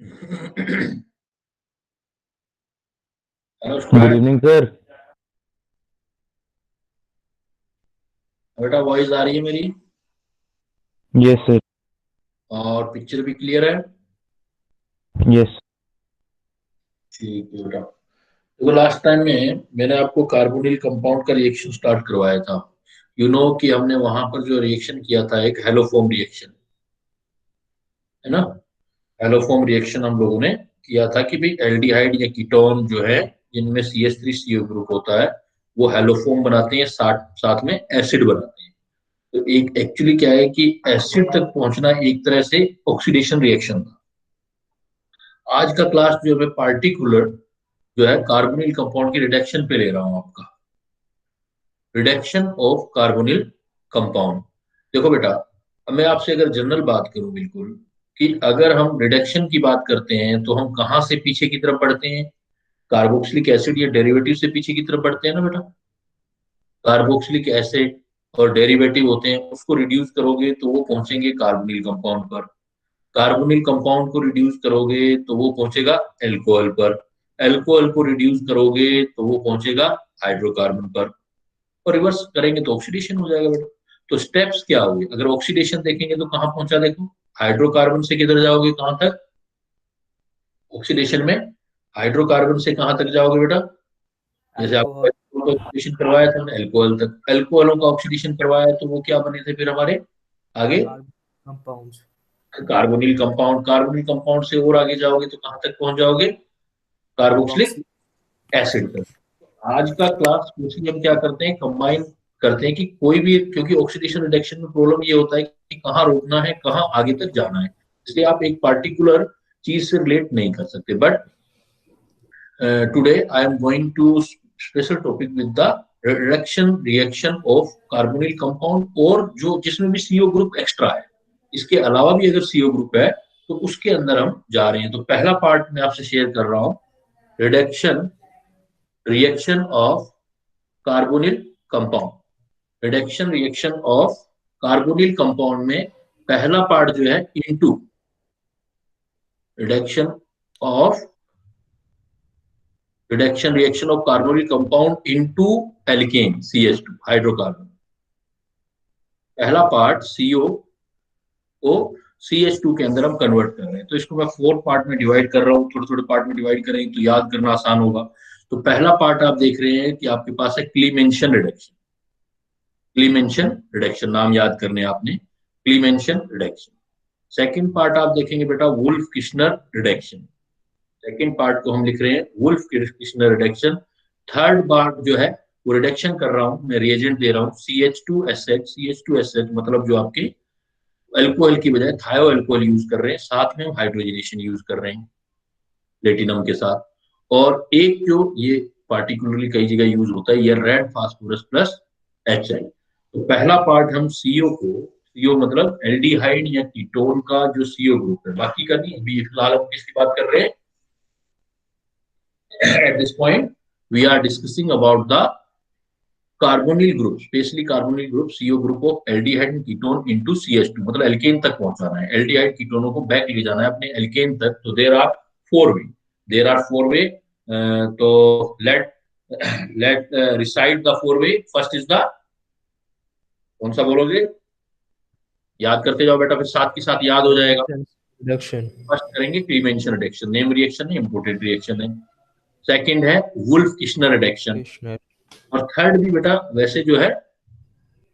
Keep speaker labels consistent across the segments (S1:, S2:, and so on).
S1: Hello
S2: good
S1: student.
S2: Evening sir.
S1: बेटा voice आ रही है मेरी?
S2: Yes sir.
S1: और पिक्चर भी क्लियर है?
S2: यस।
S1: ठीक है बेटा। देखो, लास्ट टाइम में मैंने आपको कार्बोनिल कंपाउंड का रिएक्शन स्टार्ट करवाया था। कि हमने वहां पर जो रिएक्शन किया था, एक हेलोफॉर्म रिएक्शन, है ना। हेलोफॉर्म रिएक्शन हम लोगों ने किया था कि भाई एल्डिहाइड या कीटोन जो है, जिनमें CH3CO ग्रुप होता है, वो हेलोफॉर्म बनाते हैं, साथ साथ में एसिड बनाते हैं। तो एक एक्चुअली क्या है कि एसिड तक पहुंचना एक तरह से ऑक्सीडेशन रिएक्शन था। आज का क्लास जो है पार्टिकुलर जो है कार्बोनिल कंपाउंड की रिडक्शन पे ले रहा हूं आपका। Reduction of carbonyl compound. देखो बेटा, अब मैं आपसे अगर जनरल बात करूं बिल्कुल, कि अगर हम रिडक्शन की बात करते हैं तो हम कहां से पीछे की तरफ बढ़ते हैं? कार्बोक्सिलिक एसिड या डेरिवेटिव से पीछे की तरफ बढ़ते हैं ना बेटा। कार्बोक्सिलिक एसिड और डेरिवेटिव होते हैं, उसको रिड्यूस करोगे तो वो पहुंचेंगे कार्बोनिल कंपाउंड पर। कार्बोनिल कंपाउंड को रिड्यूस करोगे तो वो पहुंचेगा एल्कोहल पर। एल्कोहल को रिड्यूस करोगे तो वो पहुंचेगा हाइड्रोकार्बन पर। और रिवर्स करेंगे तो ऑक्सीडेशन हो जाएगा बेटा। तो स्टेप्स क्या हुए? अगर ऑक्सीडेशन देखेंगे तो कहां पहुंचा, देखो। हाइड्रोकार्बन से किधर जाओगे, कहां तक? ऑक्सीडेशन में हाइड्रोकार्बन से कहां तक जाओगे बेटा? जैसे आपको
S3: अल्कोहल।
S1: एल्कोहल का ऑक्सीडेशन करवाया था ना, एल्कोहल तक। एल्कोहलों का ऑक्सीडेशन करवाया तो वो क्या बने थे फिर हमारे आगे?
S3: Compounds.
S1: Carbonyl compound. Carbonyl compound से और आगे जाओगे तो कहां तक पहुंच जाओगे? कार्बोक्सिलिक
S3: कार्बोक्सी
S1: एसिड तक। आज का क्लास मोस्टली हम क्या करते हैं, कंबाइन करते हैं कि कोई भी, क्योंकि ऑक्सीडेशन रिडक्शन में प्रॉब्लम ये होता है कि कहाँ रोकना है, कहाँ आगे तक जाना है। इसलिए आप एक पार्टिकुलर चीज से रिलेट नहीं कर सकते। But today I am going to special topic with the reduction reaction of carbonyl compound, और जो जिसमें भी सीओ ग्रुप एक्स्ट्रा है। इसके अलावा भी अगर सीओ ग्रुप है तो उसके अंदर हम जा रहे हैं। तो पहला पार्ट मैं आपसे शेयर कर रहा हूँ, reduction reaction of carbonyl compound. Reduction reaction of carbonyl compound में पहला पार्ट जो है into reduction of reduction reaction of carbonyl compound into alkane CH2 hydrocarbon. पहला पार्ट CO को CH2 के अंदर हम कन्वर्ट कर रहे हैं। तो इसको मैं 4 पार्ट में डिवाइड कर रहा हूँ, थोड़े थोड़े पार्ट में डिवाइड करेंगे तो याद करना आसान होगा। तो पहला पार्ट आप देख रहे हैं कि आपके पास है क्लीमेंशन रिडक्शन। क्लीमेंशन रिडक्शन नाम याद करने हैं आपने, क्लीमेंशन रिडक्शन। सेकंड पार्ट आप देखेंगे बेटा, Wolff Kishner reduction. Second part को हम लिख रहे हैं Wolff Kishner reduction. Third part जो है वो रिडक्शन कर रहा हूं मैं, रिएजेंट दे रहा हूं CH2SH मतलब जो आपके अल्कोहल की बजाय थायो अल्कोहल यूज कर रहे हैं, साथ में हम हाइड्रोजनेशन यूज कर रहे हैं प्लेटिनम के साथ। और एक जो ये पार्टिकुलरली कई जगह यूज होता है, ये रेड फास्फोरस प्लस HI। तो पहला पार्ट हम सीओ मतलब एल्डिहाइड या कीटोन का जो सीओ ग्रुप है, बाकी का नहीं। अभी फिलहाल हम किसकी बात कर रहे हैं? at this point we are discussing about the carbonyl group, specially carbonyl group, CO group of aldehyde and ketone into CH2, मतलब एल्केन तक पहुंचाना है। एल्डिहाइड कीटोनों को बैक ले जाना है अपने एल्केन तक। तो देयर आर फोर वे। तो let let recite the four way. First is the, कौन सा बोलोगे? याद करते जाओ बेटा, फिर साथ के साथ याद हो जाएगा।
S3: रिडक्शन।
S1: फर्स्ट करेंगे क्रीमेंशन रिडक्शन, नेम रिएक्शन है, इंपोर्टेंट रिएक्शन है। सेकंड है वुल्फ किश्नर रिडक्शन।
S3: कृष्ण।
S1: और थर्ड भी बेटा वैसे जो है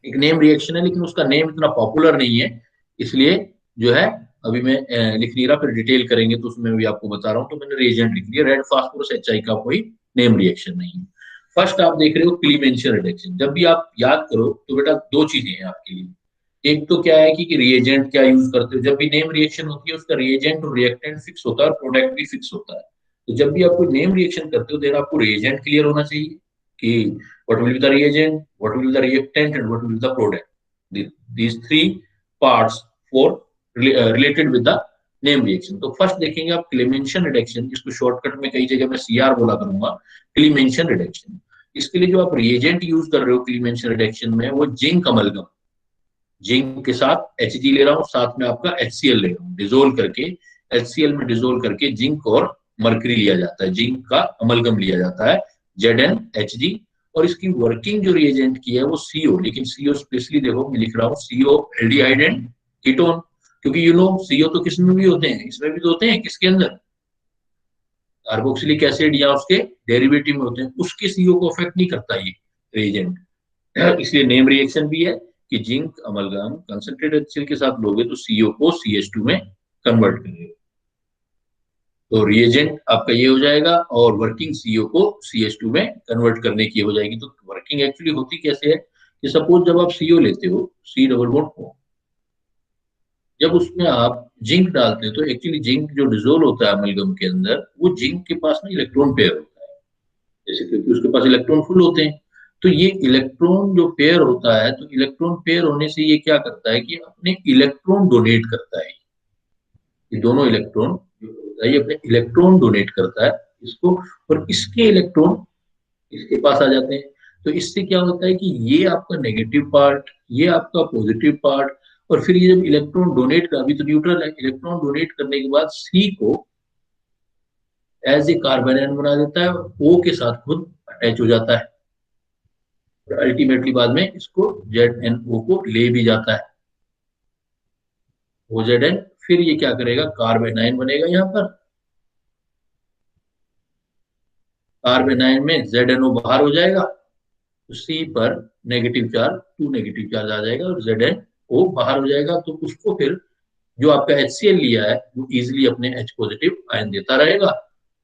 S1: एक नेम रिएक्शन है, लेकिन उसका नेम इतना पॉपुलर नहीं है, इसलिए जो है अभी मैं लिख नहीं रहा, फिर डिटेल करेंगे तो उसमें भी आपको बता रहा हूँ। तो मैंने रिएजेंट लिख लिया, रेड फास्फोरस HI का कोई नेम रिएक्शन नहीं है। फर्स्ट आप देख रहे हो क्लीमेंशन रिडक्शन। जब भी आप याद करो तो बेटा दो चीजें हैं आपके लिए। एक तो क्या है कि रिएजेंट क्या यूज करते हो। जब भी नेम रिएक्शन होती है उसका रिएजेंट और रिएक्टेंट फिक्स होता है और प्रोडक्ट भी फिक्स होता है। तो जब भी आप कोई नेम रिएक्शन करते हो देन आपको रिएजेंट क्लियर होना चाहिए कि what will be the reagent, what will be the reactant, and what will be the product. These three parts for related with the name reaction. तो फर्स्ट देखेंगे आप क्लीमेंशन reduction, जिसको शॉर्टकट में कई जगह मैं CR बोला करूंगा, क्लीमेंशन रिडक्शन। इसके लिए जो आप रिएजेंट यूज कर रहे हो क्लीमेंशन रिडक्शन में, वो जिंक अमलगम। जिंक के साथ Hg ले रहा हूँ, साथ में आपका HCl ले रहा हूँ, डिजोल्व करके HCl में डिजोल्व करके जिंक और मरकरी लिया जाता है, जिंक का अमलगम लिया जाता है ZnHg। और इसकी वर्किंग जो रिएजेंट की है वो CO, लेकिन CO स्पेशली देखो मैं लिख रहा हूँ CO एल्डिहाइड एंड कीटोन, क्योंकि CO तो किसमें भी होते हैं, इसमें भी तो होते हैं, किसके अंदर, कार्बोक्सिलिक एसिड या उसके डेरिवेटिव में होते हैं, उसके CO को अफेक्ट नहीं करता ये रिएजेंट। इसलिए नेम रिएक्शन भी है कि जिंक अमलगम कंसंट्रेटेड HCl के साथ लोगे तो CO को CH2 में कन्वर्ट करेगा। तो रिएजेंट आपका ये हो जाएगा और वर्किंग CO को CH2 में कन्वर्ट करने की हो जाएगी। तो वर्किंग एक्चुअली होती कैसे है कि सपोज जब आप CO लेते हो, C डबल बॉन्ड O, जब उसमें आप जिंक डालते हो तो एक्चुअली जिंक जो डिजोल्व होता है अमलगम के अंदर, वो जिंक के पास ना इलेक्ट्रॉन पेयर होता है, जैसे क्योंकि उसके पास इलेक्ट्रॉन फुल होते हैं। तो ये इलेक्ट्रॉन जो पेयर होता है, तो इलेक्ट्रॉन पेयर होने से ये क्या करता है कि अपने इलेक्ट्रॉन डोनेट करता है। ये दोनों इलेक्ट्रॉन जो होता है ये अपने इलेक्ट्रॉन डोनेट करता है इसको, और इसके इलेक्ट्रॉन इसके पास आ जाते हैं। तो इससे क्या होता है कि ये आपका नेगेटिव पार्ट, ये आपका पॉजिटिव पार्ट, और फिर ये जब इलेक्ट्रॉन डोनेट कर, अभी तो न्यूट्रल है, इलेक्ट्रॉन डोनेट करने के बाद C को एज ए कार्बन आयन बना देता है और O के साथ खुद अटैच हो जाता है, और अल्टीमेटली बाद में इसको ZnO को ले भी जाता है OZn। फिर ये क्या करेगा, कार्बन आयन बनेगा यहाँ पर, कार्बन आयन में ZnO बाहर हो जाएगा, तो C पर नेगेटिव चार्ज, 2 नेगेटिव चार्ज आ जाएगा और ZnO बाहर हो जाएगा। तो उसको फिर जो आपका HCl लिया है वो इजिली अपने H पॉजिटिव आयन देता रहेगा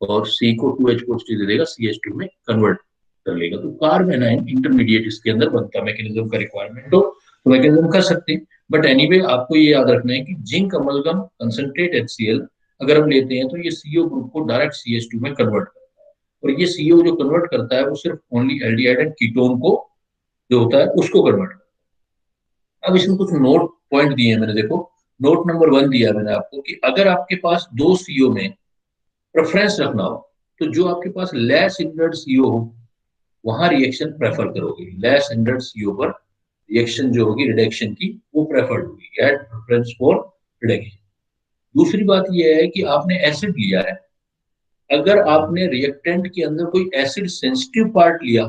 S1: और C को 2H पॉजिटिव दे देगा, CH2 में कन्वर्ट कर लेगा। तो कार्बन आयन इंटरमीडिएट इसके अंदर बनता है। मैकेनिज्म का रिक्वायरमेंट हो तो मैकेनिज्म कर सकते हैं, बट एनीवे आपको ये याद रखना है कि जिंक अमलगम कंसंट्रेट HCl अगर हम लेते हैं तो ये CO ग्रुप को डायरेक्ट CH2 में कन्वर्ट करता है, और ये CO जो कन्वर्ट करता है वो सिर्फ ओनली एल्डिहाइड एंड कीटोन को जो होता है उसको कन्वर्ट करता है। अब इसमें कुछ नोट पॉइंट दिए हैं मैंने, देखो नोट नंबर 1 दिया मैंने आपको कि अगर आपके पास दो CO में प्रेफरेंस रखना हो तो जो आपके पास लेस हिंड्रेड CO हो वहां रिएक्शन प्रेफर करोगे, लेस हिंड्रेड CO पर रिएक्शन जो होगी रिडक्शन की वो प्रेफर्ड होगी, गेट प्रेफरेंस फॉर रिडक्शन। दूसरी बात यह है कि आपने एसिड लिया है, अगर आपने रिएक्टेंट के अंदर कोई एसिड सेंसिटिव पार्ट लिया,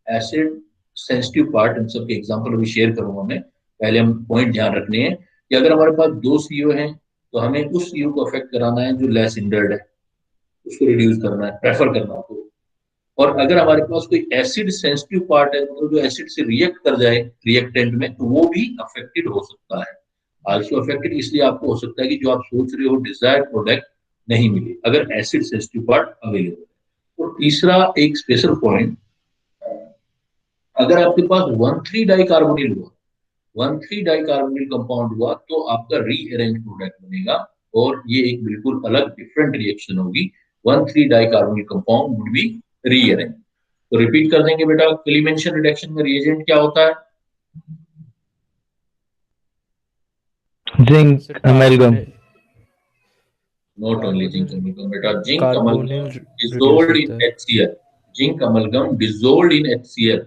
S1: एसिड सेंसिटिव पार्ट, इन सब के एग्जांपल अभी शेयर करूंगा मैं, पहले हम पॉइंट ध्यान रखने हैं कि अगर हमारे पास दो CO हैं तो हमें उस CO को अफेक्ट कराना है जो लेस हिंड्रेड है, उसको रिड्यूस करना है, प्रेफर करना है। और अगर हमारे पास कोई एसिड सेंसिटिव पार्ट है तो जो एसिड से रिएक्ट कर जाए रिएक्टेंट में तो वो भी अफेक्टेड हो सकता है। आल्सो अफेक्टेड इसलिए आपको हो सकता है कि जो आप सोच रहे हो डिजायर्ड प्रोडक्ट नहीं मिले अगर एसिड सेंसिटिव पार्ट अवेलेबल है। और तीसरा एक स्पेशल पॉइंट, अगर आपके पास 1,3 डाइकार्बोनिल हुआ, 1,3 डाइकार्बोनिल कंपाउंड हुआ तो आपका रीअरेंज प्रोडक्ट बनेगा, और ये एक बिल्कुल अलग डिफरेंट रिएक्शन होगी। 1,3 dicarbonyl compound would be rearrange. तो रिपीट कर देंगे बेटा, क्लीमेंशन रिडक्शन में रिएजेंट क्या होता है?
S2: Zinc amalgam.
S1: Not only zinc amalgam बेटा, zinc
S3: carbonyl
S1: amalgam
S3: reduce
S1: dissolved in
S3: होता है।
S1: HCl, zinc amalgam dissolved in HCl,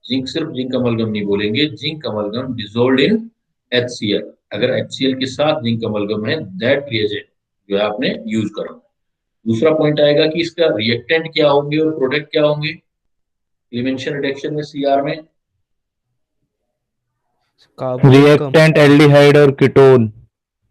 S1: zinc सिर्फ जिंक अमलगम नहीं बोलेंगे, zinc amalgam dissolved in HCl। अगर HCl के साथ जिंक अमलगम है दैट रिएजेंट जो है आपने यूज करना। दूसरा पॉइंट आएगा कि इसका रिएक्टेंट क्या होंगे और प्रोडक्ट क्या होंगे क्लीमेंशन रिडक्शन में CR में।
S3: कार्बोनिल
S2: रिएक्टेंट एल्डिहाइड और कीटोन।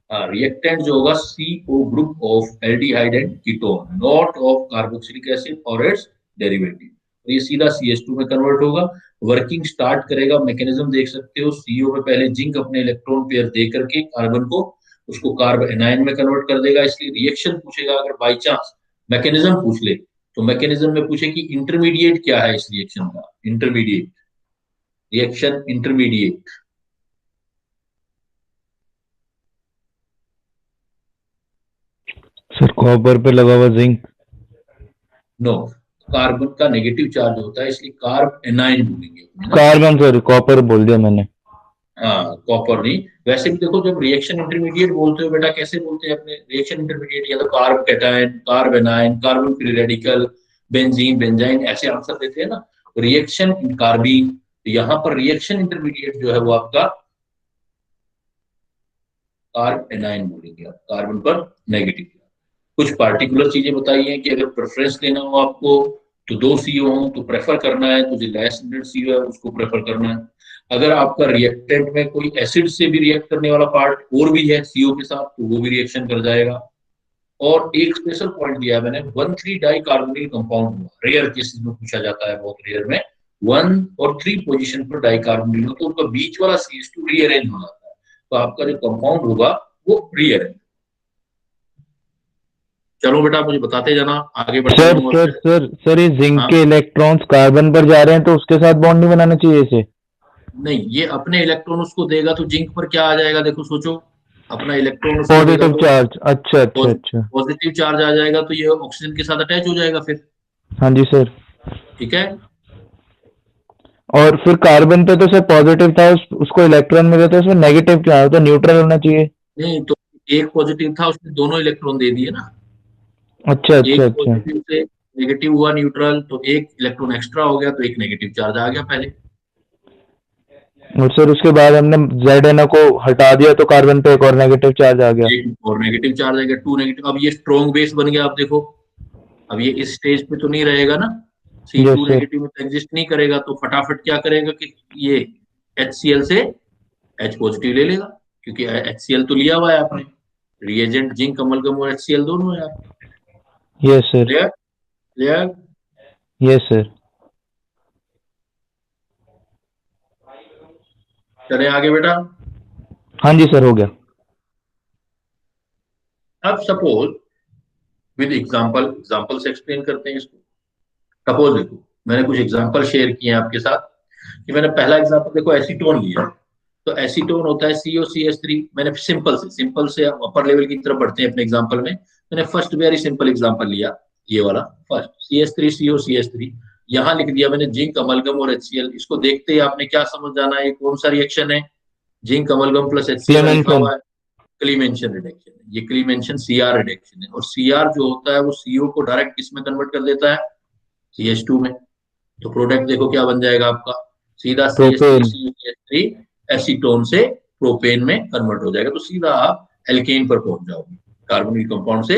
S1: रिएक्टेंट जो होगा CO group of aldehyde and ketone, not of carboxylic acid और इट्स डेरिवेटिव। तो ये सीधा CH2 में कन्वर्ट होगा। वर्किंग स्टार्ट करेगा, मैकेनिज्म देख सकते हो, CO में पहले जिंक अपने इलेक्ट्रॉन पेयर दे करके कार्बन को उसको कार्बन एनायन में कन्वर्ट कर देगा। इसलिए रिएक्शन पूछेगा, अगर बाई चांस मैकेनिज्म पूछ ले तो मैकेनिज्म में पूछे कि इंटरमीडिएट क्या है इस रिएक्शन का, intermediate reaction intermediate.
S2: Sir copper पे लगा हुआ जिंक।
S1: नो, कार्बन का नेगेटिव चार्ज होता है इसलिए कार्ब एनाइन बोलेंगे अपने ना।
S2: कार्बन, सॉरी कॉपर बोल दिया मैंने।
S1: हाँ कॉपर नहीं, वैसे भी देखो जब रिएक्शन इंटरमीडिएट बोलते हो बेटा कैसे बोलते हैं अपने रिएक्शन इंटरमीडिएट, या तो carb cation, carb anion, carbon free radical, benzene, benzene, ऐसे आंसर देते हैं ना। रिएक्शन कार्बीन, तो यहाँ पर रिएक्शन इंटरमीडिएट जो है वो आपका कार्ब एनाइन बोलेंगे आप, कार्बन पर नेगेटिव। कुछ पार्टिकुलर चीजें बताई हैं कि अगर प्रेफरेंस लेना हो आपको तो 2 CO हो तो प्रेफर करना है, तो जो लेस देन CO है उसको प्रेफर करना है। अगर आपका रिएक्टेंट में कोई एसिड से भी रिएक्ट करने वाला पार्ट और भी है CO के साथ तो वो भी रिएक्शन कर जाएगा। और एक स्पेशल पॉइंट दिया है मैंने, 1,3 di carbonyl compound, rare cases में पूछा जाता है, बहुत रेयर में 1 और 3 पोजीशन पर डाई कार्बोनिल हो तो उनका बीच वाला CH2 रीअरेंज हो जाता है, तो आपका जो कंपाउंड होगा वो रीअरेंज। चलो बेटा मुझे बताते जाना, आगे बढ़ते
S2: सर
S1: जाऊंगा
S2: सर
S1: फिर।
S2: सर सर ये जिंक
S1: हाँ,
S2: के इलेक्ट्रॉन्स कार्बन पर जा रहे हैं तो उसके साथ बॉन्ड नहीं बनाना चाहिए इसे।
S1: नहीं ये अपने इलेक्ट्रॉन उसको देगा तो जिंक पर क्या आ जाएगा, देखो सोचो, अपना इलेक्ट्रॉन उसको देगा
S2: पॉजिटिव
S1: तो
S2: चार्ज, अच्छा अच्छा अच्छा।
S1: पॉजिटिव चार्ज आ जाएगा, तो ये ऑक्सीजन के साथ अटैच हो जाएगा फिर।
S2: हाँ जी सर।
S1: ठीक है।
S2: और फिर कार्बन पे तो सर पॉजिटिव था, उसको इलेक्ट्रॉन मिले तो उसमें नेगेटिव क्या है, तो न्यूट्रल होना चाहिए।
S1: नहीं तो एक पॉजिटिव था, उसने दोनों इलेक्ट्रॉन दे दिए ना,
S2: अच्छा अच्छा
S1: एक
S2: अच्छा।
S1: पॉजिटिव से नेगेटिव हुआ न्यूट्रल, तो एक इलेक्ट्रॉन एक्स्ट्रा हो गया, तो एक नेगेटिव चार्ज आ गया पहले।
S2: और सर उसके बाद हमने जेड को हटा दिया तो कार्बन पे एक और नेगेटिव चार्ज आ गया।
S1: एक और नेगेटिव चार्ज आ गया, 2 नेगेटिव। अब ये स्ट्रॉन्ग बेस बन गया, आप देखो अब ये इस स्टेज पे तो नहीं रहेगा ना,
S2: यस
S1: C2
S2: सर।
S1: नेगेटिव में तो एग्जिस्ट नहीं करेगा, तो फटाफट क्या करेगा कि ये HCl से H पॉजिटिव ले लेगा, क्योंकि HCl तो लिया हुआ है आपने, रिएजेंट जिंक अमलगम और HCl दोनों है आपका।
S2: Yes sir.
S1: Clear clear.
S2: Yes sir.
S1: चले आगे बेटा।
S2: हाँ जी सर, हो गया।
S1: अब सपोज विद एग्जांपल से एक्सप्लेन करते हैं इसको। सपोज देखो मैंने कुछ एग्जांपल शेयर किए हैं आपके साथ, कि मैंने पहला एग्जांपल देखो एसीटोन लिया, तो एसीटोन होता है COCH3। मैंने सिंपल से अपर लेवल की तरफ बढ़ते हैं अपने एग्जांपल में। मैंने फर्स्ट वेरी सिंपल एग्जांपल लिया, ये वाला फर्स्ट CH3 COCH3। यहाँ लिख दिया मैंने जिंक अमलगम और HCl। इसको देखते ही आपने क्या समझ जाना है, ये कौन सा रिएक्शन है, जिंक अमलगम प्लस HCl लिखा
S2: क्लेमेंसन।
S1: हुआ है, क्लीमेंशन रिडक्शन है। ये क्लीमेंशन CR रिडक्शन है, और CR जो होता है वो CO को डायरेक्ट किस में कन्वर्ट कर देता है, CH2 में। तो प्रोडक्ट देखो क्या बन जाएगा आपका, सीधा CH3
S2: प्रोपेन।
S1: COCH3 एसीटोन से प्रोपेन में कन्वर्ट हो जाएगा, तो सीधा आप एल्केन पर पहुंच जाओगे, कार्बोनिल कंपाउंड से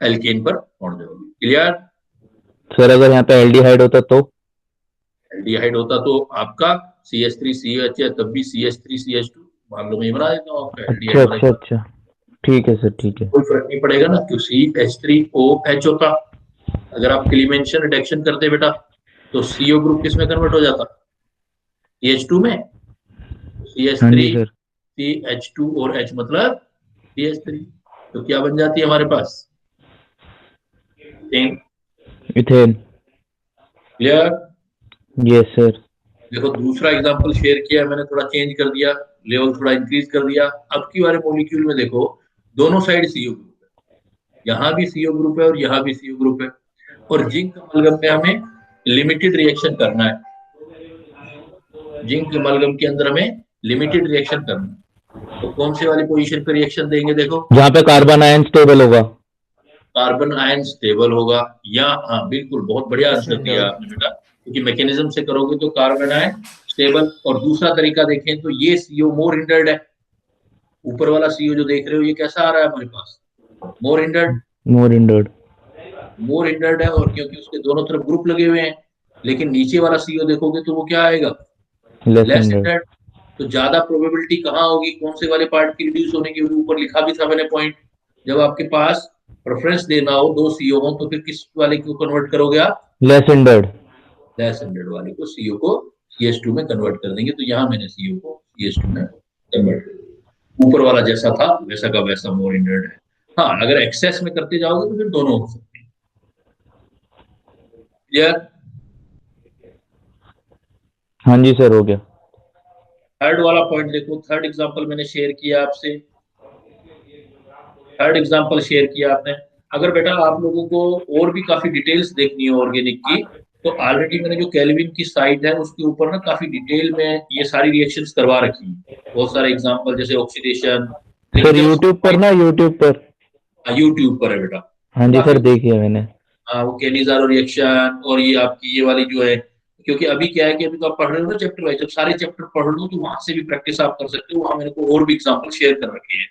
S1: एल्केन पर पहुंच जाओगे। क्लियर।
S2: सर अगर यहाँ पे एल्डिहाइड होता तो।
S1: एल्डिहाइड होता तो आपका CH3COH है, तब भी CH3CH2 मान लो मैं बना देता हूँ आपका
S2: अच्छा
S1: एल्डिहाइड वाला।
S2: अच्छा अच्छा। ठीक है सर, ठीक है।
S1: कोई फर्क नहीं पड़ेगा ना, क्योंकि CH3OH होता, अगर आप क्लीमेंशन रिडक्शन करते बेटा तो CO ग्रुप किस में कन्वर्ट हो जाता, CH2 में।
S2: हाँ
S1: CH3
S2: जी सर।
S1: CH2 और H मतलब CH3, तो क्या बन जाती है हमारे पास, ten.
S2: Ethane.
S1: Clear.
S2: Yes sir.
S1: देखो दूसरा एग्जांपल शेयर किया मैंने, थोड़ा चेंज कर दिया, लेवल थोड़ा इंक्रीज कर दिया। अब की वाले मॉलिक्यूल में देखो दोनों साइड CO ग्रुप है, यहाँ भी CO ग्रुप है और यहाँ भी CO ग्रुप है, और जिंक अमलगम में हमें लिमिटेड रिएक्शन करना है, जिंक अमलगम के अंदर हमें लिमिटेड रिएक्शन करना है। तो कौन से वाली पोजीशन पे रिएक्शन देंगे, देखो
S2: जहाँ पे कार्बन आयन स्टेबल होगा।
S1: कार्बन आयन स्टेबल होगा, या हाँ बिल्कुल बहुत बढ़िया आंसर दिया
S3: Standard.
S1: आपने बेटा, क्योंकि मैकेनिज्म से करोगे तो कार्बन आयन स्टेबल। और दूसरा तरीका देखें तो ये CO मोर हिंडर्ड है, ऊपर वाला CO जो देख रहे हो ये कैसा आ रहा है हमारे पास, मोर हिंडर्ड।
S2: मोर इंडर्ड।
S1: मोर हिंडर्ड है, और क्योंकि उसके दोनों तरफ ग्रुप लगे हुए हैं। लेकिन नीचे वाला CO देखोगे तो वो क्या आएगा,
S2: लेस
S1: लेस
S2: इंडर्ड।
S1: हिंडर्ड। तो ज्यादा प्रोबेबिलिटी कहाँ होगी, कौन से वाले पार्ट की रिड्यूस होने की, ऊपर लिखा भी था मैंने पॉइंट, जब आपके पास प्रेफरेंस देना हो 2 CO हो तो फिर किस वाले को कन्वर्ट करोगे आप,
S2: लेस इंडर्ड।
S1: लेस हिंडर्ड वाले को, CO को CH2 में कन्वर्ट कर देंगे। तो यहाँ मैंने CO को CH2 में कन्वर्ट कर दिया, ऊपर वाला जैसा था वैसा का वैसा मोर हिंडर्ड है। हाँ अगर एक्सेस में करते जाओगे तो फिर दोनों हो सकते हैं। क्लियर।
S2: हाँ जी सर, हो गया।
S1: थर्ड वाला पॉइंट देखो, थर्ड एग्जांपल मैंने शेयर किया आपसे, थर्ड एग्जांपल शेयर किया आपने। अगर बेटा आप लोगों को और भी काफी डिटेल्स देखनी है ऑर्गेनिक की, तो ऑलरेडी मैंने जो केल्विन की साइट है उसके ऊपर ना काफी डिटेल में ये सारी रिएक्शंस करवा रखी है, बहुत सारे एग्जांपल जैसे ऑक्सीडेशन,
S2: सर
S1: लेकिन
S2: यूट्यूब पर ना, यूट्यूब पर।
S1: यूट्यूब पर है बेटा,
S2: हाँ जी
S1: काफी।
S2: सर, देखिए मैंने।
S1: हाँ वो केलिज़ारो रिएक्शन और ये आपकी ये वाली जो है, क्योंकि अभी क्या है कि अभी तो आप पढ़ रहे हो ना चैप्टर वाइज, जब सारे चैप्टर पढ़ लो तो वहां से भी प्रैक्टिस आप कर सकते हो, वहां मैंने को और भी एग्जांपल शेयर कर रखे हैं।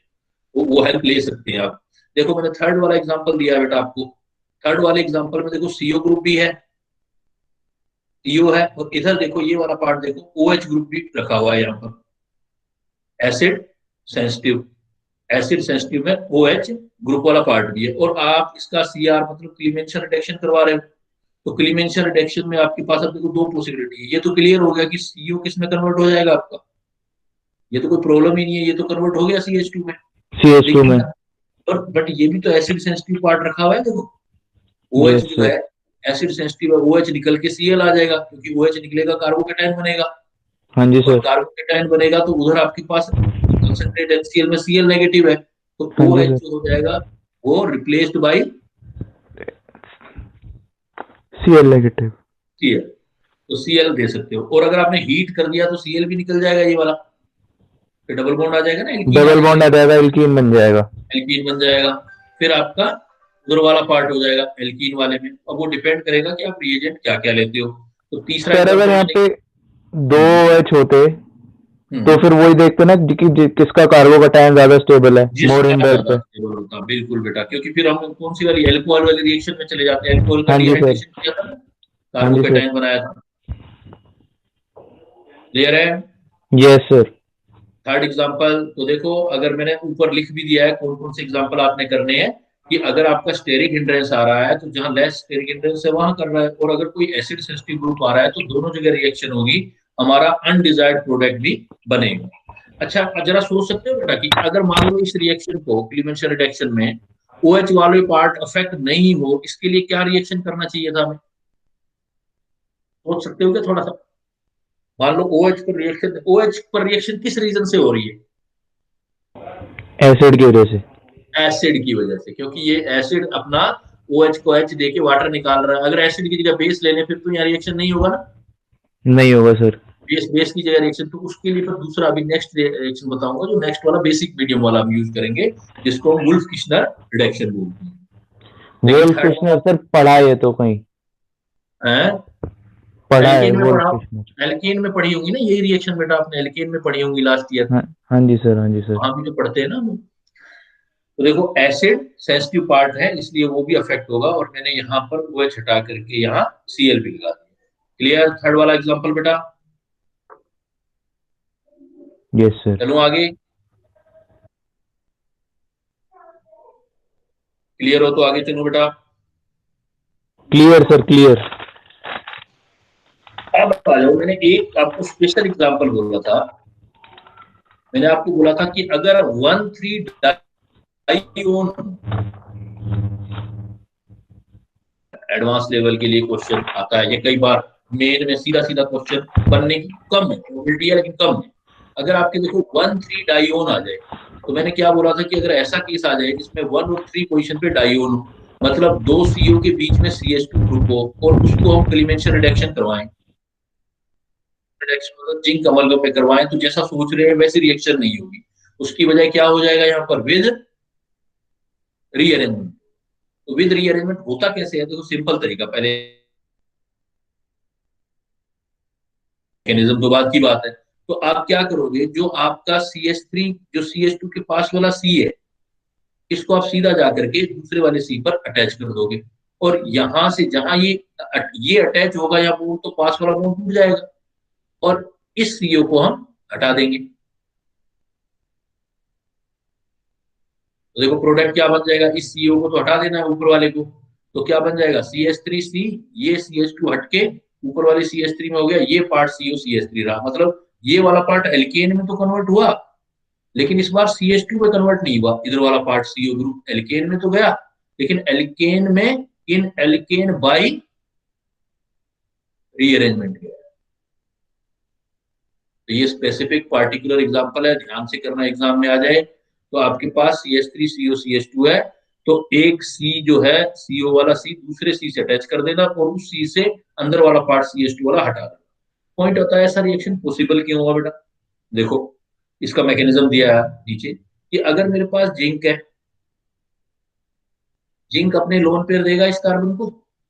S1: वो हेल्प ले सकते हैं आप। देखो मैंने थर्ड वाला एग्जांपल दिया है बेटा आपको। थर्ड वाले एग्जांपल में देखो सीओ ग्रुप भी है, सीओ है, और इधर देखो ये वाला पार्ट देखो ओएच ग्रुप भी रखा हुआ है यहाँ पर, एसिड सेंसिटिव। एसिड सेंसिटिव में ओएच ग्रुप वाला पार्ट भी है, और आप इसका सीआर मतलब क्लीमेंशन रिडक्शन करवा रहे हो। तो क्लीमेंशन रिडक्शन में आपके पास अब देखो दो पॉसिबिलिटी है। ये तो क्लियर हो गया कि सीओ किस में कन्वर्ट हो जाएगा आपका, ये तो कोई प्रॉब्लम ही नहीं है, ये तो कन्वर्ट हो गया सीएच टू में।
S2: CH2
S1: लेकिन
S2: में।
S1: और बट ये भी तो एसिड सेंसिटिव पार्ट रखा हुआ है देखो, ओएच
S2: यस
S1: जो
S2: सर।
S1: है एसिड सेंसिटिव है, ओएच निकल के सीएल आ जाएगा, क्योंकि ओएच निकलेगा कार्बोकेटाइन बनेगा,
S2: हाँ जी
S1: और
S2: सर।
S1: कार्बोकेटाइन बनेगा तो उधर आपके पास कंसंट्रेट एचसीएल में सीएल नेगेटिव है, तो
S2: हाँ जी
S1: ओएच
S2: सर।
S1: जो हो जाएगा वो replaced by
S2: Cl negative.
S1: C L. तो सीएल दे सकते हो, और अगर आपने हीट कर दिया तो सीएल भी निकल जाएगा ये वाला, फिर डबल बॉन्ड आ जाएगा ना, एल्कीन आ
S2: डबल
S1: जाएगा,
S2: बॉन्ड आ जाएगा, एल्कीन बन जाएगा।
S1: एल्कीन बन जाएगा। फिर आपका उधर वाला पार्ट हो जाएगा एल्कीन वाले में। अब वो डिपेंड करेगा कि आप रिएजेंट क्या क्या लेते हो। तो तीसरा
S2: सर अगर
S1: एग्जांपल
S2: यहाँ
S1: मैंने,
S2: पे दो
S1: हम्म
S2: OH होते तो
S1: हम्म,
S2: फिर वही देखते ना किसका कार्बोकटायन ज्यादा स्टेबल है, मोर
S1: जिसका
S2: इंडेड
S1: ज्यादा
S2: पे।
S1: स्टेबल होता है, बिल्कुल बेटा, क्योंकि फिर हम कौन सी वाली एल्कोहल वाली रिएक्शन में चले जाते हैं, एल्कोहल का
S2: हाँ जी सर।
S1: डिहाइड्रेशन किया था ना,
S2: हाँ जी सर।
S1: कार्बोकेटाइन बनाया था। क्लियर है?
S2: Yes sir.
S1: थर्ड एग्जांपल तो देखो, अगर मैंने ऊपर लिख भी दिया है कौन कौन से एग्जांपल आपने करने हैं, कि अगर आपका स्टेरिक हिंड्रेंस आ रहा है तो जहां लेस स्टेरिक हिंड्रेंस है वहां कर रहा है, और अगर कोई एसिड सेंसिटिव ग्रुप आ रहा है तो दोनों जगह रिएक्शन होगी, हमारा अनडिजायर्ड प्रोडक्ट भी बनेगा। अच्छा जरा सोच सकते हो बेटा कि अगर मान लो इस रिएक्शन को क्लीमेंशन रिडक्शन में ओएच वाले पार्ट अफेक्ट नहीं हो, इसके लिए क्या रिएक्शन करना चाहिए था हमें? सोच सकते हो क्या थोड़ा सा? मान लो ओएच पर रिएक्शन किस रीजन से हो रही है?
S2: एसिड की वजह से।
S1: एसिड की वजह से, क्योंकि ये एसिड अपना OH को H देके वाटर निकाल रहा है। अगर एसिड की जगह बेस लेने फिर तो यहाँ रिएक्शन नहीं होगा ना,
S2: नहीं होगा सर।
S1: बेस बेस की जगह रिएक्शन, तो उसके लिए फिर दूसरा अभी नेक्स्ट रिएक्शन बताऊंगा, जो नेक्स्ट वाला बेसिक मीडियम वाला हम यूज करेंगे, जिसको हम वुल्फ किश्नर रिडक्शन बोलते हैं। लेकिन
S2: वोल्फ
S1: थर्ड
S2: किश्नर
S1: वाला
S2: सर पढ़ा है तो कहीं,
S1: है,
S2: पढ़ा है
S1: एल्केन में
S2: वोल्फ
S1: पढ़ा,
S2: किश्नर।
S1: एल्केन में पढ़ी होंगी ना यही रिएक्शन बेटा, आपने एल्केन में पढ़ी होंगी लास्ट ईयर,
S2: हाँ। हाँ जी सर। हाँ जी सर।
S1: वहां भी जो पढ़ते हैं ना हम। तो देखो एसिड सेंसिटिव पार्ट है इसलिए वो भी अफेक्ट होगा, और मैंने यहाँ पर OH हटा करके यहाँ सीएल भी लगा दिया। क्लियर? थर्ड वाला एग्जांपल बेटा।
S2: Yes sir.
S1: चलो आगे, क्लियर हो तो आगे चलो बेटा।
S2: Clear sir, clear.
S1: अब आ जाओ, मैंने एक आपको स्पेशल एग्जांपल बोला था। मैंने आपको बोला था कि अगर 1,3 डाइओन, एडवांस लेवल के लिए क्वेश्चन आता है ये कई बार, मेन में सीधा सीधा क्वेश्चन बनने की कम है प्रोबेबिलिटी है, लेकिन कम है। अगर आपके देखो 1,3 डाइओन आ जाए, तो मैंने क्या बोला था कि अगर ऐसा केस आ जाए जिसमें 1 और 3 पोजीशन पे डाइओन हो, मतलब दो सीओ के बीच में CH2 ग्रुप हो, और उसको हम क्लीमेंशन रिडक्शन करवाएं, रिडक्शन मतलब जिंक अमलगम में करवाएं, तो जैसा सोच रहे हैं वैसी रिएक्शन नहीं होगी। उसकी वजह क्या हो जाएगा यहाँ पर? With rearrangement. तो विद रीअरेंजमेंट होता कैसे है? देखो सिंपल तरीका, पहले मैकेनिज्म तो बात की बात है। तो आप क्या करोगे, जो आपका CH3 जो CH2 के पास वाला C है, इसको आप सीधा जाकर के दूसरे वाले C पर अटैच कर दोगे, और यहां से जहां ये अटैच होगा या बॉन्ड, तो पास वाला बॉन्ड टूट जाएगा, और इस CO को हम हटा देंगे। तो देखो प्रोडक्ट क्या बन जाएगा, इस CO को तो हटा देना है ऊपर वाले को, तो क्या बन जाएगा CH3C, ये CH2 हटके ऊपर वाले CH3 में हो गया, ये पार्ट CO CH3 रहा, मतलब ये वाला पार्ट एल्केन में तो कन्वर्ट हुआ, लेकिन इस बार CH2 में कन्वर्ट नहीं हुआ। इधर वाला पार्ट CO ग्रुप एल्केन में तो गया, लेकिन एल्केन में इन एल्केन बाई रीअरेंजमेंट गया। तो ये स्पेसिफिक पार्टिकुलर एग्जांपल है, ध्यान से करना एग्जाम में आ जाए। तो आपके पास CH3CO CH2 है, तो एक C जो है CO वाला C दूसरे C से अटैच कर देना, और उस C से अंदर वाला पार्ट CH2 वाला हटा देना। पॉइंट होता है ऐसा रिएक्शन पॉसिबल क्यों हुआ बेटा? देखो इसका मैकेनिज्म दिया है नीचे, कि अगर मेरे पास जिंक है, जिंक अपने लोन पेयर देगा इस कार्बन को,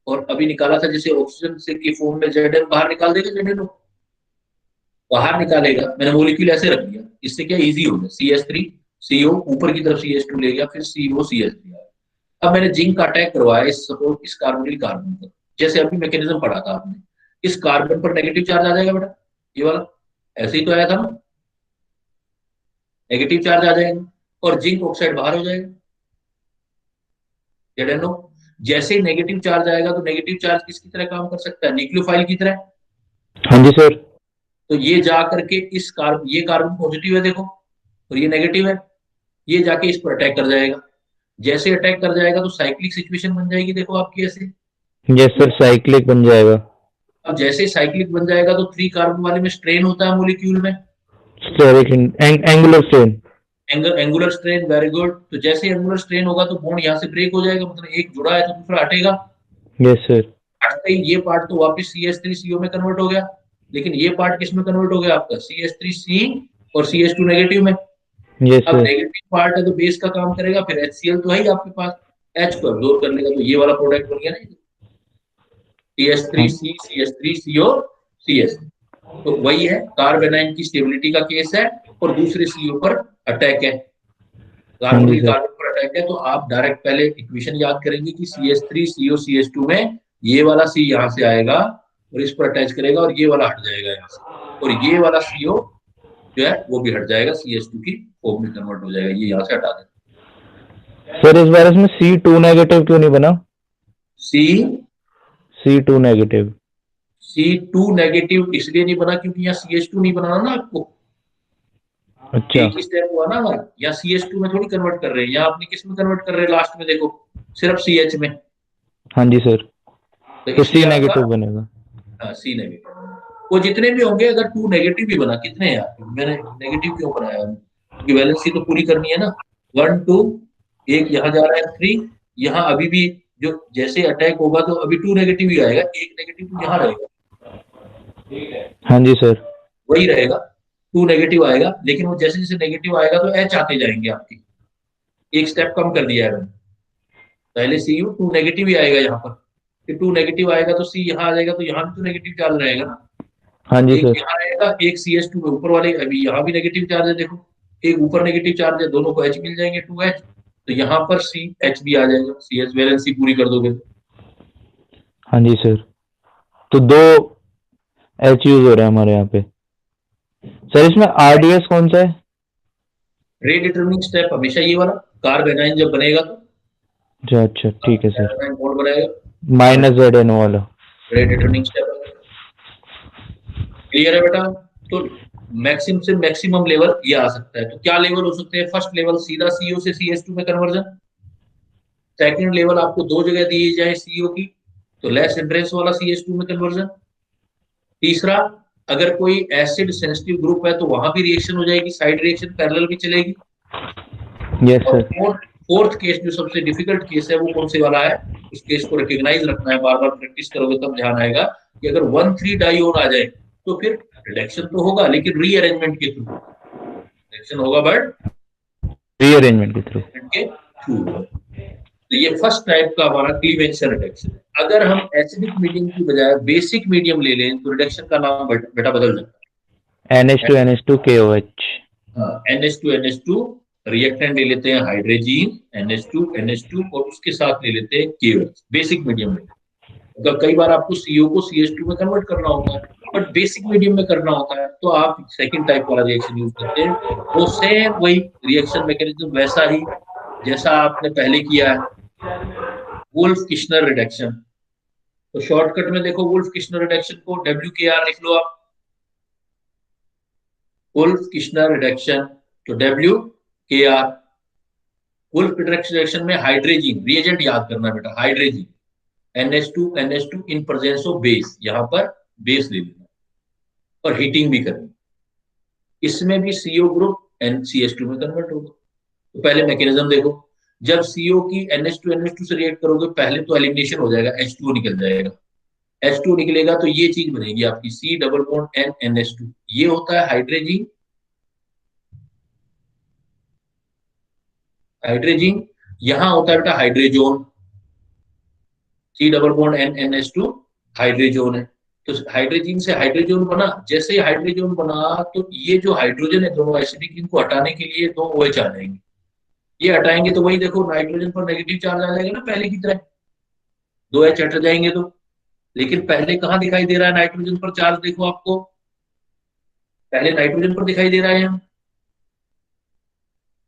S1: और अभी निकाला था जैसे ऑक्सीजन से की फॉर्म में Zn बाहर निकाल देगा, Zn बाहर निकालेगा, मैंने मोलिक्यूल ऐसे रख दिया, इससे क्या इजी हो गया, CH3 CO ऊपर की तरफ CH2 ले गया, फिर CO CH3 आया। अब मैंने जिंक का अटैक करवाया इस सपोज इस कार्बोनिल कार्बन पर, जैसे अभी मैकेनिज्म पढ़ा था आपने, इस कार्बन पर नेगेटिव चार्ज आ जाएगा बेटा, ये वाला ऐसे ही तो आया था ना, नेगेटिव चार्ज आ जाएगा और जिंक ऑक्साइड बाहर हो जाएगा, ZNO। जैसे ही नेगेटिव चार्ज आएगा तो नेगेटिव चार्ज किसकी तरह काम कर सकता है, न्यूक्लियोफाइल की तरह।
S2: हाँ जी सर।
S1: तो ये जा करके ये कार्बन पॉजिटिव है देखो, और ये नेगेटिव है, ये जाके इस पर अटैक कर जाएगा। जैसे अटैक कर जाएगा तो साइक्लिक सिचुएशन बन जाएगी देखो आपकी ऐसे।
S2: यस सर, साइक्लिक बन जाएगा।
S1: अब जैसे ही साइक्लिक बन जाएगा तो 3 कार्बन वाले में स्ट्रेन होता है मोलिक्यूल में,
S2: steric angular strain.
S1: Angular strain, very good. तो जैसे एंगुलर स्ट्रेन होगा तो बॉन्ड यहाँ से ब्रेक हो जाएगा, मतलब एक जुड़ा है तो दूसरा हटेगा।
S2: Yes sir.
S1: हटते ही ये पार्ट तो वापस CH3CO में कन्वर्ट हो गया, लेकिन ये पार्ट किस में कन्वर्ट हो गया आपका, CH3C और CH2 नेगेटिव में।
S2: यस
S1: अब
S2: सर।
S1: नेगेटिव पार्ट है तो बेस का काम करेगा, फिर HCl तो है ही आपके पास, H को अब्जॉर्ब कर लेगा, तो ये वाला प्रोडक्ट बन गया ना,
S2: हाँ
S1: CH3C CH3CO CS। तो वही है, कार्बेनाइन की स्टेबिलिटी का केस है और दूसरे CO पर अटैक है,
S2: हाँ जी
S1: कार्बोनिल
S2: सर।
S1: कार्बन पर अटैक है। तो आप डायरेक्ट पहले इक्वेशन याद करेंगे कि CH3CO CH2 में ये वाला C यहाँ से आएगा और इस पर अटैच करेगा और ये वाला हट जाएगा यहाँ से, और ये वाला CO जो है वो भी हट जाएगा, CH2 की फॉर्म में कन्वर्ट हो जाएगा, ये यहाँ से हटा दें।
S2: सर इस बार इसमें C2 नेगेटिव क्यों नहीं बना?
S1: C
S2: C2 negative.
S1: C2 negative इसलिए नहीं बना क्योंकि यहाँ CH2 नहीं बनाना ना आपको,
S2: अच्छा।
S1: एक ही स्टेप हुआ ना हमारा, यहाँ CH2 में थोड़ी कन्वर्ट कर रहे हैं, यहाँ आपने किस में कन्वर्ट कर रहे हैं लास्ट में देखो, सिर्फ CH में।
S2: हाँ जी सर।
S1: तो
S2: तो C
S1: इसलिए आपका
S2: नेगेटिव बनेगा।
S1: C negative. वो जितने भी होंगे, अगर 2 नेगेटिव भी बना, कितने हैं यार, मैंने नेगेटिव क्यों बनाया, क्योंकि वैलेंसी तो पूरी करनी है ना, 1 2, एक यहाँ जा रहा है 3, यहाँ अभी भी जो जैसे अटैक होगा तो अभी 2 नेगेटिव ही आएगा, एक नेगेटिव तो यहाँ रहेगा,
S2: हाँ जी सर।
S1: वही रहेगा, 2 नेगेटिव आएगा, लेकिन वो जैसे जैसे नेगेटिव आएगा तो H आते जाएंगे आपकी, एक स्टेप कम कर दिया है मैंने। पहले CU 2 नेगेटिव ही आएगा यहाँ पर, फिर 2 नेगेटिव आएगा तो C यहाँ आ जाएगा, तो यहाँ भी तो नेगेटिव चार्ज रहेगा ना,
S2: हाँ जी
S1: एक
S2: सर।
S1: यहाँ रहेगा, एक CH2 में ऊपर वाले, अभी यहाँ भी नेगेटिव चार्ज है देखो, एक ऊपर नेगेटिव चार्ज है, दोनों को H मिल जाएंगे 2H, तो यहाँ पर CH भी आ जाएगा, CH वैलेंसी पूरी कर दोगे तो।
S2: हाँ जी सर। तो 2 H यूज हो रहा है हमारे यहाँ पे। सर इसमें RDS कौन सा है?
S1: रे डिटरमिनिंग स्टेप हमेशा ये वाला, कार्बेनाइन जब बनेगा तो
S2: अच्छा अच्छा, ठीक है सर।
S1: कार्बेनाइन बॉन्ड बनाएगा,
S2: -ZNO वाला।
S1: रे डिटरमिनिंग स्टेप। क्लियर है बेटा? तो मैक्सिमम से मैक्सिमम लेवल ये आ सकता है, तो क्या लेवल हो सकते हैं, फर्स्ट लेवल सीधा CO से CH2 में कन्वर्जन, सेकंड लेवल आपको 2 जगह दी जाए CO की, तो लेस हिंड्रेंस वाला CH2 में कन्वर्जन। तीसरा, अगर कोई एसिड सेंसिटिव ग्रुप है तो वहां भी रिएक्शन हो जाएगी, साइड रिएक्शन पैरेलल भी चलेगी।
S2: यस
S1: और
S2: सर।
S1: फोर्थ केस जो सबसे डिफिकल्ट केस है वो कौन से वाला है, उस केस को रिकॉग्नाइज रखना है, बार बार प्रैक्टिस करोगे तब ध्यान आएगा कि अगर 1,3 डाइओन आ जाए तो फिर रिडक्शन तो होगा लेकिन रीअरेंजमेंट के थ्रू, रिडक्शन होगा बट
S2: रीअरेंजमेंट के थ्रू।
S1: के थ्रू। तो ये फर्स्ट टाइप का हमारा क्लीवेंशन रिडक्शन है। अगर हम एसिडिक मीडियम की बजाय बेसिक मीडियम ले लें तो रिडक्शन का नाम बेटा बदल जाता
S2: NH2 NH2 KOH।
S1: है। NH2 रिएक्टेंट ले लेते हैं हाइड्रोजीन NH2 और उसके साथ ले लेते हैं KOH, बेसिक मीडियम में। अगर कई बार आपको CO को CH2 में कन्वर्ट करना होता है, बट बेसिक मीडियम में करना होता है, तो आप सेकंड टाइप वाला रिएक्शन यूज करते हैं। वो सेम वही रिएक्शन मैकेनिज्म वैसा ही जैसा आपने पहले किया है, वुल्फ किश्नर रिडक्शन। तो शॉर्टकट में देखो, वुल्फ किश्नर रिडक्शन को WKR लिख लो आप, वुल्फ किश्नर रिडक्शन, तो WKR। वुल्फ रिडक्शन में हाइड्रोजीन रिएजेंट याद करना बेटा, hydrazine NH2 in presence of base, यहाँ पर बेस ले लेना और हीटिंग भी करनी, इसमें भी CO ग्रुप CH2 में कन्वर्ट होगा। तो पहले मैकेनिज्म देखो, जब CO की NH2 से रिएक्ट करोगे पहले तो एलिमिनेशन हो जाएगा, H2O निकल जाएगा, H2O निकलेगा तो ये चीज बनेगी आपकी C double bond N NH2, ये होता है हाइड्रोजीन। हाइड्रोजीन यहां होता है बेटा hydrazone, C double bond N NH2 hydrazone है। तो हाइड्रोजन से हाइड्रोजन बना, जैसे ही हाइड्रोजन बना तो ये जो हाइड्रोजन है दोनों एसिडिक, इनको हटाने के लिए दो OH आ जाएंगे। ये हटाएंगे तो वही देखो नाइट्रोजन पर नेगेटिव चार्ज आ जाएगा ना पहले की तरह, दो H हट जाएंगे तो। लेकिन पहले कहाँ दिखाई दे रहा है नाइट्रोजन पर चार्ज, देखो आपको पहले नाइट्रोजन पर दिखाई दे रहा है यहाँ।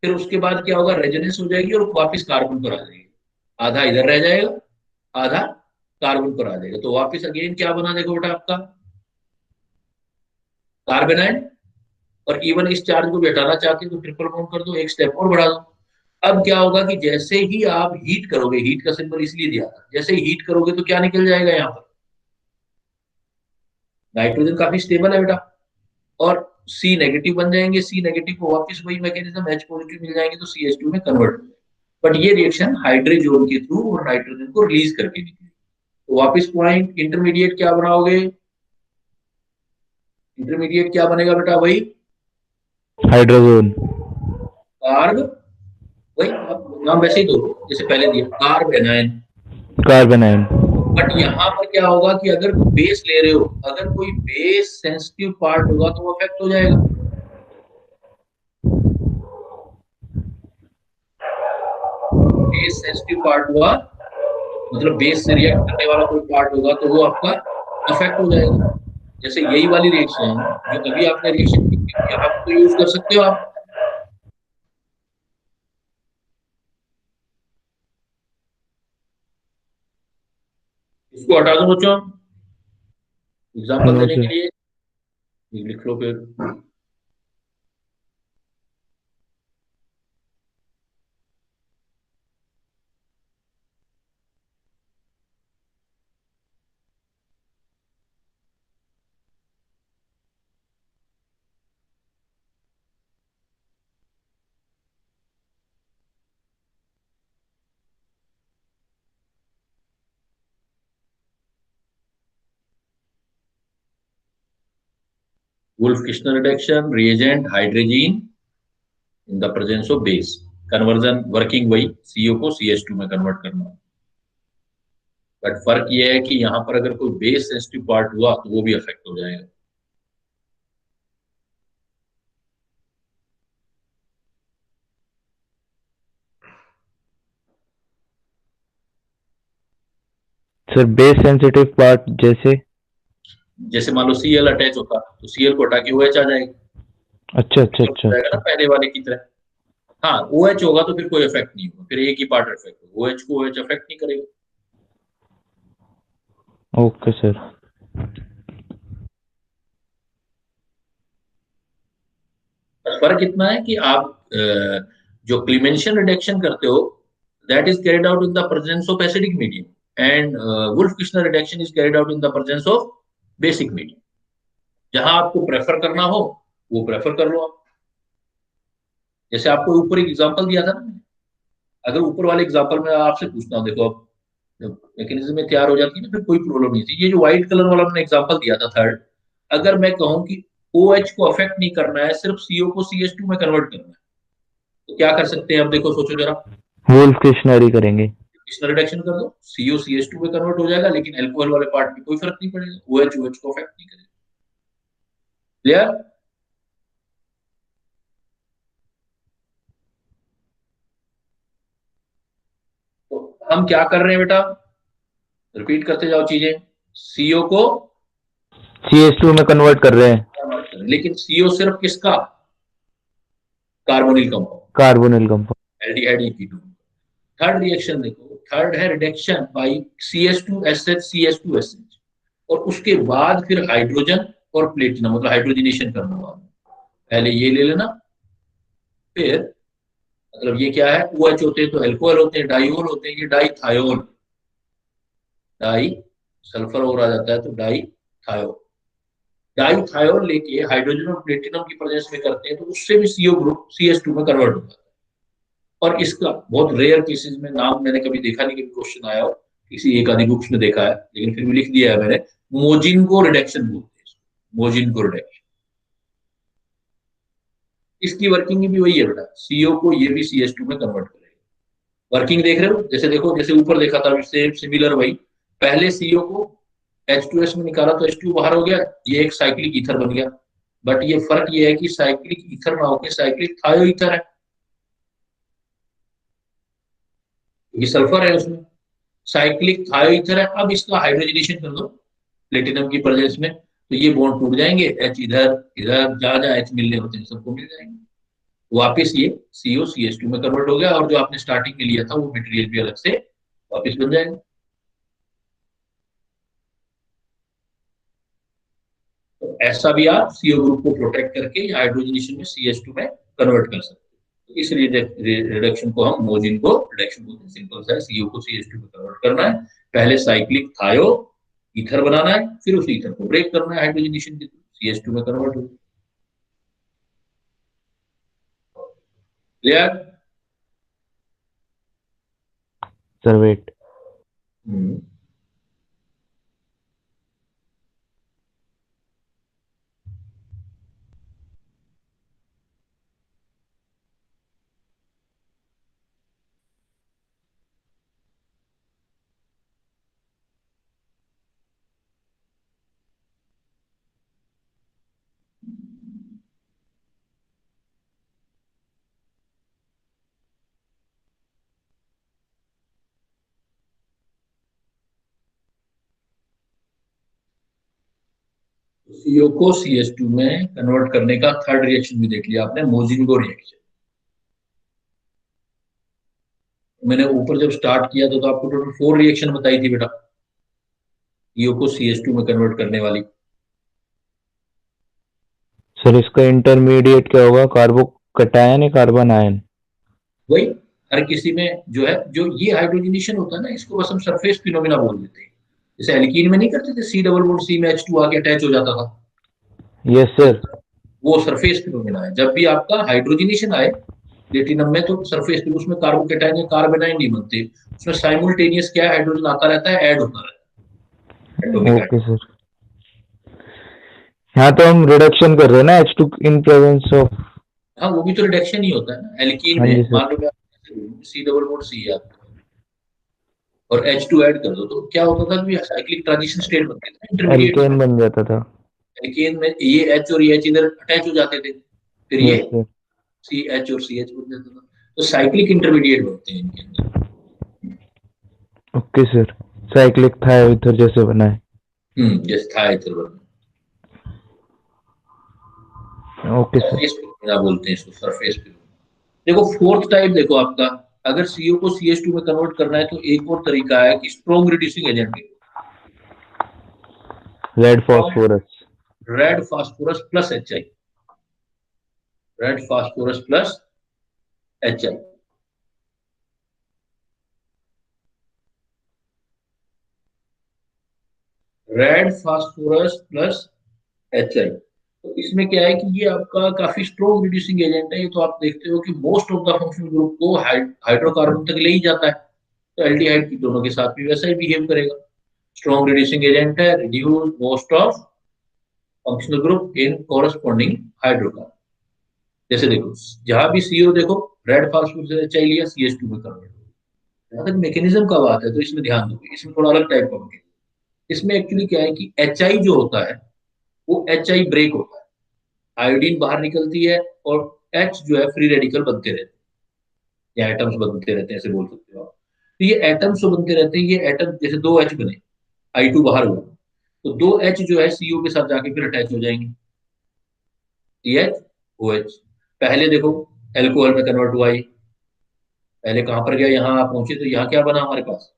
S1: फिर उसके बाद क्या होगा, रेजोनेंस हो जाएगी और वापस कार्बन पर आ जाएगी, आधा इधर रह जाएगा, आधा कार्बन पर आ जाएगा, तो वापस अगेन क्या बना देखो बेटा आपका कार्बन आयन। और इवन इस चार्ज को भी हटाना चाहते हैं तो ट्रिपल बॉन्ड कर दो, एक स्टेप और बढ़ा दो। अब क्या होगा कि जैसे ही आप हीट करोगे, हीट का सिंबल इसलिए दिया था, जैसे ही हीट करोगे तो क्या निकल जाएगा यहाँ पर, नाइट्रोजन काफी स्टेबल है बेटा, और सी नेगेटिव बन जाएंगे, सी नेगेटिव को वापस वही मैकेनिज्म H पॉजिटिव मिल जाएंगे तो CH2 में कन्वर्ट हो जाएगा। बट ये रिएक्शन हाइड्रोजन के थ्रू और नाइट्रोजन को रिलीज करके निकलेगी। तो वापस पॉइंट इंटरमीडिएट क्या बनाओगे, इंटरमीडिएट क्या बनेगा बेटा, वही
S2: हाइड्रोजन।
S1: कार्ब, वही आप नाम वैसे ही दो जैसे पहले दिया, carb anion.
S2: Carbon ion.
S1: But यहाँ पर क्या होगा कि अगर बेस ले रहे हो, अगर कोई बेस सेंसिटिव पार्ट होगा तो वो अफेक्ट हो जाएगा। बेस सेंसिटिव पार्ट हुआ मतलब बेस से रिएक्ट करने वाला कोई पार्ट होगा तो वो आपका अफेक्ट हो जाएगा। जैसे यही वाली रिएक्शन जो अभी आपने रिएक्शन की थी, यहाँ पर तो यूज कर सकते हो आप। इसको हटा दो बच्चों, एग्जाम्पल
S2: नो
S1: देने के
S2: सर।
S1: लिए ये लिख लो फिर। Wolff Kishner reduction, reagent hydrogen in the presence of base, conversion working वही CO को CH2 में कन्वर्ट करना। बट फर्क ये है कि यहाँ पर अगर कोई बेस सेंसिटिव पार्ट हुआ तो वो भी अफेक्ट हो जाएगा।
S2: सर बेस सेंसिटिव पार्ट जैसे?
S1: जैसे मान लो Cl अटैच होता तो Cl को हटा के OH आ जाएगा,
S2: अच्छा अच्छा
S1: हो
S2: अच्छा
S1: जाएगा ना
S2: अच्छा।
S1: पहले वाले की तरह। हाँ OH होगा तो फिर कोई इफेक्ट नहीं होगा, फिर एक ही पार्ट इफेक्ट होगा, OH को OH इफेक्ट नहीं करेगा।
S2: Okay sir.
S1: फर्क इतना है कि आप जो क्लीमेंशियन रिडक्शन करते हो that is carried out in the presence of acidic medium, and Wolff Kishner reduction is carried out in the presence of basic medium. जहां आपको प्रेफर करना हो वो प्रेफर कर लो आप। जैसे आपको ऊपर एक एग्जांपल दिया था ना, अगर ऊपर वाले एग्जांपल में आपसे पूछता हूँ, देखो अब जब मैकेनिज्म में तैयार हो जाती है ना फिर कोई प्रॉब्लम नहीं थी। ये जो व्हाइट कलर वाला मैंने एग्जांपल दिया था थर्ड, अगर मैं कहूँ कि OH को अफेक्ट नहीं करना है, सिर्फ CO को CH2 में कन्वर्ट करना है, तो क्या कर सकते हैं? अब देखो सोचो जरा,
S2: वुल्फ किश्नरी करेंगे।
S1: किसका रिडक्शन कर दो, CO CH2 में कन्वर्ट हो जाएगा, लेकिन एल्कोहल वाले पार्ट में कोई फर्क नहीं पड़ेगा, OH को अफेक्ट नहीं करेगा। क्लियर? तो हम क्या कर रहे हैं बेटा, रिपीट करते जाओ चीजें। CO को
S2: CH2 में कन्वर्ट कर रहे हैं।
S1: कन्वर्ट करें, लेकिन CO सिर्फ किसका, carbonyl compound,
S2: carbonyl compound.
S1: Aldehyde ketone. Third reaction देखो, थर्ड है रिडक्शन बाय CH2SH, और उसके बाद फिर हाइड्रोजन और प्लेटिनम, मतलब हाइड्रोजनेशन करने वाला। पहले ये ले लेना, फिर मतलब ये क्या है, OH होते हैं तो एल्कोहल होते हैं, डाइओल होते हैं, ये डाइथायोल, डाई सल्फर और आ जाता है तो डाइथायोल। डाइथायोल लेके हाइड्रोजन और प्लेटिनम की प्रेजेंस में करते हैं तो उससे भी CO ग्रुप CH2 में कन्वर्ट होता है। और इसका बहुत रेयर केसेस में, नाम मैंने कभी देखा नहीं, कभी क्वेश्चन आया हो, किसी एक आधी बुक्स में देखा है, लेकिन फिर भी लिख दिया है मैंने, मोजिन को रिडक्शन बोलते हैं, मोजिन को रिडक्शन। इसकी वर्किंग भी वही है बेटा, CO को ये भी CH2 में कन्वर्ट करेगा। वर्किंग देख रहे हो, जैसे देखो, जैसे ऊपर देखा था सेम सिमिलर वही, पहले CO को H2S में निकाला तो H2 बाहर हो गया, ये एक साइक्लिक ईथर बन गया। बट ये फर्क ये है कि साइक्लिक ईथर ना होकर साइक्लिक थायो ईथर है, ये सल्फर है उसमें, साइक्लिक थायो ईथर है। अब इसका हाइड्रोजनेशन कर दो प्लेटिनम की प्रेजेंस में, तो ये बॉन्ड टूट जाएंगे, H इधर इधर, जहां जहां H मिलने होते हैं सबको मिल जाएंगे, वापिस ये COCH2 में कन्वर्ट हो गया, और जो आपने स्टार्टिंग में लिया था वो मटेरियल भी अलग से वापिस बन जाएगा। तो ऐसा भी आप CO ग्रुप को प्रोटेक्ट करके हाइड्रोजनेशन में CH2 में कन्वर्ट कर सकते हैं। तो इस रिडक्शन को हम मोजिन को रिडक्शन बोलते हैं। सिंपल सा है, CO को CH2 में कन्वर्ट करना है, पहले साइक्लिक थायो ईथर बनाना है, फिर उस ईथर को ब्रेक करना है हाइड्रोजनेशन के थ्रू, CH2 में कन्वर्ट हो। क्लियर?
S2: सर वेट,
S1: CO को CH2 में कन्वर्ट करने का थर्ड रिएक्शन भी देख लिया आपने, मोजिंगो रिएक्शन। मैंने ऊपर जब स्टार्ट किया था तो आपको टोटल 4 रिएक्शन बताई थी बेटा, CO को CH2 में कन्वर्ट करने वाली।
S2: सर इसका इंटरमीडिएट क्या होगा? कार्बो कटायन या कार्बन आयन?
S1: वही, हर किसी में जो है, जो ये हाइड्रोजनेशन होता है ना, इसको बस हम सरफेस फिनोमिना बोल देते हैं। जैसे एल्कीन में नहीं करते थे, C डबल बॉन्ड C में H2 आके अटैच हो जाता था,
S2: यस सर।
S1: वो सरफेस फिनोमिना है। जब भी आपका हाइड्रोजनेशन आए प्लेटिनम में, तो सरफेस पे उसमें कार्बोकेटाइन या कार्बेनाइन नहीं बनते, उसमें साइमल्टेनियस क्या है, हाइड्रोजन आता रहता है, ऐड होता रहता है एटॉमिक
S2: ओके
S1: हाइड्रोजन।
S2: सर, यहाँ तो हम रिडक्शन कर रहे हैं ना H2 इन प्रेजेंस ऑफ।
S1: हाँ, वो भी तो रिडक्शन ही होता है ना। एल्कीन
S2: हाँ जी
S1: में
S2: सर।
S1: मान लो मैं C डबल बॉन्ड C है आपके, और H2 ऐड कर दो, तो क्या होता था कि साइक्लिक ट्रांजिशन स्टेट बनते थे, इंटरमीडिएट।
S2: एल्केन बन जाता था।
S1: एल्केन में ये H और ये H इधर अटैच हो जाते थे, फिर ये
S2: यस सर।
S1: CH और CH बन जाता था, तो साइक्लिक इंटरमीडिएट बनते हैं इनके अंदर।
S2: ओके सर, साइक्लिक थायोईथर जैसे बना है।
S1: जैसे था इधर बना,
S2: ओके सर।
S1: सरफेस फिनोमिना बोलते हैं इसको, सरफेस फिनोमिना। देखो फोर्थ टाइप देखो आपका, अगर CO को CH2 में कन्वर्ट करना है तो एक और तरीका है कि strong reducing agent,
S2: red phosphorus.
S1: Red phosphorus plus HI, red phosphorus plus HI। Red phosphorus plus HI, तो इसमें क्या है कि ये आपका काफी स्ट्रॉन्ग रिड्यूसिंग एजेंट है। ये तो आप देखते हो कि most of the functional group को हाइड्रोकार्बन तक ले ही जाता है, तो एल्डिहाइड की दोनों के साथ भी वैसा ही बिहेव करेगा। स्ट्रॉन्ग रिड्यूसिंग एजेंट है, reduce most of functional group in corresponding hydrocarbon. जैसे देखो, जहां भी CO देखो, रेड फास्फोरस HI लिया, CH2 में कन्वर्ट हो। जहां तक मैकेनिज्म का बात है तो इसमें ध्यान दोगे, इसमें थोड़ा अलग टाइप का मैकेनिज्म। इसमें एक्चुअली क्या है कि HI जो होता है वो HI ब्रेक होता है, आयोडीन बाहर निकलती है, और H जो है फ्री रेडिकल बनते रहते हैं, या एटम्स बनते रहते हैं, ऐसे बोल सकते हो आप। तो ये एटम्स जो बनते रहते हैं, ये एटम जैसे दो H बने, I2 बाहर हुआ, तो दो H जो है CO के साथ जाके फिर अटैच हो जाएंगे, CH OH। पहले देखो एल्कोहल में कन्वर्ट हुआ, ये पहले कहां पर गया, यहाँ आप पहुंचे तो यहाँ क्या बना हमारे पास,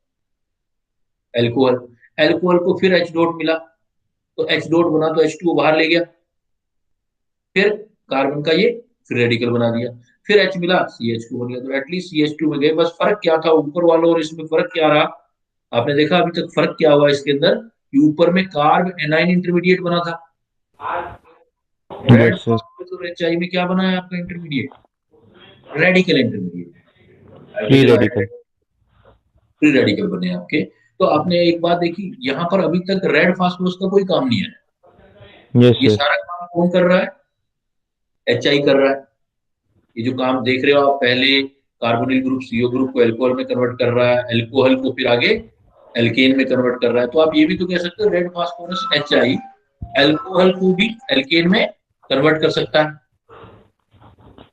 S1: एल्कोहल। एल्कोहल को फिर H डॉट मिला, तो H डॉट बना तो H2O बाहर ले गया, फिर कार्बन का ये फ्री रेडिकल बना दिया, फिर H मिला, CH2 बन गया। तो एटलीस्ट CH2 में गए, बस फर्क क्या था ऊपर वालों और इसमें, फर्क क्या रहा आपने देखा अभी तक, फर्क क्या हुआ इसके अंदर कि ऊपर में कार्ब एनाइन इंटरमीडिएट बना था, रेड
S2: यस सर।
S1: फॉस्फोरस और HI में क्या बना है आपका intermediate, radical intermediate,
S2: free
S1: hydrogen
S2: radical.
S1: Hydride free radical बने आपके। तो आपने एक बात देखी, यहाँ पर अभी तक रेड फास्फोरस का कोई काम नहीं है,
S2: यस
S1: ये
S2: सर।
S1: सारा काम कौन कर रहा है, HI कर रहा है। ये जो काम देख रहे हो आप, पहले कार्बोनिल ग्रुप CO ग्रुप को एल्कोहल में कन्वर्ट कर रहा है, एल्कोहल को फिर आगे एल्केन में कन्वर्ट कर रहा है। तो आप ये भी तो कह सकते हो रेड फास्फोरस HI अल्कोहल को भी एल्केन में कन्वर्ट कर सकता है,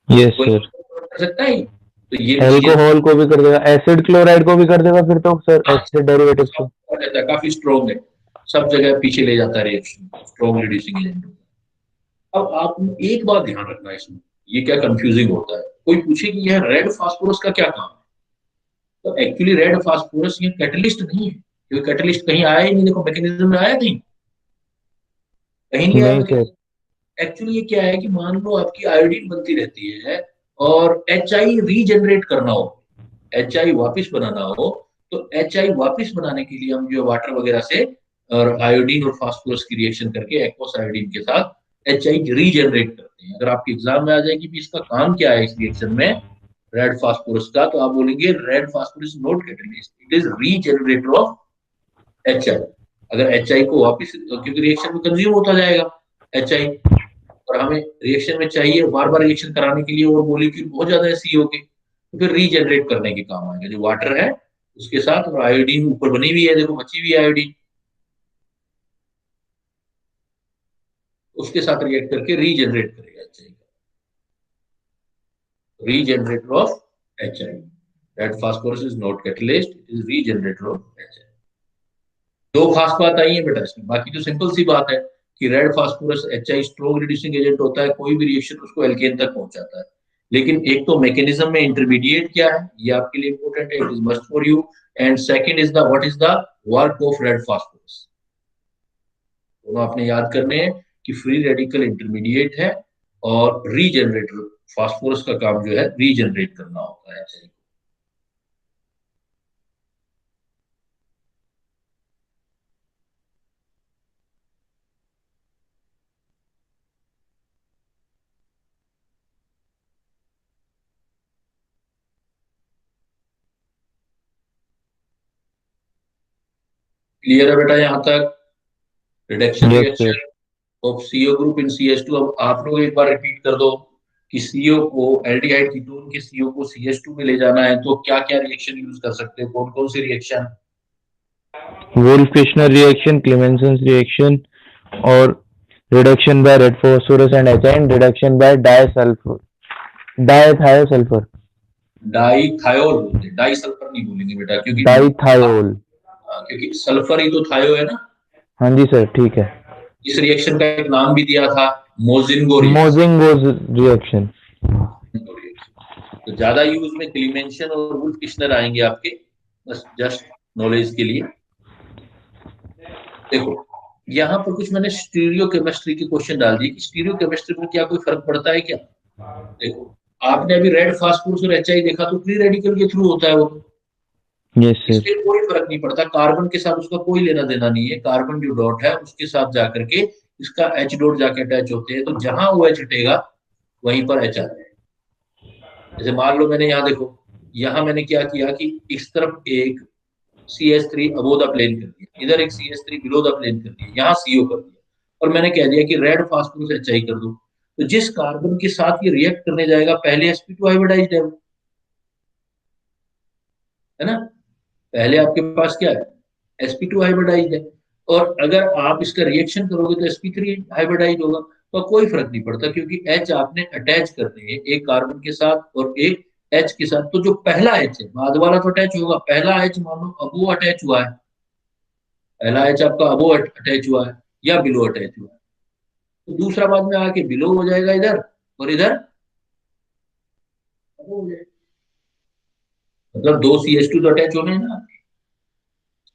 S2: यस
S1: कोई
S2: सर।
S1: convert कर सकता है। तो ये चीजें
S2: अल्कोहल को भी कर देगा, एसिड क्लोराइड को भी कर देगा फिर तो सर, एसिड डेरिवेटिव्स को।
S1: रहता है, काफी स्ट्रॉन्ग है, सब जगह पीछे ले जाता है रिएक्शन, स्ट्रॉन्ग रिड्यूसिंग एजेंट। अब आप एक बात ध्यान रखना इसमें, ये क्या कंफ्यूजिंग होता है, कोई पूछे कि यह रेड फास्फोरस का क्या काम है, तो एक्चुअली रेड फास्फोरस ये कैटलिस्ट नहीं है, क्योंकि कैटलिस्ट कहीं आया ही नहीं, देखो मैकेनिज्म में आया कहीं, कहीं नहीं आया
S2: नहीं सर।
S1: मैकेनिज्म। एक्चुअली ये क्या है कि मान लो आपकी आयोडीन बनती रहती है और HI रीजनरेट करना हो, HI वापस बनाना हो, तो HI वापस बनाने के लिए हम जो वाटर वगैरह से और आयोडीन और फास्फोरस की रिएक्शन करके एक्वस आयोडीन के साथ HI रीजनरेट करते हैं। अगर आपके एग्जाम में आ जाए कि इसका काम क्या है इस रिएक्शन में रेड फास्फोरस का, तो आप बोलेंगे red phosphorus not catalyst, it is regenerator of HI। अगर HI को वापस, क्योंकि रिएक्शन में कंज्यूम होता जाएगा HI, और हमें रिएक्शन में चाहिए बार बार रिएक्शन कराने के लिए और मॉलिक्यूल बहुत ज्यादा है CO के, तो फिर रीजनरेट करने के काम आएगा जो वाटर है उसके साथ, और आयोडीन ऊपर बनी हुई है, देखो बची हुई है आयोडीन, उसके साथ रिएक्ट करके रीजनरेट करेगा HI, regenerator of HI। Red phosphorus is not catalyst, it is regenerator of HI। दो खास बात आई है बेटा इसमें, बाकी तो सिंपल सी बात है कि red phosphorus HI strong reducing agent होता है, कोई भी रिएक्शन उसको एल्केन तक पहुंचाता है। लेकिन एक तो मैकेनिज्म में इंटरमीडिएट क्या है, ये आपके लिए इंपॉर्टेंट है, it is must for you. And second is the what is the work of red phosphorus, दोनों आपने याद करने हैं कि फ्री रेडिकल इंटरमीडिएट है और रीजनरेटर, फास्फोरस का काम जो है रीजनरेट करना होता है HI। क्लियर है बेटा यहाँ तक? Reduction
S2: yes sir.
S1: Reaction of CO group in CH2। अब आप लोग एक बार रिपीट कर दो कि CO को, एल्डिहाइड कीटोन के CO को CH2 में ले जाना है तो क्या क्या रिएक्शन यूज कर सकते हो, कौन कौन सी reaction?
S2: Wolff Kishner reaction, Clemmensen reaction, और reduction by red phosphorus and HI, and reduction by disulphur, dithiosulphur.
S1: Dithiol बोलते हैं, डाई सल्फर नहीं बोलेंगे बेटा, क्योंकि
S2: डाइथायोल।
S1: क्योंकि सल्फर ही तो थायो है ना।
S2: हाँ जी सर, ठीक है।
S1: इस रिएक्शन का एक नाम भी दिया था, मोजिंगो रिएक्शन।
S2: मोजिंगोज रिएक्शन।
S1: तो ज्यादा यूज में क्लीमेंशन और वुल्फ किश्नर आएंगे आपके, बस जस्ट नॉलेज के लिए। देखो यहाँ पर कुछ मैंने स्टीरियो केमिस्ट्री के क्वेश्चन डाल दिए कि स्टीरियो केमिस्ट्री में क्या कोई फर्क पड़ता है क्या। देखो आपने अभी रेड फास्फोरस और HI देखा तो फ्री रेडिकल के थ्रू होता है वो,
S2: यस सर।
S1: इससे कोई फर्क नहीं पड़ता, कार्बन के साथ उसका कोई लेना देना नहीं है, कार्बन जो डॉट है उसके साथ जाकर के इसका H डॉट जाके अटैच होते हैं, तो जहां वो H हटेगा वहीं पर H आ जाएगा। जैसे मान लो मैंने यहाँ देखो, यहाँ मैंने क्या किया कि इस तरफ एक CH3 अबो द प्लेन कर दिया, इधर एक CH3 बिलो द प्लेन कर दिया, यहाँ CO कर दिया, और मैंने कह दिया कि रेड फास्फोरस HI कर दो। तो जिस कार्बन के साथ ये रिएक्ट करने जाएगा पहले sp2 हाइब्रिडाइज्ड है ना, पहले आपके पास क्या है sp2 हाइब्रिडाइज्ड है, और अगर आप इसका रिएक्शन करोगे तो sp3 हाइब्रिडाइज होगा। तो कोई फर्क नहीं पड़ता क्योंकि H आपने अटैच करने हैं एक कार्बन के साथ और एक H के साथ, तो जो पहला H है बाद वाला तो अटैच होगा, पहला H मान लो अबो अटैच हुआ है, पहला H आपका अबो अटैच हुआ है या बिलो अटैच हुआ है, तो दूसरा बाद में आके बिलो हो जाएगा इधर, और इधर अबो हो जाएगा, मतलब दो CH2 तो अटैच होने हैं ना।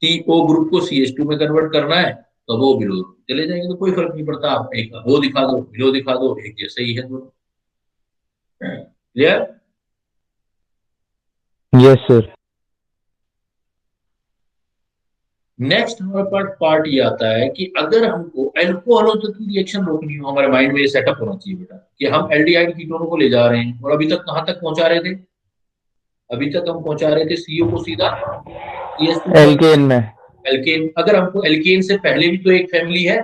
S1: CO ग्रुप को CH2 में कन्वर्ट करना है तो वो बिलो चले जाएंगे, तो कोई फर्क नहीं पड़ता, आप एक वो दिखा दो बिलो दिखा दो, एक जैसे ही है दोनों। क्लियर?
S2: Yes sir.
S1: नेक्स्ट हमारे पास पार्ट ये आता है कि अगर हमको अल्कोहलों तक की रिएक्शन रोकनी हो, हमारे माइंड में ये सेटअप होना चाहिए बेटा कि हम एल्डिहाइड कीटोनों को ले जा रहे हैं, और अभी तक कहां तक पहुंचा रहे थे, अभी तक हम पहुंचा रहे थे CO को सीधा CH2 पर।
S2: एल्केन में।
S1: एल्केन, अगर हमको एल्केन से पहले भी तो एक फैमिली है,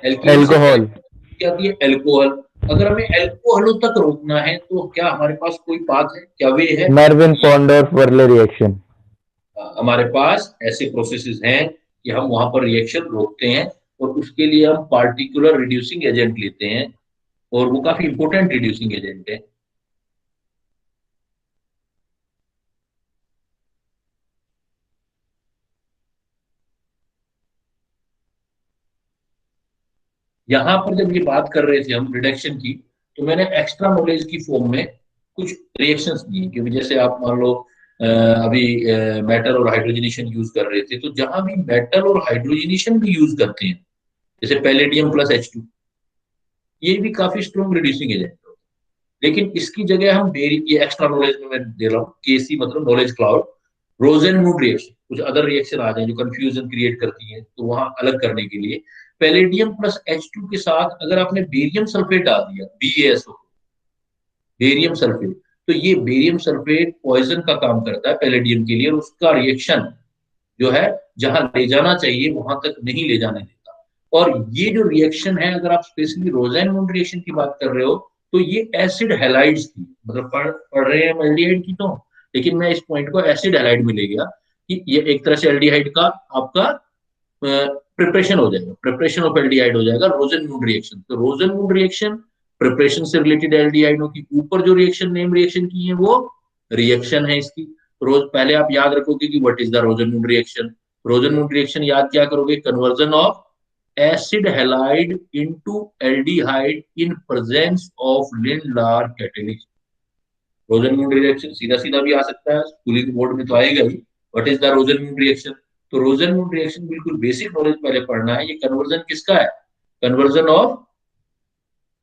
S1: एल्केन से
S2: एल्कोहल।
S1: क्या आती है एल्कोहल, अगर हमें एल्कोहलों तक रोकना है तो क्या हमारे पास कोई पाथ है, क्या वे है?
S2: Meerwein Ponndorf Verley reaction.
S1: हमारे पास ऐसे प्रोसेसेस हैं कि हम वहां पर रिएक्शन रोकते हैं, और उसके लिए हम पार्टिकुलर रिड्यूसिंग एजेंट लेते हैं, और वो काफी इंपॉर्टेंट रिड्यूसिंग एजेंट है। यहाँ पर जब ये बात कर रहे थे हम रिडक्शन की, तो मैंने एक्स्ट्रा नॉलेज की फॉर्म में कुछ रिएक्शंस दिए, क्योंकि जैसे आप मान लो अभी मेटल और हाइड्रोजनेशन यूज कर रहे थे, तो जहां भी मेटल और हाइड्रोजनेशन भी यूज करते हैं, जैसे पैलेडियम प्लस H2, ये भी काफी स्ट्रॉन्ग रिड्यूसिंग एजेंट होता है। लेकिन इसकी जगह हम ये एक्स्ट्रा नॉलेज में मैं दे रहा हूँ, केसी मतलब नॉलेज क्लाउड, रोजन मूड रिएक्शन, कुछ अदर रिएक्शन आ जाए जो कंफ्यूजन क्रिएट करती है, तो वहां अलग करने के लिए पैलेडियम प्लस H2 के साथ अगर आपने बेरियम सल्फेट डाल दिया, BaSO, बेरियम सल्फेट, तो ये बेरियम सल्फेट पॉइजन का काम करता है पैलेडियम के लिए, और उसका रिएक्शन जो है जहां ले जाना चाहिए वहां तक नहीं ले जाने देता। और ये जो रिएक्शन है, अगर आप स्पेशली रोजाइन मून रिएक्शन की बात कर रहे हो, तो ये एसिड हैलाइड्स की, मतलब पढ़ रहे हैं एल्डिहाइड की, तो लेकिन मैं इस पॉइंट को एसिड हैलाइड में ले गया कि ये एक तरह से एल्डिहाइड का आपका प्रिपरेशन हो जाएगा, प्रिपरेशन ऑफ एल्डिहाइड हो जाएगा रोजन मून रिएक्शन। तो रोजन मून रिएक्शन प्रिपरेशन से रिलेटेड एल्डिहाइडों की, ऊपर जो रिएक्शन नेम रिएक्शन की है वो रिएक्शन है इसकी। रोज पहले आप याद रखोगे कि what is the Rosenmund reaction. Rosenmund reaction याद क्या करोगे, conversion of acid halide into aldehyde in presence of Lindlar catalyst. Rosenmund reaction सीधा सीधा भी आ सकता है, स्कूलिंग बोर्ड में तो आएगा ही, what is the Rosenmund reaction. तो रोजन मून रिएक्शन बिल्कुल बेसिक नॉलेज पहले पढ़ना है, ये कन्वर्जन किसका है, conversion of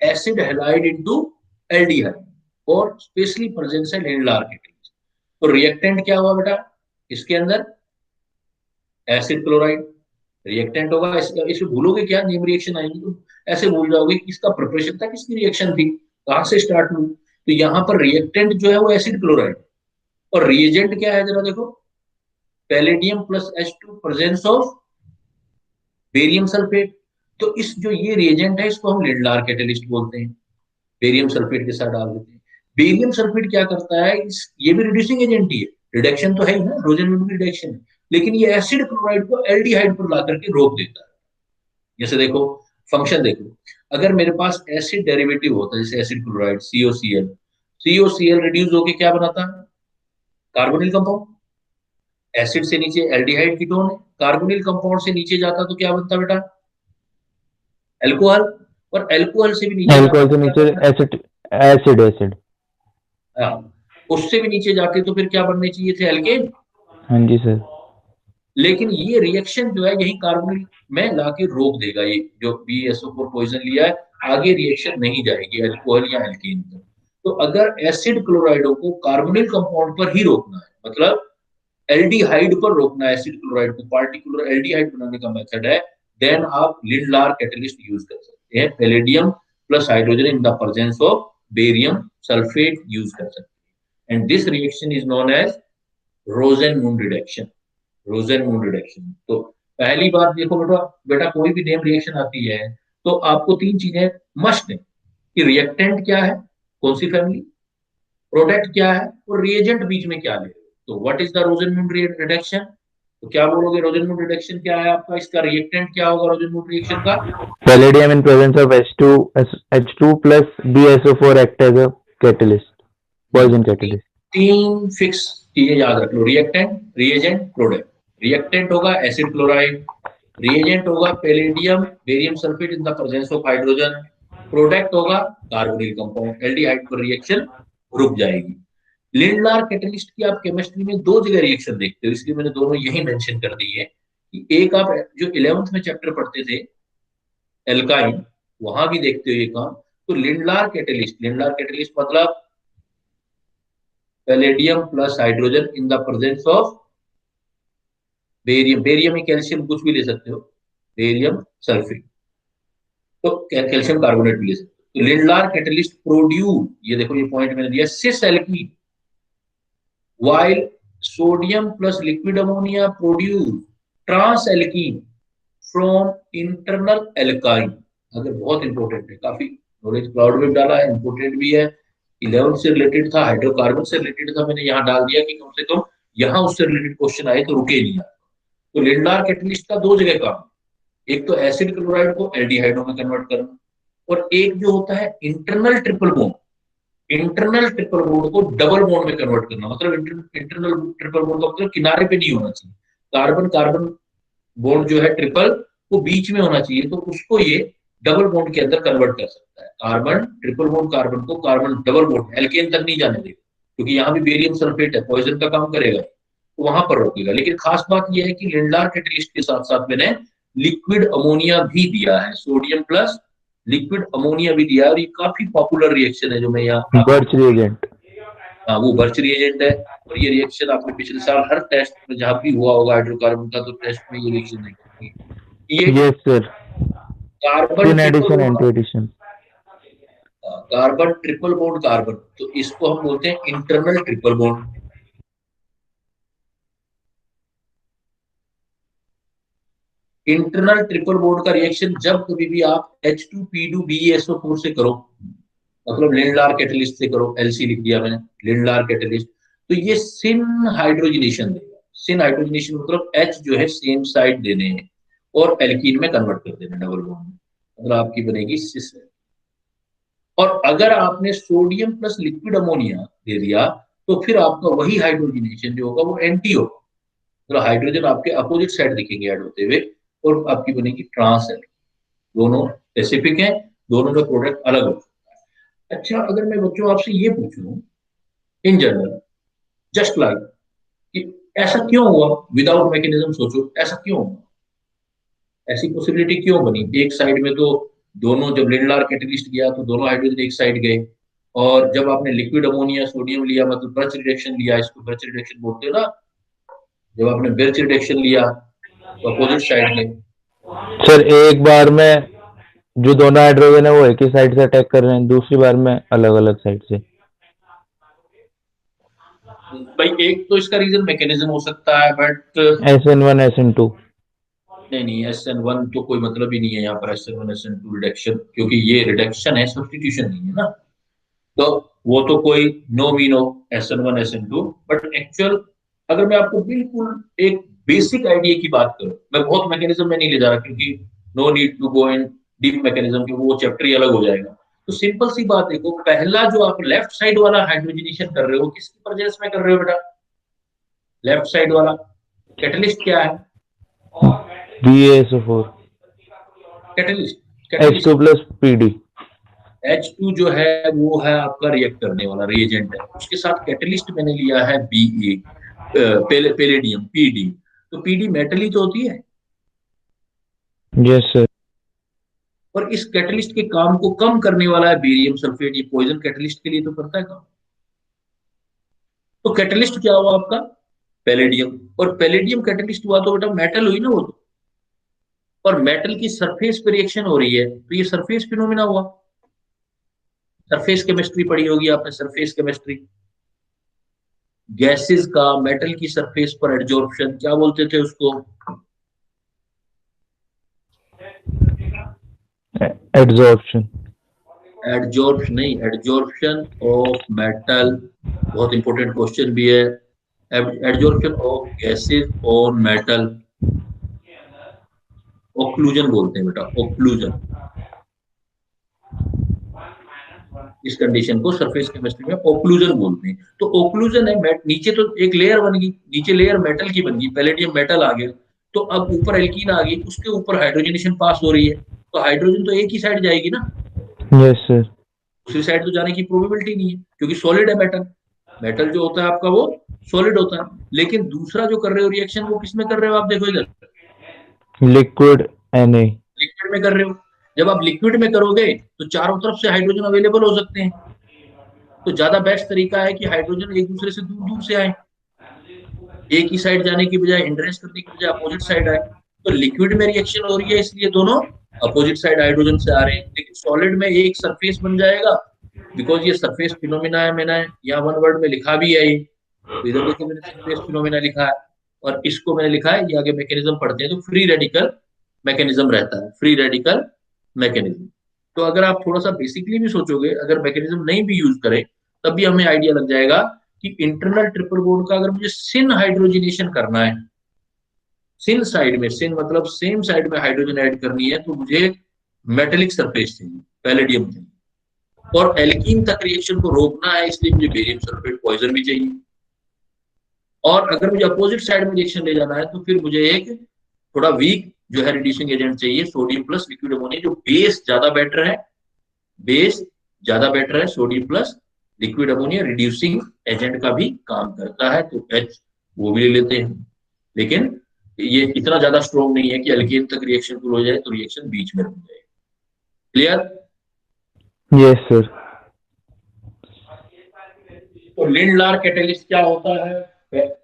S1: acid halide into aldehyde, और स्पेशली प्रेजेंस है लिंडलार कैटेलिस्ट। तो रिएक्टेंट क्या हुआ बेटा, इसके अंदर एसिड क्लोराइड रिएक्टेंट होगा। इसे भूलोगे क्या, नेम रिएक्शन आएंगी तो ऐसे भूल जाओगे कि किसका प्रिपरेशन था, किसकी रिएक्शन थी, कहां से स्टार्ट हुई। तो यहाँ पर रिएक्टेंट जो है वो एसिड क्लोराइड, और रिएजेंट क्या है जरा देखो, palladium plus H2 presence of barium sulphate. तो इस जो ये रिएजेंट है इसको हम लिंडलार कैटेलिस्ट बोलते हैं, बेरियम सल्फेट के साथ डाल देते हैं। बेरियम सल्फेट क्या करता है, ये भी रिड्यूसिंग एजेंट ही है, रिडक्शन तो है ही ना, रोजन में भी रिडक्शन है, लेकिन ये एसिड क्लोराइड को एल्डिहाइड पर ला करके रोक देता है। जैसे देखो, फंक्शन देखो, अगर मेरे पास एसिड डेरिवेटिव होता है जैसे acid chloride COCl, COCl reduce होके क्या बनाता है, कार्बोनिल कंपाउंड। एसिड से नीचे एल्डिहाइड कीटोन है, कार्बोनिल कंपाउंड से नीचे जाता तो क्या बनता बेटा, एल्कोहल, और एल्कोहल से भी नीचे जाता
S2: अल्कोहल
S1: तो
S2: से
S1: क्या
S2: नीचे
S1: बनता,
S2: एसिड, एसिड एसिड।
S1: हाँ, उससे भी नीचे जाते तो फिर क्या बनने चाहिए थे, एल्केन।
S2: हाँ जी सर।
S1: लेकिन ये रिएक्शन जो है यही कार्बोनिल में लाके रोक देगा, ये जो BaSO4 पॉइजन लिया है आगे रिएक्शन नहीं जाएगी अल्कोहल या एल्केन तक। तो अगर एसिड क्लोराइडों को कार्बोनिल कंपाउंड पर ही रोकना है, मतलब एल्डिहाइड पर रोकना है एसिड क्लोराइड को, पार्टिकुलर एल्डिहाइड बनाने का मेथड है, देन आप लिंडलार कैटलिस्ट यूज कर सकते हैं, palladium plus hydrogen in the presence of barium sulphate use कर सकते हैं, and this reaction is known as Rosenmund reduction, Rosenmund reduction. तो पहली बात देखो बेटा, कोई भी नेम रिएक्शन आती है तो आपको तीन चीजें मस्ट है, कि रिएक्टेंट क्या है, कौन सी फैमिली, प्रोडक्ट क्या है, और रिएजेंट बीच में क्या ले रहे हो। तो what is the Rosenmund reduction, तो क्या बोलोगे, रोजन मून रिडक्शन क्या है आपका, इसका रिएक्टेंट क्या होगा रोजन मून रिएक्शन का।
S2: Palladium in presence of H2 plus BSO4 act as a catalyst, poison
S1: ती,
S2: catalyst.
S1: तीन फिक्स चीजें याद रख लो, रिएक्टेंट, रिएजेंट, प्रोडक्ट। रिएक्टेंट होगा एसिड क्लोराइड, रिएजेंट होगा palladium barium sulphate in the presence of hydrogen, product होगा carbonyl compound, aldehyde पर reaction रुक जाएगी। लिंडलार कैटलिस्ट की आप केमिस्ट्री में दो जगह रिएक्शन देखते हो, इसलिए मैंने दोनों यही मेंशन कर दी है, कि एक आप जो 11th में चैप्टर पढ़ते थे एल्काइन, वहां भी देखते हो ये काम। तो लिंडलार कैटलिस्ट मतलब palladium plus hydrogen in the presence of barium, barium में कैल्शियम कुछ भी ले सकते हो, बेरियम सल्फेट, तो कैल्शियम कार्बोनेट भी ले सकते हो। तो लिंडलार कैटलिस्ट प्रोड्यूस, ये देखो ये पॉइंट मैंने दिया, cis alkene, while sodium plus liquid ammonia produce trans alkene from internal alkyne। अगर बहुत इंपॉर्टेंट है, काफी नॉलेज क्लाउड में डाला है, इंपॉर्टेंट भी है, 11 से रिलेटेड था, हाइड्रोकार्बन से रिलेटेड था, मैंने यहाँ डाल दिया कि कम से कम यहाँ उससे रिलेटेड क्वेश्चन आए तो रुके नहीं आप। तो लिंडार कैटलिस्ट का दो जगह काम, एक तो एसिड क्लोराइड को एल्डिहाइडो में कन्वर्ट करना, और एक जो होता है internal triple bond, internal triple bond को डबल बॉन्ड में कन्वर्ट करना। मतलब इंटरनल ट्रिपल बॉन्ड का मतलब किनारे पे नहीं होना चाहिए, कार्बन कार्बन बॉन्ड जो है ट्रिपल वो बीच में होना चाहिए, तो उसको ये डबल बॉन्ड के अंदर कन्वर्ट कर सकता है। कार्बन ट्रिपल बॉन्ड कार्बन को कार्बन डबल बॉन्ड एल्केन तक नहीं जाने देगा, क्योंकि यहाँ भी बेरियम सल्फेट है, पॉइजन का काम करेगा, तो वहां पर रोकेगा। लेकिन खास बात यह है कि लिंडार कैटलिस्ट के साथ साथ मैंने लिक्विड अमोनिया भी दिया है, सोडियम प्लस लिक्विड अमोनिया भी दिया है, और ये काफी पॉपुलर रिएक्शन है जो मैं यहाँ।
S2: Birch reagent.
S1: हाँ, वो बर्च रिएजेंट है। और ये रिएक्शन आपने पिछले साल हर टेस्ट में जहां भी हुआ होगा हाइड्रोकार्बन का, तो टेस्ट में ये रिएक्शन देखी, ये
S2: yes sir.
S1: Carbon
S2: syn
S1: triple
S2: addition,
S1: bond,
S2: anti addition.
S1: Carbon triple bond carbon, तो इसको हम बोलते हैं internal triple bond. Internal triple bond का रिएक्शन जब कभी भी आप H2P2BeSO4 से करो, मतलब लिंडार कैटलिस्ट से करो, एलसी लिख दिया मैंने, लिंडार कैटलिस्ट, तो ये सिन हाइड्रोजनेशन देगा। सिन हाइड्रोजनेशन मतलब H जो है सेम साइड देने हैं और एल्कीन में कन्वर्ट कर देना डबल बॉन्ड में, मतलब आपकी बनेगी सिस। और अगर आपने सोडियम प्लस लिक्विड अमोनिया दे दिया, तो फिर आपका वही हाइड्रोजनेशन जो होगा वो एंटी होगा, मतलब हाइड्रोजन आपके अपोजिट साइड दिखेंगे ऐड होते हुए, और आपकी बनेगी ट्रांस एल। दोनों स्पेसिफिक है, दोनों का प्रोडक्ट अलग हो। अच्छा, अगर मैं बच्चों आपसे ये पूछूं इन जनरल, जस्ट लाइक कि ऐसा क्यों हुआ, विदाउट मैकेनिज्म सोचो ऐसा क्यों हुआ, ऐसी पॉसिबिलिटी क्यों बनी? एक साइड में तो दोनों, जब लिंडार कैटलिस्ट गया तो दोनों हाइड्रोजन एक साइड गए, और जब आपने लिक्विड अमोनिया सोडियम लिया, मतलब ब्रच रिडक्शन लिया, इसको ब्रच रिडक्शन बोलते हैं ना, जब आपने ब्रच रिडक्शन लिया तो अपोजिट साइड गए।
S2: सर एक बार में जो दोनों हाइड्रोजन है वो एक ही साइड से अटैक कर रहे हैं, दूसरी बार में अलग अलग साइड से।
S1: भाई एक तो इसका रीजन मैकेनिज्म हो सकता है, बट
S2: SN1 SN2।
S1: नहीं नहीं, SN1 तो कोई मतलब ही नहीं है यहाँ पर, SN1 SN2 रिडक्शन, क्योंकि ये रिडक्शन है, सब्सटीट्यूशन नहीं है ना। तो वो तो कोई नो मीन हो SN1 SN2, बट एक्चुअल अगर मैं आपको बिल्कुल एक बेसिक आइडिया की बात करूं, मैं बहुत मैकेनिज्म में नहीं ले जा रहा, क्योंकि no need to go in deep mechanism, क्योंकि वो चैप्टर ही अलग हो जाएगा। तो सिंपल सी बात देखो, पहला जो आप लेफ्ट साइड वाला हाइड्रोजनेशन कर रहे हो, किसकी प्रेजेंस में कर रहे हो बेटा? लेफ्ट साइड वाला कैटलिस्ट क्या है?
S2: BaSO4।
S1: Catalyst,
S2: H2
S1: catalyst
S2: plus PD।
S1: H2 जो है वो है आपका रिएक्ट करने वाला रिएजेंट है, उसके साथ कैटलिस्ट मैंने लिया है Be, पेलेडियम Pd। तो Pd मेटल ही तो होती है,
S2: यस सर।
S1: और इस कैटलिस्ट के काम को कम करने वाला है बेरियम सल्फेट, ये पॉइजन कैटलिस्ट के लिए तो करता है काम। तो कैटलिस्ट क्या हुआ आपका? पैलेडियम। और पैलेडियम कैटलिस्ट हुआ तो बेटा मेटल हुई ना वो तो, और मेटल की सरफेस पे रिएक्शन हो रही है, तो ये सरफेस फिनोमिना हुआ। सरफेस केमिस्ट्री पढ़ी होगी आपने, सरफेस केमिस्ट्री, गैसेस का मेटल की सरफेस पर एडजॉर्प्शन, क्या बोलते थे उसको?
S2: एड्सॉर्प्शन।
S1: एडजॉर्प्शन नहीं, एडजॉर्प्शन ऑफ मेटल, बहुत इंपॉर्टेंट क्वेश्चन भी है। Adsorption of gases on metal, occlusion बोलते हैं बेटा, ओक्लूजन। इस कंडीशन को सरफेस केमिस्ट्री में ओक्लूजन बोलते हैं। तो ओक्लूजन है, नीचे तो एक लेयर बन गई, नीचे लेयर मेटल की बन गई, पैलेडियम मेटल आ गया, तो अब ऊपर एल्कीन आ गई, उसके ऊपर हाइड्रोजनेशन पास हो रही है, तो हाइड्रोजन तो एक ही साइड जाएगी ना,
S2: यस सर।
S1: दूसरी साइड तो जाने की प्रोबेबिलिटी नहीं है, क्योंकि सॉलिड है मेटल। मेटल जो होता है आपका वो सॉलिड होता है। लेकिन दूसरा जो कर रहे हो रिएक्शन, वो किसमें कर रहे हो आप? देखो इधर,
S2: लिक्विड Na।
S1: लिक्विड में कर रहे हो। जब आप लिक्विड में करोगे तो चारों तरफ से हाइड्रोजन अवेलेबल हो सकते हैं, तो ज्यादा बेस्ट तरीका है कि हाइड्रोजन एक दूसरे से दूर दूर से आए, एक ही साइड जाने की बजाय, इंटरेस करने की बजाय अपोजिट साइड आए। तो लिक्विड में रिएक्शन हो रही है, इसलिए दोनों अपोजिट साइड हाइड्रोजन से आ रहे हैं। लेकिन सॉलिड में एक सरफेस बन जाएगा, बिकॉज ये सरफेस फिनोमिना है, मैंने यहाँ वन वर्ड में लिखा भी है ये, तो इधर देखो मैंने सरफेस फिनोमिना लिखा है, और इसको मैंने लिखा है, ये आगे मैकेनिज्म पढ़ते हैं तो फ्री रेडिकल मैकेनिज्म रहता है, फ्री रेडिकल मैकेनिज्म। तो अगर आप थोड़ा सा बेसिकली भी सोचोगे, अगर मैकेनिज्म नहीं भी यूज करें, तब भी हमें आइडिया लग जाएगा कि इंटरनल ट्रिपल बॉन्ड का अगर मुझे सिन हाइड्रोजनेशन करना है, सिन साइड में, सिन मतलब सेम साइड में हाइड्रोजन ऐड करनी है, तो मुझे मेटेलिक सरफेस चाहिए, पैलेडियम चाहिए। और एल्कीन तक रिएक्शन को रोकना है, इसलिए मुझे बेरियम सल्फेट पॉइजन भी चाहिए। और अगर मुझे अपोजिट साइड में रिएक्शन ले जाना है, तो फिर मुझे एक थोड़ा वीक जो है रिड्यूसिंग एजेंट चाहिए, सोडियम प्लस लिक्विड अमोनिया, जो बेस ज्यादा बेटर है, बेस ज्यादा बेटर है, sodium plus liquid ammonia reducing agent का भी काम करता है, तो एच वो भी ले लेते हैं। लेकिन ये इतना ज्यादा स्ट्रॉन्ग नहीं है कि अल्केन तक रिएक्शन शुरू हो जाए तो रिएक्शन बीच में रुक जाए। क्लियर?
S2: Yes sir.
S1: तो लिंडलार कैटेलिस्ट क्या होता है?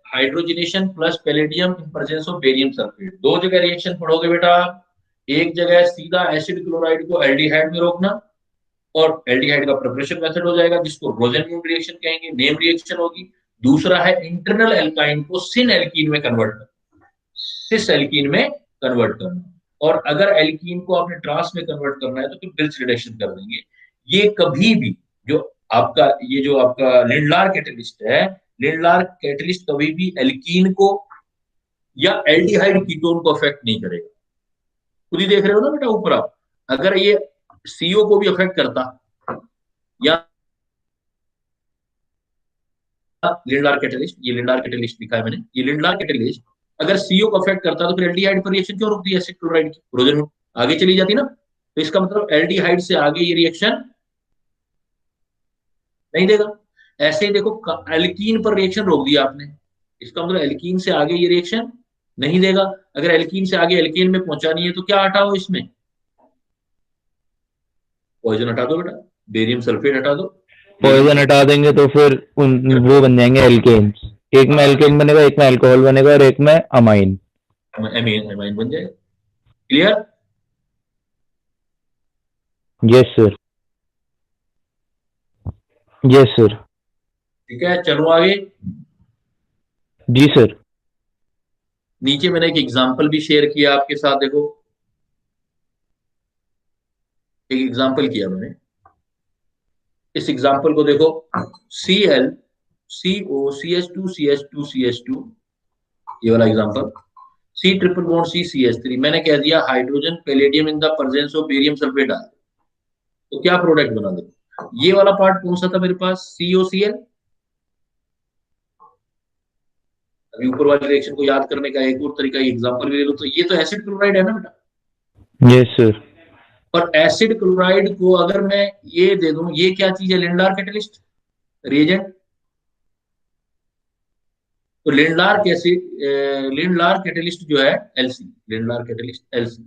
S1: Hydrogenation plus palladium in presence of barium sulphate. दो जगह रिएक्शन पढ़ोगे बेटा। एक जगह सीधा एसिड क्लोराइड को एल्डिहाइड में रोकना, और एल्डिहाइड का प्रिपरेशन मेथड हो जाएगा, जिसको रोजेनमूड रिएक्शन कहेंगे, नेम रिएक्शन होगी। दूसरा है इंटरनल एल्काइन को सिन एल्कीन में कन्वर्ट करना, सिस एल्कीन में कन्वर्ट करना। और अगर एल्कीन को आपने ट्रांस में कन्वर्ट करना है तो फिर बिल्स रिडक्शन कर देंगे। ये कभी भी जो आपका ये जो आपका लिंडलार कैटलिस्ट है, लिंडलार कैटलिस्ट कभी भी एल्कीन को या एल्डिहाइड कीटोन को अफेक्ट नहीं करेगा। खुद ही देख रहे हो ना बेटा ऊपर आप, अगर ये सीओ को भी अफेक्ट करता, या लिंडलार कैटलिस्ट, ये लिंडलार कैटलिस्ट लिखा है मैंने, ये लिंडलार कैटलिस्ट अगर सीओ को अफेक्ट करता तो फिर एल्डिहाइड पर रिएक्शन क्यों रुकती है? एसिड क्लोराइड की रोजन आगे चली जाती ना, तो इसका मतलब एल्डिहाइड से आगे ये रिएक्शन नहीं देगा। ऐसे ही देखो, एल्कीन पर रिएक्शन रोक दिया आपने, इसका मतलब एल्कीन से आगे ये रिएक्शन नहीं देगा। अगर एल्कीन से आगे एल्केन में पहुंचानी है तो क्या हटाओ इसमें? पॉइजन हटा दो बेटा, बेरियम सल्फेट हटा दो। बेरियम
S2: पॉइजन हटा देंगे तो फिर वो बन जाएंगे एल्केन्स। एक में एल्केन बनेगा, एक में अल्कोहल बनेगा और एक में अमाइन।
S1: एमीन एमाइन बन जाएगा। Clear?
S2: Yes sir. Yes sir.
S1: ठीक है, चलो आगे।
S2: जी सर।
S1: नीचे मैंने एक एग्जांपल भी शेयर किया आपके साथ, देखो एक एग्जांपल किया मैंने, इस एग्जांपल को देखो। Cl CO CH2 ये वाला example, C triple bond CH3, मैंने कह दिया hydrogen palladium in the presence of barium sulphate डाल, तो क्या प्रोडक्ट बना दे? ये वाला पार्ट कौन सा था मेरे पास? COCl। अभी ऊपर वाले रिएक्शन को याद करने का एक और तरीका, एग्जांपल भी ले लो, तो ये तो एसिड क्लोराइड है ना बेटा।
S2: Yes sir.
S1: और एसिड क्लोराइड को अगर मैं ये दे दूं, ये क्या चीज है? Lindlar catalyst reagent. तो लिंडलार कैसे, लिंडलार कैटलिस्ट जो है LC, Lindlar catalyst LC,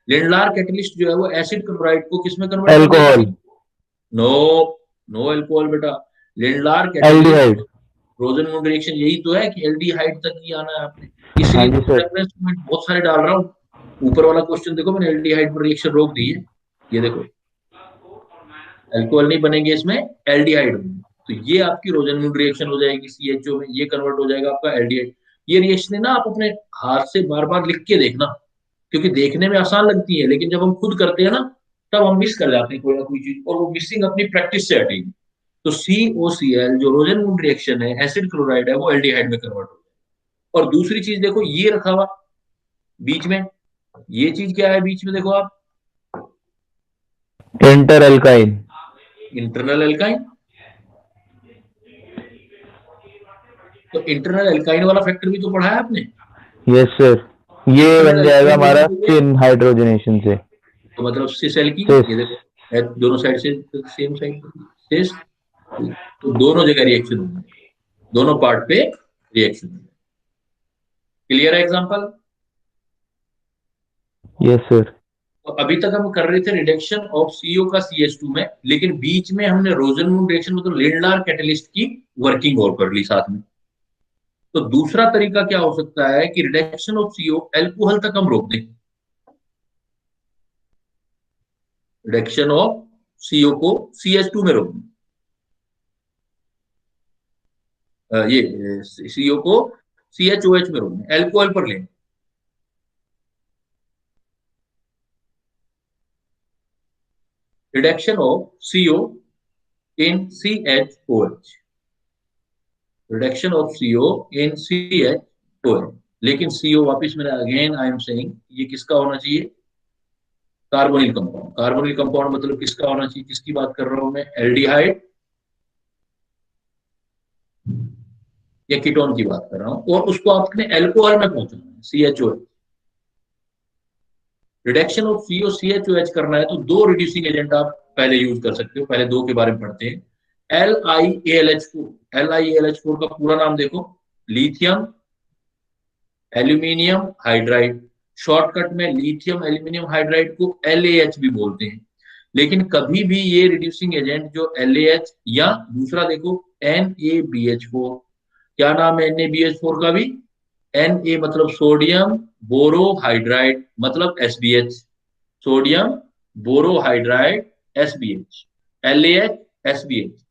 S1: Lindlar catalyst जो है वो एसिड क्लोराइड को किसमें कन्वर्ट कर देगा?
S2: अल्कोहल।
S1: नो, नो अल्कोहल बेटा। Lindlar catalyst
S2: aldehyde.
S1: Rosenmund reaction यही तो है कि एल्डिहाइड तक ही आना है आपने,
S2: हाँ
S1: इसलिए
S2: जी
S1: तो
S2: सर।
S1: रेफरेंस में बहुत सारे डाल रहा हूँ। ऊपर वाला क्वेश्चन देखो, मैंने एल्डिहाइड पर रिएक्शन रोक दी है, ये देखो अल्कोहल नहीं बनेंगे इसमें, एल्डिहाइड बनेंगे। तो ये आपकी रोजनमूड रिएक्शन हो जाएगी, सीएचओ में ये कन्वर्ट हो जाएगा आपका एल्डिहाइड। ये रिएक्शन है ना, आप अपने हाथ से बार बार लिख के देखना, क्योंकि देखने में आसान लगती है, लेकिन जब हम खुद करते हैं ना, तब हम मिस कर जाते हैं कोई ना कोई चीज, और वो मिसिंग अपनी प्रैक्टिस से हटेगी। तो COCl जो रोजनमूड रिएक्शन है, एसिड क्लोराइड है, वो एल्डिहाइड में कन्वर्ट हो जाएगा। और दूसरी चीज देखो, ये रखा हुआ बीच में, ये चीज क्या है बीच में? देखो आप,
S2: इंटर अल्काइन।
S1: Internal alkyne. तो इंटरनल एल्काइन वाला फैक्टर भी तो पढ़ा है आपने।
S2: Yes sir. ये
S1: इंटरनल
S2: बन जाएगा
S1: एल्काइन
S2: हमारा
S1: वाला
S2: सिन हाइड्रोजनेशन से।
S1: तो मतलब सिस एल्कीन,
S2: सिस।
S1: ये देखो दोनों साइड से सेम साइड सिस, तो दोनों जगह रिएक्शन होंगे, दोनों पार्ट पे रिएक्शन होंगे। क्लियर है एग्जांपल?
S2: Yes sir.
S1: तो अभी तक हम कर रहे थे रिडक्शन ऑफ सीओ का CH2 में, लेकिन बीच में हमने रोजनमूड रिएक्शन मतलब लिंडलार कैटलिस्ट की वर्किंग और कर ली साथ में। तो दूसरा तरीका क्या हो सकता है कि रिडक्शन ऑफ सीओ एल्कोहल तक हम रोक दें, रिडक्शन ऑफ सीओ को CH2 में रोक दें, ये सीओ को CHOH में रोक दें, एल्कोहल पर लें। Reduction of CO in CHOH, reduction of CO in CH2, लेकिन सीओ वापस मैंने अगेन आई एम सेइंग ये किसका होना चाहिए, कार्बोनिल कंपाउंड। कार्बोनिल कंपाउंड मतलब किसका होना चाहिए, किसकी बात कर रहा हूं मैं, एल्डिहाइड या कीटोन की बात कर रहा हूं, और उसको आपने एल्कोहल में पहुंचाना है, CHOH। Reduction of CO CHOH करना है तो दो रिड्यूसिंग एजेंट आप पहले यूज कर सकते हो, पहले दो के बारे में पढ़ते हैं। LiAlH4, LiAlH4 का पूरा नाम देखो, लिथियम एल्यूमिनियम हाइड्राइड। शॉर्टकट में लिथियम एल्यूमिनियम हाइड्राइड को LaH भी बोलते हैं। लेकिन कभी भी ये रिड्यूसिंग एजेंट जो LaH, या दूसरा देखो NaBH4, क्या नाम है NaBH4 का भी, Na मतलब सोडियम बोरोहाइड्राइड मतलब SBH, sodium borohydride SBH, LaH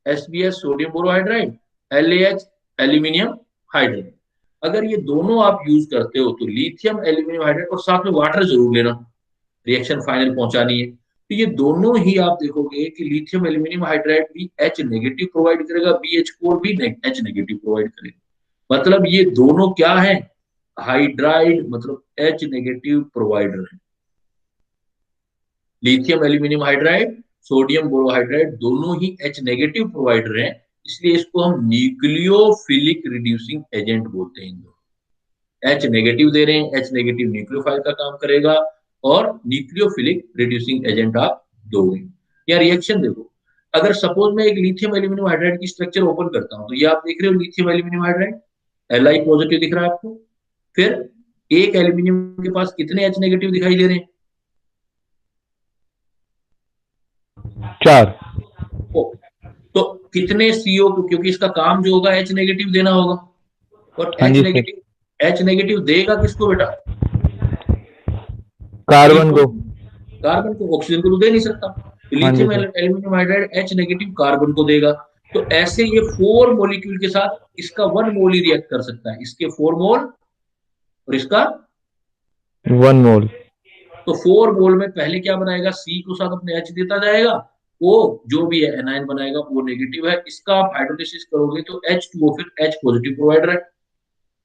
S1: SBH sodium borohydride, LaH aluminium hydride. अगर ये दोनों आप यूज करते हो तो लिथियम एल्यूमिनियम हाइड्राइड, और साथ में वाटर जरूर लेना, रिएक्शन फाइनल पहुंचानी है, तो ये दोनों ही आप देखोगे कि लिथियम एल्यूमिनियम हाइड्राइड भी H नेगेटिव प्रोवाइड करेगा, BH4 भी H नेगेटिव प्रोवाइड करेगा। मतलब ये दोनों क्या है, हाइड्राइड मतलब H नेगेटिव प्रोवाइडर है। Lithium aluminium hydride sodium borohydride दोनों ही H नेगेटिव प्रोवाइडर हैं, इसलिए इसको हम न्यूक्लियोफिलिक रिड्यूसिंग एजेंट बोलते हैं। H नेगेटिव दे रहे हैं, H नेगेटिव न्यूक्लियोफाइल का काम करेगा, और न्यूक्लियोफिलिक रिड्यूसिंग एजेंट आप दोगे। या रिएक्शन देखो, अगर सपोज मैं एक लिथियम एल्यूमिनियम हाइड्राइड की स्ट्रक्चर ओपन करता हूं, तो ये आप देख रहे हो lithium aluminium hydride, Li positive दिख रहा है आपको। फिर एक एल्यूमिनियम के पास कितने H नेगेटिव दिखाई दे रहे हैं,
S2: 4।
S1: ओ, तो कितने सीओ को, क्योंकि इसका काम जो होगा H नेगेटिव देना होगा, और
S2: हाँ
S1: H
S2: जी सर।
S1: नेगेटिव H नेगेटिव देगा किसको बेटा, सी
S2: कार्बन
S1: को,
S2: को।
S1: कार्बन को, ऑक्सीजन को तो दे नहीं सकता, तो
S2: हाँ जी
S1: lithium
S2: sir.
S1: Aluminium hydride H negative carbon को देगा। तो ऐसे ये 4 मॉलिक्यूल के साथ इसका 1 मोल ही रिएक्ट कर सकता है, इसके 4 मोल और इसका,
S2: 1 मोल।
S1: तो 4 मोल में पहले क्या बनाएगा, सी को साथ अपने H देता जाएगा, वो जो भी है एनायन बनाएगा वो नेगेटिव है, इसका आप हाइड्रोलिसिस करोगे तो H2O फिर H पॉजिटिव प्रोवाइडर है,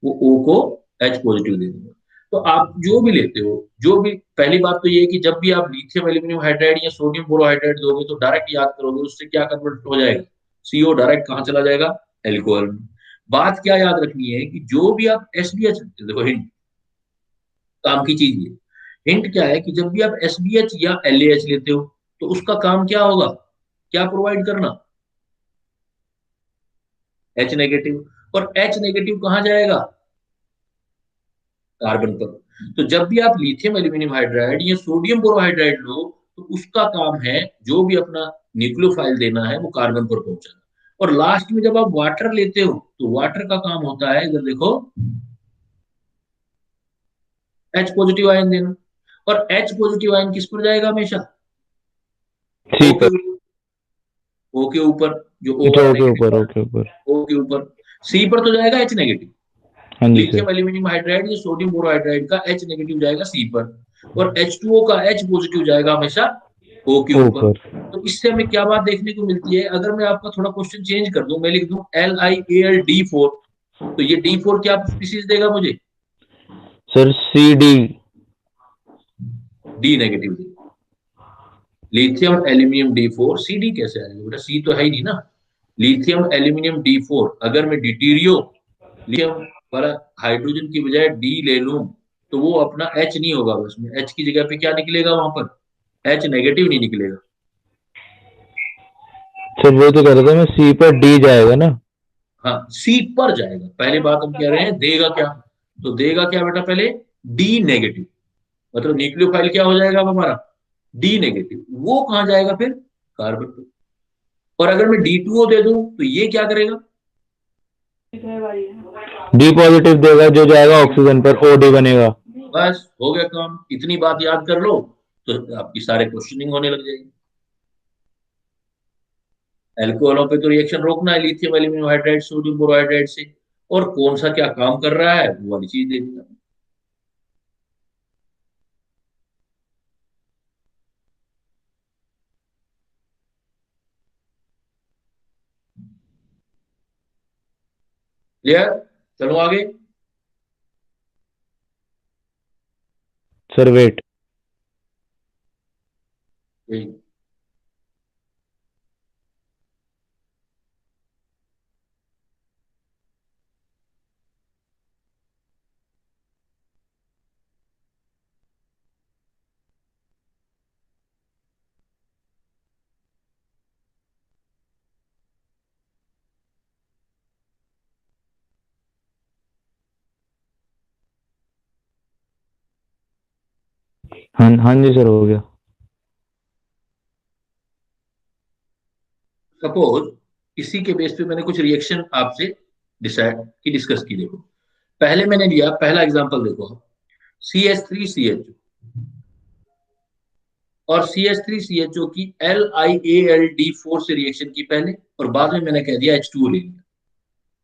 S1: वो O को H पॉजिटिव दे देगा। तो आप जो भी लेते हो, जो भी, पहली बात तो ये है कि जब भी आप लिथियम एल्यूमिनियम हाइड्राइड या सोडियम बोरोहाइड्राइड दोगे तो डायरेक्ट याद करोगे उससे क्या कन्वर्ट हो जाएगा, सीओ डायरेक्ट कहाँ चला जाएगा, एल्कोहल में। बात क्या याद रखनी है कि जो भी आप SBH, देखो हिंट, काम की चीज ये, हिंट क्या है कि जब भी आप SBH या LaH लेते हो तो उसका काम क्या होगा, क्या प्रोवाइड करना, H नेगेटिव। और H नेगेटिव कहाँ जाएगा, कार्बन पर। तो जब भी आप लिथियम एल्यूमिनियम हाइड्राइड या सोडियम बोरोहाइड्राइड लो तो उसका काम है जो भी अपना न्यूक्लियोफाइल देना है वो कार्बन पर पहुंचाना। और लास्ट में जब आप वाटर लेते हो तो वाटर का काम होता है, इधर देखो, H पॉजिटिव आयन देना। और H पॉजिटिव आयन किस पर जाएगा हमेशा,
S2: सी
S1: O
S2: पर।
S1: के, O के ऊपर, जो O
S2: अच्छा,
S1: वाला
S2: ओके ऊपर,
S1: नेगेटिव,
S2: ओके ऊपर।
S1: O के ऊपर। C पर तो जाएगा H नेगेटिव,
S2: हाँ जी सर।
S1: लिथियम एल्यूमिनियम हाइड्राइड या सोडियम बोरोहाइड्राइड का H नेगेटिव जाएगा सी पर, और H2O का H पॉजिटिव जाएगा हमेशा O के ऊपर।
S2: ऊपर।
S1: तो इससे हमें क्या बात देखने को मिलती है, अगर मैं आपका थोड़ा क्वेश्चन चेंज कर दूं, मैं लिख दूं LiAlD4, तो ये D4 क्या स्पीसीज देगा मुझे,
S2: sir C D.
S1: D negative देगा। लिथियम एल्यूमिनियम D4, CD कैसे आएगा बेटा, C तो है ही नहीं ना। लिथियम एल्यूमिनियम D4, अगर मैं डिटीरियो लिथियम वाला हाइड्रोजन की बजाय डी ले लूं तो वो अपना H नहीं होगा, उसमें H की जगह पे क्या निकलेगा वहां पर, H नेगेटिव नहीं निकलेगा।
S2: सर वो तो कह रहा था मैं, सी पर डी जाएगा ना।
S1: हाँ, सी पर जाएगा, पहले बात हम कह रहे हैं देगा क्या, तो देगा क्या बेटा, पहले डी नेगेटिव, मतलब न्यूक्लियोफाइल क्या हो जाएगा अब हमारा, डी नेगेटिव, वो कहाँ जाएगा फिर, कार्बन पे। और अगर मैं D2O दे दूं तो ये क्या करेगा,
S2: डी पॉजिटिव देगा जो जाएगा ऑक्सीजन पर, ओ डी बनेगा।
S1: बस हो गया काम, इतनी बात याद कर लो तो आपकी सारे क्वेश्चनिंग होने लग जाएगी। एल्कोहलों पे तो रिएक्शन रोकना है lithium aluminium hydride sodium borohydride से, और कौन सा क्या काम कर रहा है वो वाली चीज देखना है। क्लियर? चलो आगे।
S2: Sir wait.
S1: यही।
S2: हाँ हाँ जी सर, हो गया।
S1: सपोज इसी के बेस पे मैंने कुछ रिएक्शन आपसे डिसाइड की डिस्कस की। देखो पहले मैंने लिया, पहला एग्जांपल देखो आप, CH3CHO और CH3CHO की LiAlD4 से रिएक्शन की पहले, और बाद में मैंने कह दिया H2O ले लिया।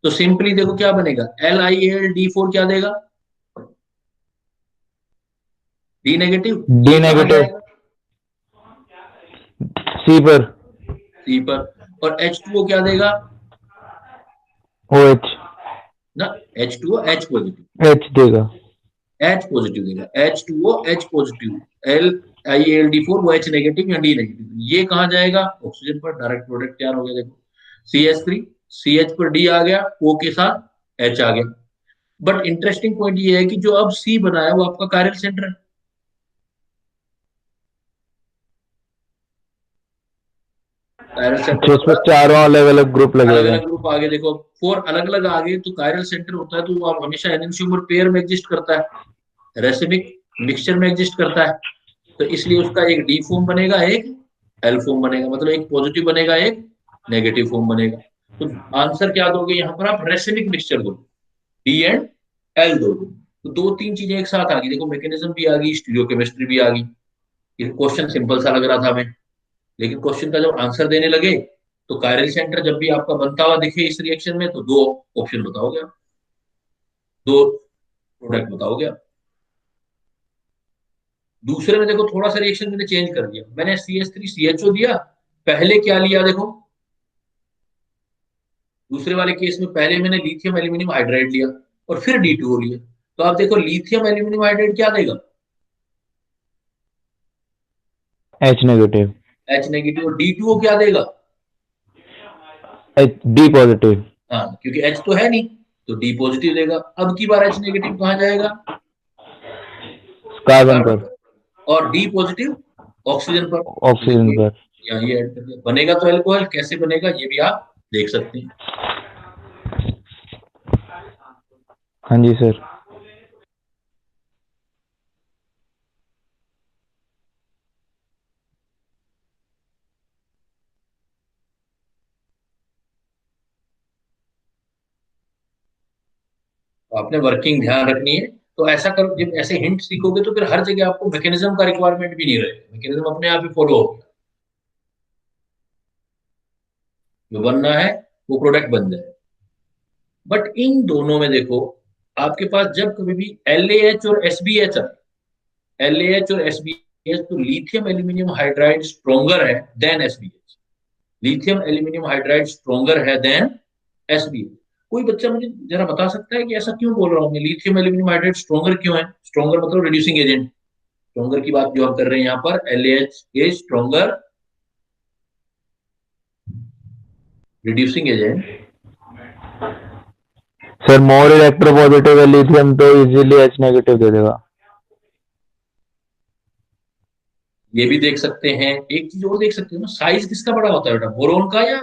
S1: तो सिंपली देखो क्या बनेगा, LiAlD4 क्या देगा, डी नेगेटिव।
S2: डी
S1: ये कहाँ
S2: नेगेटिव।
S1: जाएगा,
S2: सी पर।
S1: सी पर। और H2O क्या देगा
S2: ओ एच।
S1: ना, H2O H पॉजिटिव,
S2: एच देगा।
S1: H पॉजिटिव देगा, H2O H पॉजिटिव, LiAlD4 वो H नेगेटिव या डी नेगेटिव, ये कहाँ जाएगा, ऑक्सीजन पर। डायरेक्ट प्रोडक्ट तैयार हो गया। देखो CH3, CH पर D आ गया, O के साथ H आ गया। बट इंटरेस्टिंग पॉइंट ये है कि जो अब C बना है वो आपका कायरल सेंटर है। कायरल सेंटर
S2: अच्छा, उसमें
S1: मतलब
S2: चारों अलग अलग ग्रुप
S1: अलग
S2: लगेगा।
S1: अलग ग्रुप आगे देखो, 4 अलग अलग आगे, तो कायरल सेंटर होता है तो वो आप हमेशा एनेंशियम और पेयर में एग्जिस्ट करता है, रेसिमिक मिक्सचर में एग्जिस्ट करता है। तो इसलिए उसका एक डी फॉर्म बनेगा, एक एल फॉर्म बनेगा, मतलब एक पॉजिटिव बनेगा, एक नेगेटिव फॉर्म बनेगा। तो आंसर क्या दोगे यहाँ पर आप, रेसिमिक मिक्सचर दो, डी एंड एल दो। तो दो तीन चीजें एक साथ आ गई, देखो मैकेनिज्म भी आ गई, स्टीरियोकेमिस्ट्री भी आ गई। ये क्वेश्चन सिंपल सा लग रहा था हमें, लेकिन क्वेश्चन का जब आंसर देने लगे तो कायरल सेंटर जब भी आपका बनता हुआ दिखे इस रिएक्शन में, तो दो ऑप्शन बताओगे आप, दो प्रोडक्ट बताओगे आप। दूसरे में देखो थोड़ा सा रिएक्शन मैंने चेंज कर दिया, मैंने CH3CHO दिया, पहले क्या लिया देखो, दूसरे वाले केस में पहले मैंने लिथियम एल्यूमिनियम हाइड्राइड लिया और फिर D2O लिया। तो आप देखो लिथियम एल्यूमिनियम हाइड्राइड क्या देगा,
S2: एच नेगेटिव।
S1: H नेगेटिव, और D2O क्या देगा,
S2: एच डी पॉजिटिव।
S1: हाँ क्योंकि H तो है नहीं, तो D पॉजिटिव देगा। अब की बार H नेगेटिव कहाँ जाएगा,
S2: कार्बन
S1: कार्बन
S2: पर।
S1: पर, और D पॉजिटिव ऑक्सीजन पर। तो
S2: ऑक्सीजन
S1: देखिए
S2: पर।
S1: यहाँ ये ऐड कर दिया, बनेगा तो एल्कोहल, कैसे बनेगा ये भी आप देख सकते हैं।
S2: हाँ जी सर।
S1: तो आपने वर्किंग ध्यान रखनी है। तो ऐसा करो, जब ऐसे हिंट सीखोगे तो फिर हर जगह आपको मैकेनिज्म का रिक्वायरमेंट भी नहीं रहेगा, मैकेनिज्म अपने आप ही फॉलो होगा, जो बनना है वो प्रोडक्ट बन जाए। बट इन दोनों में देखो, आपके पास जब कभी भी LaH और SbH आए, LaH और SbH, तो लिथियम एल्यूमिनियम हाइड्राइड स्ट्रोंगर है than SbH, lithium aluminium hydride stronger है देन SbH। कोई बच्चा मुझे जरा बता सकता है कि ऐसा क्यों बोल रहा हूँ मैं, लिथियम एल्यूमिनियम हाइड्राइड स्ट्रोंगर क्यों है, स्ट्रोंगर मतलब रिड्यूसिंग एजेंट, स्ट्रोंगर की बात जो हम कर रहे हैं यहाँ पर, LaH is stronger reducing agent.
S2: Sir more electro positive है लिथियम तो इजीली एच नेगेटिव दे देगा।
S1: ये भी देख सकते हैं, एक चीज और देख सकते हो ना, साइज किसका बड़ा होता है बेटा, बोरोन का या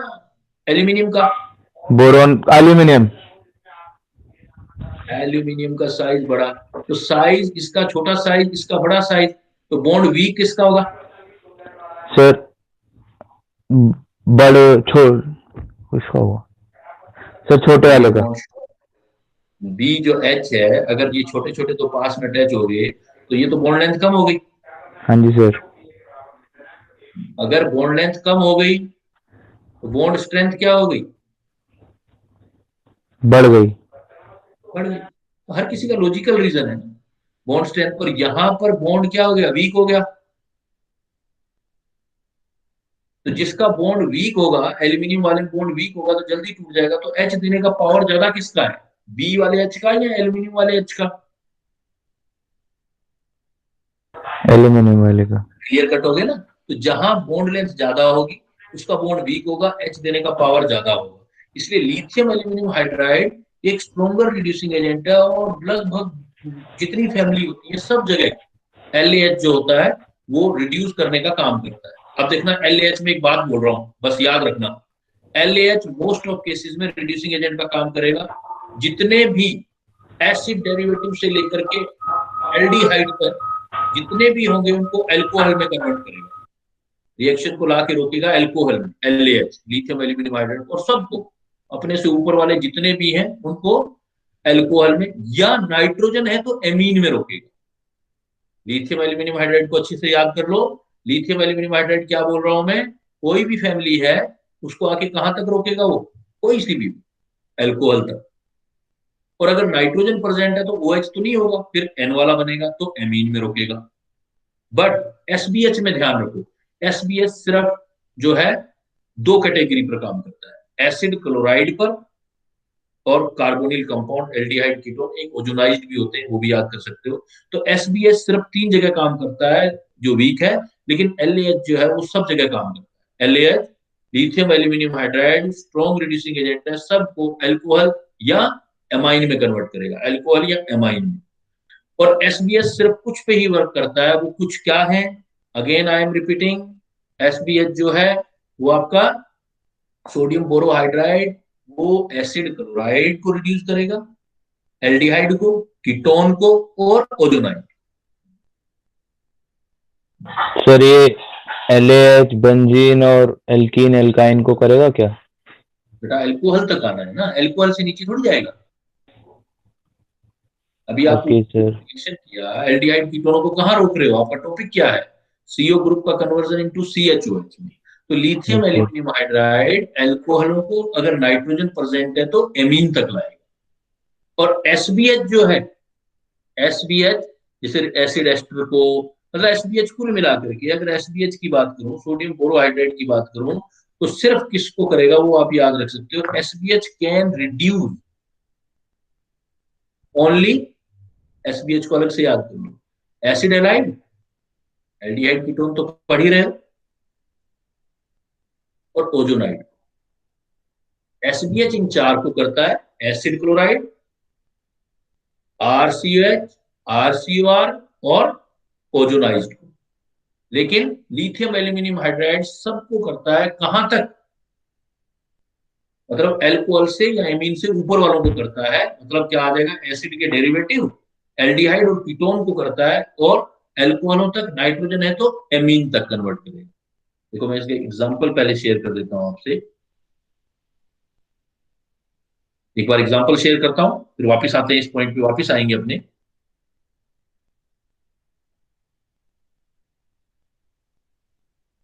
S1: एल्यूमिनियम का,
S2: बोरोन एल्यूमिनियम।
S1: एल्यूमिनियम का साइज बड़ा। तो साइज इसका छोटा, साइज इसका बड़ा साइज, तो बॉन्ड वीक किसका होगा,
S2: सर बड़े छोड़ उसका हुआ। सर छोटे
S1: ये
S2: वाले का।
S1: बॉन्ड बी जो H है, अगर ये छोटे छोटे तो पास में अटैच हो गए तो ये तो बॉन्ड लेंथ कम हो गई।
S2: हाँ जी सर।
S1: अगर बॉन्ड लेंथ कम हो गई तो बॉन्ड स्ट्रेंथ क्या हो गई,
S2: बढ़ गई।
S1: बढ़ गई। तो हर किसी का लॉजिकल रीजन है बॉन्ड स्ट्रेंथ पर, यहां पर बॉन्ड क्या हो गया, वीक हो गया। तो जिसका बॉन्ड वीक होगा, एल्यूमिनियम वाले बॉन्ड वीक होगा तो जल्दी टूट जाएगा, तो H देने का पावर ज्यादा किसका है, बी वाले एच का या एल्यूमिनियम वाले एच का?
S2: एल्यूमिनियम वाले का।
S1: क्लियर कट हो गया ना? तो जहां बॉन्ड लेंथ ज्यादा होगी उसका बॉन्ड वीक होगा, एच देने का पावर ज्यादा होगा। इसलिए लिथियम एल्यूमिनियम हाइड्राइड एक स्ट्रोंगर रिड्यूसिंग एजेंट है, और लगभग जितनी फैमिली होती है सब जगह एल जो होता है वो रिड्यूस करने का काम करता है। अब देखना, एल में एक बात बोल रहा हूं, बस याद रखना, एल मोस्ट ऑफ केसेस में रिड्यूसिंग एजेंट का काम करेगा। जितने भी एसिड डेरिवेटिव से लेकर के एल्डिहाइड तक जितने भी होंगे उनको एल्कोहल में कन्वर्ट करेगा, रिएक्शन को ला के रोकेगा एल्कोहल में, एलएच लिथियम एल्यूमिनियम हाइड्राइड, और सबको अपने से ऊपर वाले जितने भी हैं उनको एल्कोहल में, या नाइट्रोजन है तो एमीन में रोकेगा। लिथियम एल्यूमिनियम हाइड्राइड को अच्छे से याद कर लो। लिथियम एल्यूमिनियम हाइड्राइड क्या बोल रहा हूं मैं, कोई भी फैमिली है उसको आके कहां तक रोकेगा वो, कोई सी भी, एल्कोहल तक। और अगर नाइट्रोजन प्रेजेंट है तो ओ OH तो नहीं होगा, फिर एन वाला बनेगा तो एमीन में रोकेगा। बट एसबीएच में ध्यान रखो, एसबीएच सिर्फ जो है दो कैटेगरी पर काम करता है, एसिड क्लोराइड पर और कार्बोनिल कंपाउंड एल्डिहाइड कीटोन, एक ओजोनाइज्ड भी होते हैं वो भी याद कर सकते हो। तो एसबीएच सिर्फ तीन जगह काम करता है जो वीक है, लेकिन एलएएच जो है वो सब जगह काम करता है। LAH lithium aluminium hydride strong reducing agent है, सबको एल्कोहल या एमाइन में कन्वर्ट करेगा, एल्कोहल या एमाइन में। और एसबीएच सिर्फ कुछ पे ही वर्क करता है, वो कुछ क्या है, अगेन आई एम रिपीटिंग, एसबीएच जो है वो आपका सोडियम बोरोहाइड्राइड, वो एसिड क्लोराइड को रिड्यूस करेगा, एल्डिहाइड को, कीटोन को, और ओजोनाइड।
S2: सर ये LAH बेंजीन और एल्कीन एल्काइन को करेगा क्या?
S1: बेटा एल्कोहल तक आना है ना, एल्कोहल से नीचे थोड़ी जाएगा। अभी आपको
S2: ओके सर।
S1: रिएक्शन किया, एल्डिहाइड कीटोनों को कहां रोक रहे हो, आपका टॉपिक क्या है, सीओ ग्रुप का कन्वर्जन इनटू CHOH में। तो लिथियम
S2: ओके।
S1: एल्यूमिनियम हाइड्राइड एल्कोहलों को अगर नाइट्रोजन प्रेजेंट है तो एमीन तक लाएगा। और एसबीएच जो है, एसबीएच जैसे एसिड एस्टर को, मतलब एसबीएच कुल मिलाकर के अगर एसबीएच की बात करूं, सोडियम बोरोहाइड्रेट की बात करूं, तो सिर्फ किसको करेगा वो आप याद रख सकते हो, एसबीएच कैन रिड्यूस ओनली, एसबीएच को अलग से याद कर लो, एसिड एलाइड, एल्डिहाइड कीटोन तो पढ़ ही रहे हो, और ओजोनाइड। एसबीएच इन चार को करता है, एसिड क्लोराइड, RCOH, RCOR और ओजोनाइज्ड को। लेकिन लिथियम एल्यूमिनियम हाइड्राइड सबको करता है, कहां तक, मतलब एल्कोहल से या एमीन से ऊपर वालों को करता है, मतलब क्या आ जाएगा, एसिड के डेरिवेटिव एल्डिहाइड और कीटोन को करता है, और एल्कोहलों तक, नाइट्रोजन है तो एमीन तक कन्वर्ट करेगा। देखो मैं इसके एग्जांपल पहले शेयर कर देता हूं आपसे, एक बार एग्जांपल शेयर करता हूं फिर वापस आते हैं, इस पॉइंट पे वापस आएंगे अपने।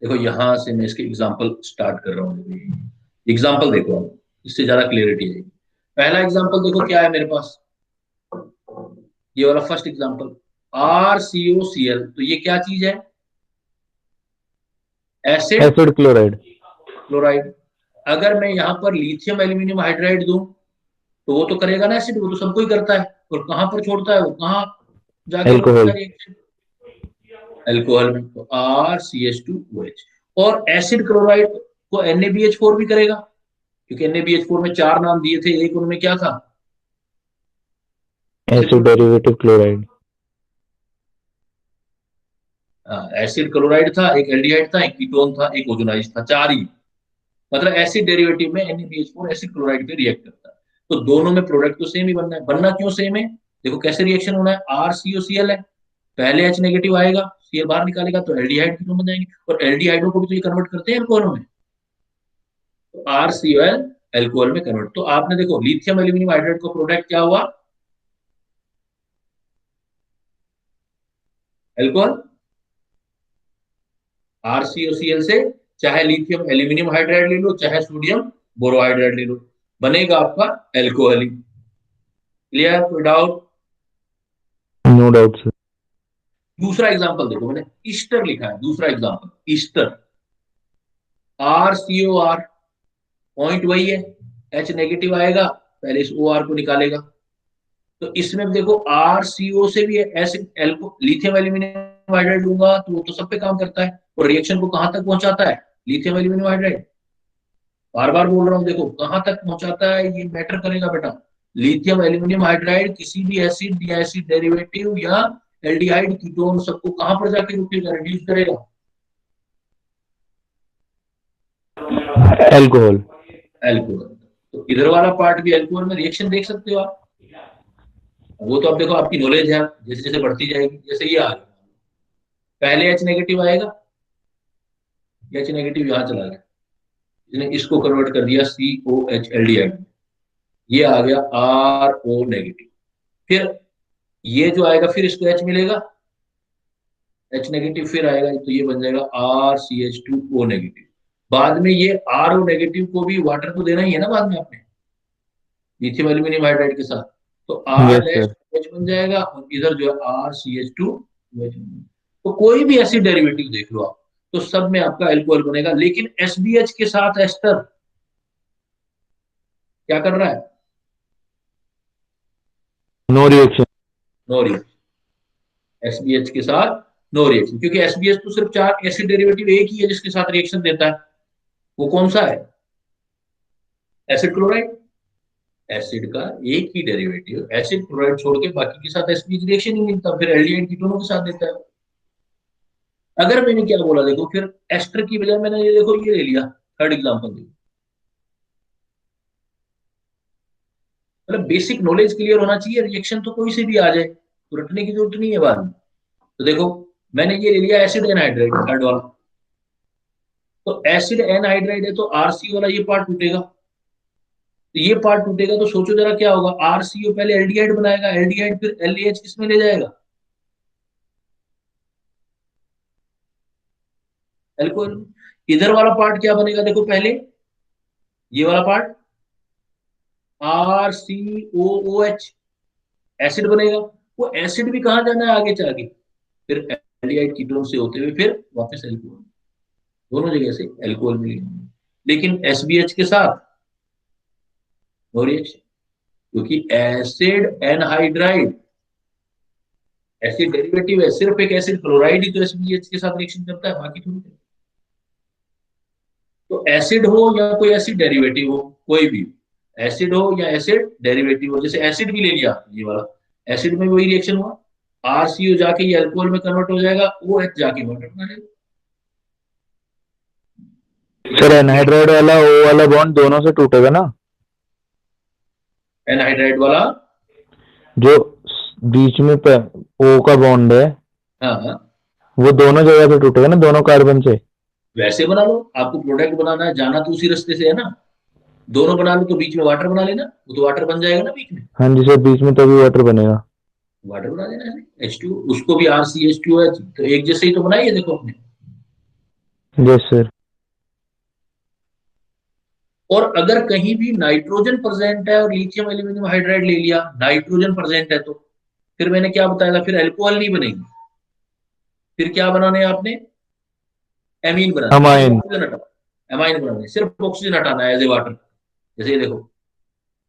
S1: देखो यहां से मैं इसके एग्जांपल स्टार्ट कर रहा हूँ, एग्जांपल देखो, इससे ज्यादा क्लियरिटी आएगी। पहला एग्जांपल देखो क्या है मेरे पास, ये वाला फर्स्ट एग्जांपल, RCOCl, तो ये क्या चीज है, एसिड
S2: एसिड क्लोराइड।
S1: क्लोराइड। अगर मैं यहाँ पर लिथियम एल्यूमिनियम हाइड्राइड दूं तो वो तो करेगा ना एसिड, वो तो सबको ही करता है, और कहां पर छोड़ता है, वो कहां जाके रोकता
S2: एल्कोहल।
S1: है रिएक्शन, एल्कोहल में, तो RCH2OH। और एसिड क्लोराइड को NaBH4 भी करेगा, क्योंकि NaBH4 में चार नाम दिए थे, एक उनमें क्या था,
S2: acid derivative chloride.
S1: Acid chloride था, एक एल्डिहाइड था, एक कीटोन था, एक ओजोनाइज था, चार ही। मतलब एसिड डेरिवेटिव में NaBH4 एसिड क्लोराइड पे रिएक्ट करता है, तो दोनों में प्रोडक्ट तो सेम ही बनना है। बनना क्यों सेम है, देखो कैसे रिएक्शन होना है, RCOCl है, पहले H नेगेटिव आएगा, Cl बाहर निकालेगा तो एल्डिहाइड कीटोन बन जाएंगे, और एल्डिहाइडों को भी तो ये कन्वर्ट करते हैं एल्कोहलों में, तो RCOL एल्कोहल में कन्वर्ट। तो आपने देखो लिथियम एल्यूमिनियम हाइड्राइड का प्रोडक्ट क्या हुआ, एल्कोहल, RCOCl से, चाहे लिथियम एल्यूमिनियम हाइड्राइड ले लो चाहे सोडियम बोरोहाइड्राइड ले लो, बनेगा आपका एल्कोहल ही। क्लियर, कोई डाउट?
S2: No doubt sir.
S1: दूसरा एग्जांपल देखो, मैंने ईस्टर लिखा है, दूसरा एग्जांपल ईस्टर, RCOR, पॉइंट वही है, H नेगेटिव आएगा, पहले इस OR को निकालेगा, तो इसमें देखो RCO से भी एसिड लिथियम एल्यूमिनियम हाइड्राइड लूंगा तो वो तो सब पे काम करता है, और रिएक्शन को कहां तक पहुंचाता है, लिथियम एल्यूमिनियम हाइड्राइड। बार बार बोल रहा हूँ, देखो कहां तक पहुंचाता है ये मैटर करेगा बेटा। लिथियम एल्यूमिनियम हाइड्राइड किसी भी एसिड या एसिड डेरिवेटिव या एल्डिहाइड कीटोन सबको कहां पर जाके रुकेगा, रिड्यूस करेगा,
S2: एल्कोहल।
S1: एल्कोहल। तो इधर वाला पार्ट भी एल्कोहल में रिएक्शन देख सकते हो आप। वो तो अब देखो आपकी नॉलेज है, जैसे जैसे बढ़ती जाएगी, जैसे ये आ गया, पहले H नेगेटिव आएगा, H नेगेटिव यहाँ चला गया, इसने इसको कन्वर्ट कर दिया COH एल्डिहाइड, ये आ गया RO नेगेटिव। फिर ये जो आएगा फिर इसको H मिलेगा, H नेगेटिव फिर आएगा तो ये बन जाएगा RCH2O नेगेटिव। बाद में ये RO नेगेटिव को भी वाटर तो देना ही है ना बाद में आपने, लिथियम एल्यूमिनियम हाइड्राइड के साथ, तो R
S2: यस सर।
S1: H बन जाएगा, और इधर जो है RCH2OH। तो कोई भी ऐसी डेरिवेटिव देख लो आप, तो सब में आपका एल्कोहल बनेगा। लेकिन SBH के साथ एस्टर क्या कर रहा है,
S2: no reaction.
S1: No reaction. SBH के साथ नो रिएक्शन, क्योंकि SBH तो सिर्फ 4 एसिड डेरिवेटिव एक ही है जिसके साथ रिएक्शन देता है, वो कौन सा है, एसिड क्लोराइड। एसिड का एक ही डेरिवेटिव एसिड क्लोराइड छोड़ के बाकी के साथ SBH रिएक्शन ही नहीं देता, फिर एल्डिहाइड कीटोनों के साथ देता है। अगर मैंने क्या बोला देखो, फिर एस्टर की बजाय मैंने ये देखो ये ले लिया, थर्ड एग्जांपल देखो, मतलब बेसिक नॉलेज क्लियर होना चाहिए, रिएक्शन तो कोई से भी आ जाए तो रटने की जरूरत नहीं है बाद में। तो देखो मैंने ये ले लिया एसिड एनहाइड्राइड थर्ड वाला, तो एसिड एनहाइड्राइड है तो RCO वाला ये पार्ट टूटेगा, तो ये पार्ट टूटेगा तो सोचो जरा क्या होगा, RCO पहले एल्डिहाइड बनाएगा, एल्डिहाइड फिर LAH किसमें ले जाएगा, एल्कोहल। इधर वाला पार्ट क्या बनेगा देखो, पहले ये वाला पार्ट RCOOH एसिड बनेगा, वो एसिड भी कहाँ जाना है आगे चल के, फिर एल्डिहाइड कीटोन से होते हुए फिर वापस एल्कोहल, दोनों जगह से एल्कोहल मिलेगा। लेकिन SBH के साथ नो रिएक्शन, क्योंकि एसिड एनहाइड्राइड एसिड डेरिवेटिव है, सिर्फ एक एसिड क्लोराइड ही तो SBH के साथ रिएक्शन करता है, बाकी थोड़ी। तो एसिड हो या कोई एसिड डेरिवेटिव हो, कोई भी एसिड हो या एसिड डेरिवेटिव हो, जैसे एसिड भी ले लिया ये वाला, एसिड में वही रिएक्शन हुआ, RCO जाके ये अल्कोहल में कन्वर्ट हो जाएगा, OH जाके वाटर बना जाएगा।
S2: सर एनहाइड्राइड वाला ओ वाला बॉन्ड दोनों से टूटेगा ना,
S1: एनहाइड्राइड वाला,
S2: जो बीच में ओ का बॉन्ड है
S1: हाँ हाँ,
S2: वो दोनों जगह पे टूटेगा ना, दोनों कार्बन से।
S1: वैसे बना लो, आपको प्रोडक्ट बनाना है, जाना तो उसी रास्ते से है ना, दोनों बना लो तो बीच में वाटर बना लेना, वो तो वाटर बन जाएगा ना बीच में,
S2: हाँ जी सर, बीच में तभी वाटर बनेगा।
S1: वाटर बना देना है H2, उसको भी RCH2H, तो एक जैसे ही तो बनाइए देखो अपने।
S2: Yes sir.
S1: और अगर कहीं भी नाइट्रोजन प्रेजेंट है और लिथियम एल्यूमिनियम हाइड्राइड ले लिया, नाइट्रोजन प्रेजेंट है, तो फिर मैंने क्या बताया था, फिर अल्कोहल नहीं बनेगी, फिर क्या बनाने हैं आपने, एमीन बनाना, सिर्फ
S2: अमाइन।
S1: ऑक्सीजन हटाना, एमाइन बनाने, सिर्फ ऑक्सीजन हटाना है एज ए वाटर। जैसे ये देखो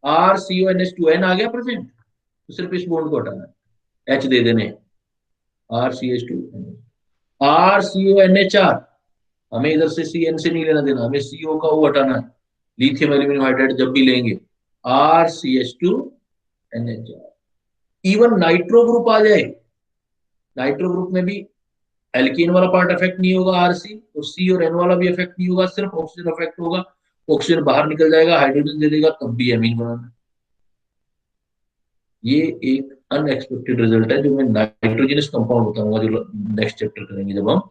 S1: RCONH2N आ गया प्रेजेंट, तो सिर्फ इस बॉन्ड को हटाना है, H दे देने, RCH2, RCONH4, हमें इधर से CN से नहीं लेना देना, हमें CO का वो हटाना है, लिथियम एल्यूमिनियम हाइड्राइड जब भी लेंगे RCH2NH4। इवन नाइट्रो ग्रुप आ जाए, नाइट्रो ग्रुप में भी एल्कीन वाला पार्ट अफेक्ट नहीं होगा, RC और C और N वाला भी अफेक्ट नहीं होगा, सिर्फ ऑक्सीजन अफेक्ट होगा, ऑक्सीजन बाहर निकल जाएगा, हाइड्रोजन दे देगा, तब भी एमीन बनाना। ये एक अनएक्सपेक्टेड रिजल्ट है जो मैं नाइट्रोजनस कंपाउंड बताऊंगा, जो नेक्स्ट चैप्टर करेंगे जब हम,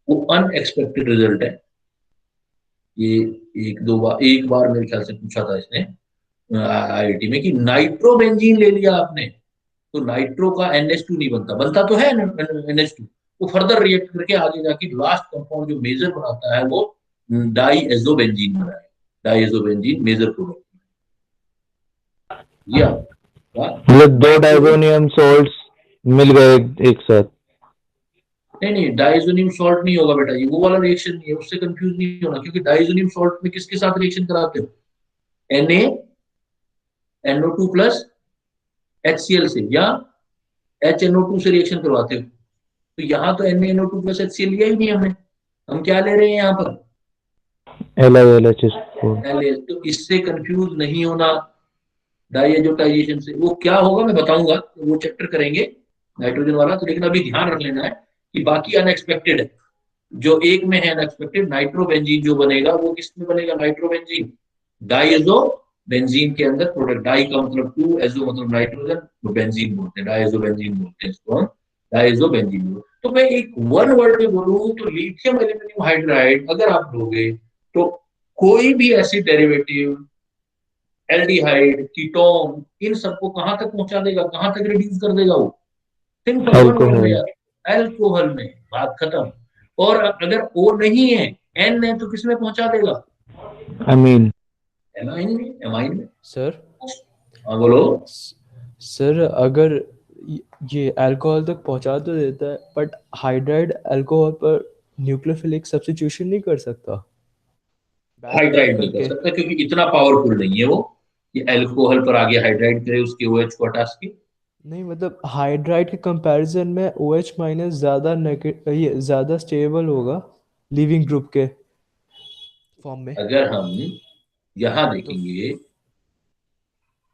S1: वो अनएक्सपेक्टेड रिजल्ट है। ये एक बार मेरे ख्याल से पूछा था इसने IIT में कि नाइट्रोबेंजीन ले लिया आपने तो नाइट्रो का NH2 नहीं बनता, बनता तो है NH2, वो फर्दर रिएक्ट करके आगे जाके लास्ट कंपाउंड जो मेजर बनाता है वो डाईएजोबेंजीन बनाए, डाईएजोबेंजीन मेजर प्रोडक्ट। या
S2: मतलब दो डाइजोनियम सॉल्ट्स मिल गए एक साथ।
S1: नहीं नहीं, डाइजोनियम सॉल्ट नहीं होगा बेटा, ये वो वाला रिएक्शन नहीं है, उससे कंफ्यूज नहीं होना, क्योंकि डाइजोनियम सॉल्ट में किसके साथ रिएक्शन कराते हो, Na NO2 प्लस HCl से या HNO2 से रिएक्शन करवाते हो, तो यहाँ तो NaNO2 प्लस HCl लिया ही नहीं हमने, हम क्या ले रहे हैं यहाँ पर,
S2: LiLHS4।
S1: तो इससे कंफ्यूज नहीं होना डाइएजोटाइजेशन से। वो क्या होगा मैं बताऊंगा, तो वो चैप्टर करेंगे नाइट्रोजन वाला, तो लेकिन अभी ध्यान रख लेना है कि बाकी अनएक्सपेक्टेड है, जो एक में है अनएक्सपेक्टेड, नाइट्रोबेंजीन जो बनेगा वो किसमें बनेगा, नाइट्रोबेंजीन डाइएजो बेंजीन के अंदर प्रोडक्ट, डाई का मतलब टू, एजो मतलब नाइट्रोजन, तो बेंजीन बोलते हैं, डाइएजो बेंजीन बोलते हैं इसको हम, डाइएजो बेंजीन। तो मैं एक वन वर्ड में बोलूँ तो लिथियम एल्यूमिनियम हाइड्राइड अगर आप लोगे तो कोई भी एसिड डेरिवेटिव, एल्डिहाइड, कीटोन, इन सबको कहां तक पहुंचा देगा, कहां तक रिड्यूस कर देगा वो, सिंपल वन वर्ड में
S2: अल्कोहल।
S1: यार, एल्कोहल में, बात खत्म। और अगर ओ नहीं है, एन है, तो किसमें पहुंचा देगा,
S2: अमीन।
S1: एमाइन में, एमाइन में।
S3: सर
S1: हाँ बोलो।
S3: सर अगर ये अल्कोहल तक पहुंचा तो देता है, बट हाइड्राइड अल्कोहल पर न्यूक्लियोफिलिक सब्स्टिट्यूशन नहीं कर सकता बैक रिएक्ट
S1: हाइड्राइड नहीं कर
S3: करके।
S1: सकता क्योंकि इतना पावरफुल नहीं है वो कि एल्कोहल पर आगे हाइड्राइड करे उसके OH को हटा के।
S3: नहीं मतलब हाइड्राइड के कंपैरिजन में OH माइनस ज़्यादा ये ज़्यादा स्टेबल होगा लीविंग ग्रुप के फॉर्म में।
S1: अगर हम यहाँ
S3: तो
S1: देखेंगे,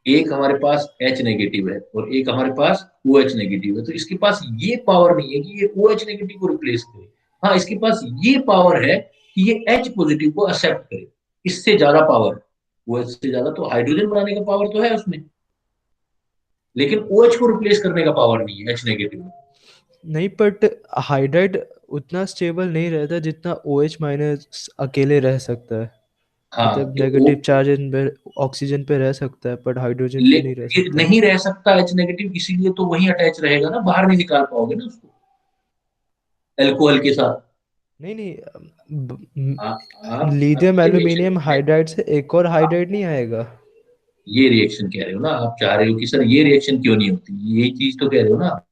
S1: एक हमारे पास H नेगेटिव है और एक हमारे पास OH नेगेटिव है, तो इसके पास ये पावर नहीं है कि ये OH नेगेटिव को रिप्लेस करे। हाँ, इसके पास ये पावर है कि ये H पॉजिटिव को एक्सेप्ट करे, इससे ज्यादा पावर, OH से ज्यादा तो हाइड्रोजन बनाने का पावर तो है उसमें, लेकिन OH को रिप्लेस करने का पावर नहीं है H नेगेटिव में।
S3: नहीं, बट हाइड्राइड उतना स्टेबल नहीं रहता जितना OH माइनस अकेले रह सकता है।
S1: हाँ
S3: मतलब
S1: तो
S3: नेगेटिव चार्ज इन पे ऑक्सीजन पे रह सकता है, पर हाइड्रोजन पे नहीं रह
S1: फिर
S3: सकता।
S1: नहीं रह सकता H नेगेटिव, इसीलिए तो वही अटैच रहेगा ना, बाहर नहीं निकाल पाओगे ना उसको अल्कोहल के साथ।
S3: नहीं नहीं,
S1: आप
S3: लिथियम
S1: ये रिएक्शन
S3: एल्यूमिनियम हाइड्राइड से एक और हाइड्राइड नहीं आएगा।
S1: ये रिएक्शन कह रहे हो ना, आप चाह रहे हो कि सर ये रिएक्शन क्यों नहीं होती, यही चीज तो कह रहे हो ना।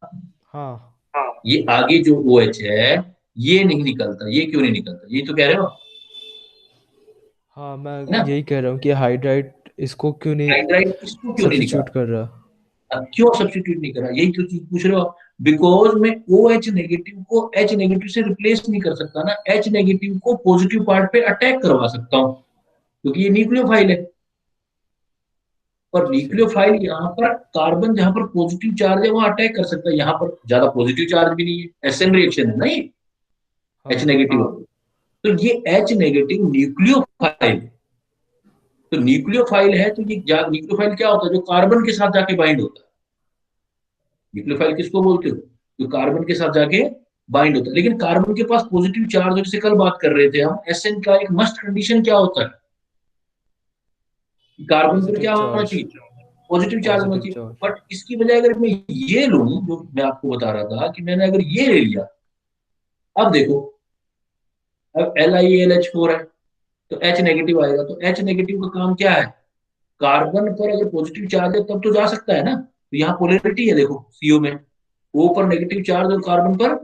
S3: हाँ
S1: ये आगे जो OH है ये नहीं निकलता, ये क्यों नहीं निकलता, यही तो कह रहे हो,
S3: हाँ, मैं
S1: है ना।
S3: यही कह रहा हूँ कि हाइड्राइड इसको क्यों नहीं
S1: हाइड्राइड इसको क्यों नहीं
S3: सब्स्टिट्यूट
S1: निकाला,
S3: कर रहा।
S1: अब क्यों सब्स्टिट्यूट नहीं करा, यही तो चीज पूछ रहे हो आप। बिकॉज मैं OH नेगेटिव को H नेगेटिव से रिप्लेस नहीं कर सकता ना, H नेगेटिव को पॉजिटिव पार्ट पे अटैक करवा सकता हूँ क्योंकि ये न्यूक्लियोफाइल है। और
S3: जी सर।
S1: न्यूक्लियोफाइल यहाँ पर कार्बन जहां पर पॉजिटिव चार्ज है वहां अटैक कर सकता है, यहाँ पर ज्यादा पॉजिटिव चार्ज भी नहीं है, SN रिएक्शन है ना ये, H
S3: हाँ
S1: नेगेटिव। तो ये H नेगेटिव न्यूक्लियोफाइल, तो न्यूक्लियोफाइल है, तो ये न्यूक्लियोफाइल क्या होता है, जो कार्बन के साथ जाके बाइंड होता है। न्यूक्लियोफाइल किसको बोलते हो, जो कार्बन के साथ जाके बाइंड होता है। लेकिन कार्बन के पास पॉजिटिव चार्ज, जैसे कल बात कर रहे थे हम, SN का एक मस्ट कंडीशन क्या होता है, कार्बन पर
S3: पॉजिटिव
S1: क्या होना
S3: चार्ज।
S1: चाहिए, पॉजिटिव चार्ज होना
S3: पॉजिटिव
S1: चाहिए।
S3: चार्ज।
S1: बट इसकी बजाय अगर मैं ये लूं, जो मैं आपको बता रहा था कि मैंने अगर ये ले लिया, अब देखो, अब LiAlH4 है तो H नेगेटिव आएगा, तो H नेगेटिव का काम क्या है, कार्बन पर अगर पॉजिटिव चार्ज है तब तो जा सकता है ना, तो यहाँ पोलैरिटी है देखो CO में, O पर नेगेटिव चार्ज और कार्बन पर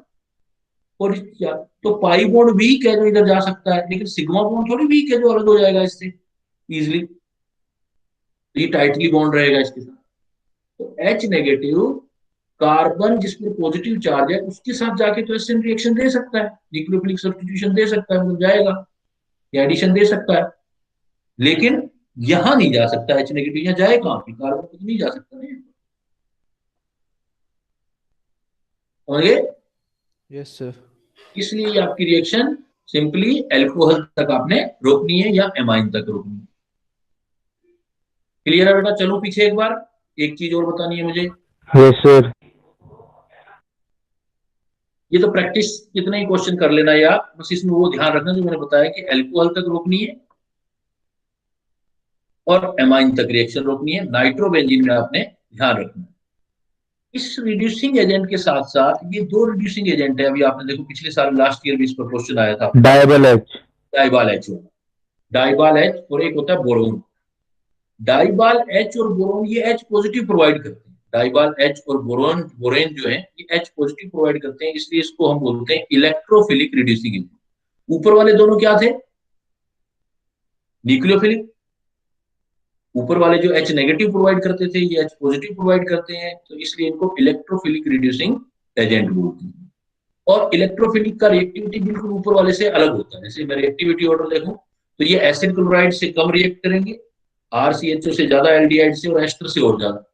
S1: पॉजिटिव चार्ज, तो पाई बॉन्ड वीक है जो इधर जा सकता है, लेकिन सिग्मा बॉन्ड थोड़ी वीक है जो अलग हो जाएगा इससे इजिली, ये टाइटली बॉन्ड रहेगा इसके साथ। तो H नेगेटिव कार्बन जिस पर पॉजिटिव चार्ज है उसके साथ जाके तो एसिड रिएक्शन दे सकता है, न्यूक्लियोफिलिक सब्स्टिट्यूशन दे सकता है, मतलब जाएगा या एडिशन दे सकता है, लेकिन यहां नहीं जा सकता H नेगेटिव, यहाँ जाए कहां पे, कार्बन तक नहीं जा सकता ना, समझे।
S3: Yes sir.
S1: इसलिए ये आपकी रिएक्शन सिंपली एल्कोहल तक आपने रोकनी है या एमाइन तक रोकनी है। क्लियर है बेटा, चलो पीछे एक बार, एक चीज और बतानी है मुझे।
S2: Yes sir.
S1: ये तो प्रैक्टिस कितना ही क्वेश्चन कर लेना है आप, बस इसमें वो ध्यान रखना जो मैंने बताया कि एल्कोहल तक रोकनी है और एमाइन तक रिएक्शन रोकनी है, नाइट्रोबेंजीन में आपने ध्यान रखना है। इस रिड्यूसिंग एजेंट के साथ साथ ये दो रिड्यूसिंग एजेंट है, अभी आपने देखो पिछले साल लास्ट ईयर भी इस पर क्वेश्चन आया था,
S2: डायबल एच।
S1: डाइबाल एच, डाइबाल एच और एक होता है बोरोन। डाइबाल एच और बोरोन ये एच पॉजिटिव प्रोवाइड करते हैं, डाइबाल एच और बोरोन बोरेन जो है ये एच पॉजिटिव प्रोवाइड करते हैं, इसलिए इसको हम बोलते हैं इलेक्ट्रोफिलिक रिड्यूसिंग एजेंट। ऊपर वाले दोनों क्या थे, न्यूक्लियोफिलिक, ऊपर वाले जो H नेगेटिव प्रोवाइड करते थे ये H पॉजिटिव प्रोवाइड करते हैं, तो इसलिए इनको इलेक्ट्रोफिलिक रिड्यूसिंग एजेंट बोलते हैं। और इलेक्ट्रोफिलिक का रिएक्टिविटी बिल्कुल ऊपर वाले से अलग होता है। जैसे मैं रिएक्टिविटी ऑर्डर देखूं तो ये एसिड क्लोराइड से कम रिएक्ट करेंगे, RCHO से ज्यादा, एल्डिहाइड से और एस्टर से और ज्यादा।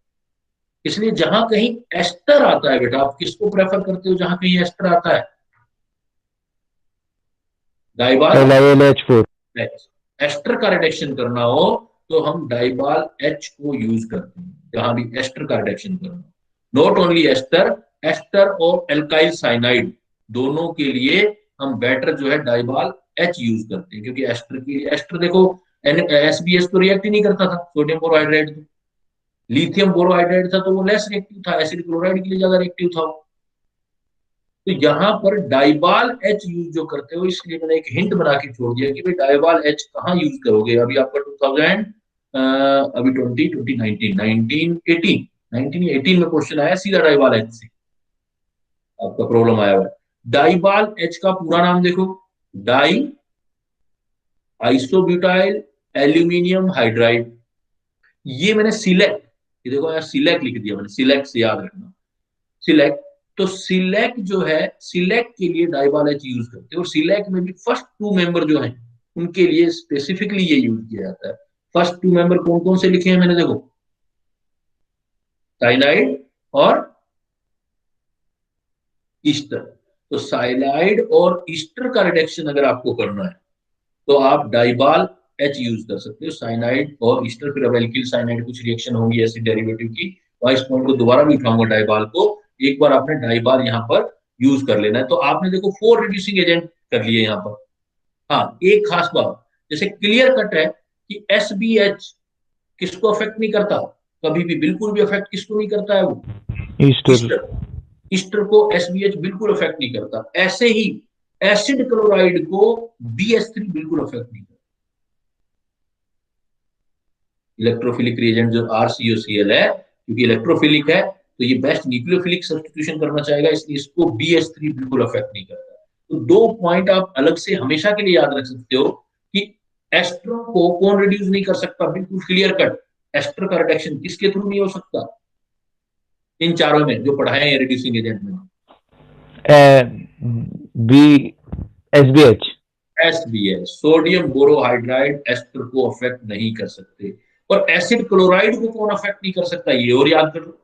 S1: इसलिए जहां कहीं एस्टर आता है बेटा, आप किसको प्रेफर करते हो जहां कहीं एस्टर आता है? डाइबाल
S2: LiLH4।
S1: H। एस्टर का रिडक्शन करना हो तो हम डाइबाल H को यूज करते हैं जहां भी एस्टर का रिडक्शन करना हो। नॉट ओनली एस्टर, एस्टर और एल्काइल साइनाइड दोनों के लिए हम बेटर जो है डाइबाल H यूज करते हैं, क्योंकि एस्टर की, एस्टर देखो SBS तो रिएक्ट ही नहीं करता था सोडियम बोरोहाइड्रेट। लिथियम बोरोहाइड्रेट था तो वो लेस रिएक्टिव था, एसिड क्लोराइड के लिए ज्यादा रिएक्टिव था। तो यहाँ पर डाइबाल H यूज जो करते हो, इसलिए मैंने एक हिंट बना के छोड़ दिया कि भाई डाइबाल H कहाँ यूज करोगे। अभी आपका 2000 अभी 1918 में क्वेश्चन आया सीधा डाइबाल H से, आपका प्रॉब्लम आया हुआ है। डाइबाल H का पूरा नाम देखो, डाई आइसोब्यूटाइल एल्यूमिनियम हाइड्राइड। ये मैंने सिलेक्ट, ये देखो यार सिलेक्ट लिख दिया मैंने, सिलेक्ट से याद रखना, सिलेक्ट। तो सिलेक्ट जो है, सिलेक्ट के लिए डाइबाल H यूज करते हैं, और सिलेक्ट में भी फर्स्ट टू मेंबर जो है उनके लिए स्पेसिफिकली ये यूज किया जाता है। फर्स्ट टू मेंबर कौन कौन से लिखे हैं मैंने, देखो साइनाइड और ईस्टर। तो साइनाइड और ईस्टर का रिडक्शन अगर आपको करना है तो आप डाइबाल H यूज कर सकते हो, साइनाइड और ईस्टर। फिर अब एल्किल साइनाइड कुछ रिएक्शन होंगी एसिड डेरिवेटिव की, तो इस पॉइंट को दोबारा भी उठाऊंगा डाइबाल को। एक बार आपने डाइबाल यहाँ पर यूज कर लेना है। तो आपने देखो 4 रिड्यूसिंग एजेंट कर लिए यहाँ पर। हाँ, एक खास बात, जैसे क्लियर कट है कि SBH किसको अफेक्ट नहीं करता, कभी भी बिल्कुल भी अफेक्ट किसको नहीं करता है वो,
S2: ईस्टर।
S1: ईस्टर। ईस्टर को SBH बिल्कुल अफेक्ट नहीं करता। ऐसे ही एसिड क्लोराइड को BH3 बिल्कुल अफेक्ट नहीं करता। इलेक्ट्रोफिलिक रिएजेंट जो RCOCl है, क्योंकि इलेक्ट्रोफिलिक है तो ये बेस्ट न्यूक्लियोफिलिक सब्स्टिट्यूशन करना चाहेगा, इसलिए इसको BH3 बिल्कुल अफेक्ट नहीं करता। तो 2 पॉइंट आप अलग से हमेशा के लिए याद रख सकते हो कि एस्ट्रो को कौन रिड्यूस नहीं कर सकता, बिल्कुल क्लियर कट। एस्टर का रिडक्शन किसके थ्रू नहीं हो सकता, इन चारों में जो पढ़ाए हैं रिड्यूसिंग एजेंट में।
S2: B SBH।
S1: SBH, sodium borohydride ester को अफेक्ट नहीं कर सकते। और एसिड क्लोराइड को कौन अफेक्ट नहीं कर सकता, ये और याद कर लो।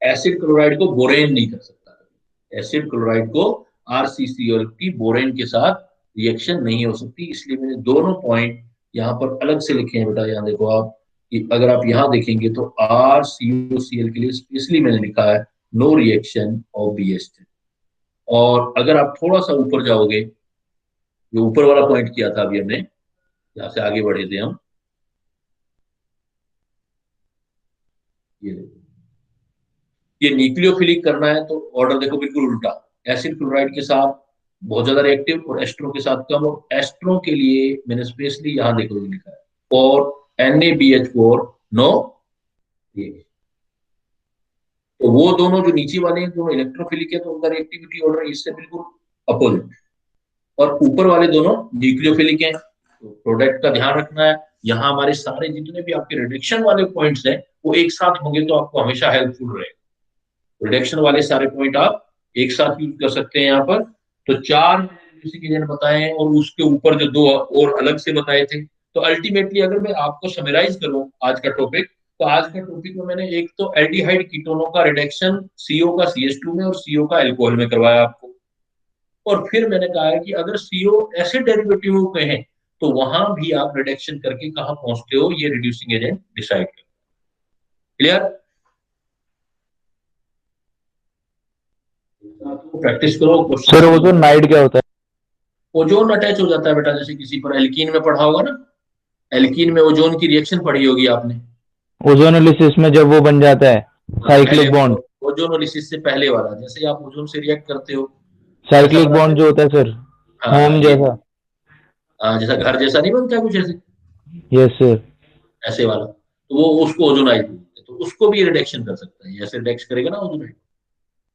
S1: एसिड क्लोराइड को बोरेन नहीं कर सकता। एसिड क्लोराइड को RCCl की बोरेन के साथ रिएक्शन नहीं हो सकती। इसलिए मैंने दोनों पॉइंट यहाँ पर अलग से लिखे हैं बेटा। यहाँ देखो आप कि अगर आप यहाँ देखेंगे तो RCOCl के लिए स्पेशली मैंने लिखा है नो रिएक्शन ऑफ BH3। और अगर आप थोड़ा सा ऊपर जाओगे, जो ऊपर वाला पॉइंट किया था अभी हमने, यहाँ से आगे बढ़े थे हम, ये देखो, ये न्यूक्लियोफिलिक करना है तो ऑर्डर देखो बिल्कुल उल्टा। एसिड क्लोराइड के साथ बहुत ज्यादा रिएक्टिव और एस्ट्रो के साथ कम। और एस्ट्रो के लिए मैंने स्पेशली यहाँ देखो ये लिखा है और NaBH4 नो रिएक्शन। तो वो दोनों जो नीचे वाले हैं दोनों इलेक्ट्रोफिलिक है, तो उनका रिएक्टिविटी ऑर्डर इससे बिल्कुल अपोजिट। और ऊपर वाले दोनों न्यूक्लियोफिलिक हैं। तो प्रोडक्ट का ध्यान रखना है। यहाँ हमारे सारे जितने भी आपके रिडक्शन वाले पॉइंट्स हैं वो एक साथ होंगे तो आपको हमेशा हेल्पफुल रहेगा। रिडक्शन वाले सारे पॉइंट आप एक साथ यूज कर सकते हैं यहाँ पर। तो 4 एजेंट बताए हैं और उसके ऊपर जो 2 और अलग से बताए थे। तो अल्टीमेटली अगर मैं आपको समराइज करूं आज का टॉपिक, तो आज का टॉपिक में मैंने एक तो एल्डिहाइड कीटोनों का रिडक्शन CO का CH2 में और CO का अल्कोहल में करवाया आपको। और फिर मैंने कहा है कि अगर CO एसिड डेरिवेटिव में है तो वहां भी आप रिडक्शन करके कहां पहुंचते हो, ये रिड्यूसिंग एजेंट डिसाइड कर। क्लियर? प्रैक्टिस करो क्वेश्चन।
S2: सर ओजोन नाइट क्या होता है?
S1: ओजोन अटैच हो जाता है बेटा, जैसे किसी पर एल्कीन में पढ़ा होगा ना, एल्कीन में ओजोन की रिएक्शन पढ़ी होगी आपने।
S2: ओजोनोलिसिस में जब वो बन जाता है
S1: पहले
S2: साइक्लिक बॉन्ड।
S1: ओजोनोलिसिस से पहले वाला, जैसे आप ओजोन से रिएक्ट करते हो ऐसा
S2: साइक्लिक
S1: बनाते
S2: बॉन्ड
S1: हो।
S2: जो होता है सर,
S1: हाँ हाँ,
S2: होम
S1: ये
S2: जैसा।
S1: जैसा घर जैसा नहीं बनता कुछ ऐसे,
S2: यस सर।
S1: ऐसे वाला, तो वो उसको ओजोनाइज बोलते हैं। तो उसको भी रिडक्शन कर सकता है, ऐसे रिडक्ट करेगा ना ओजोनाइज,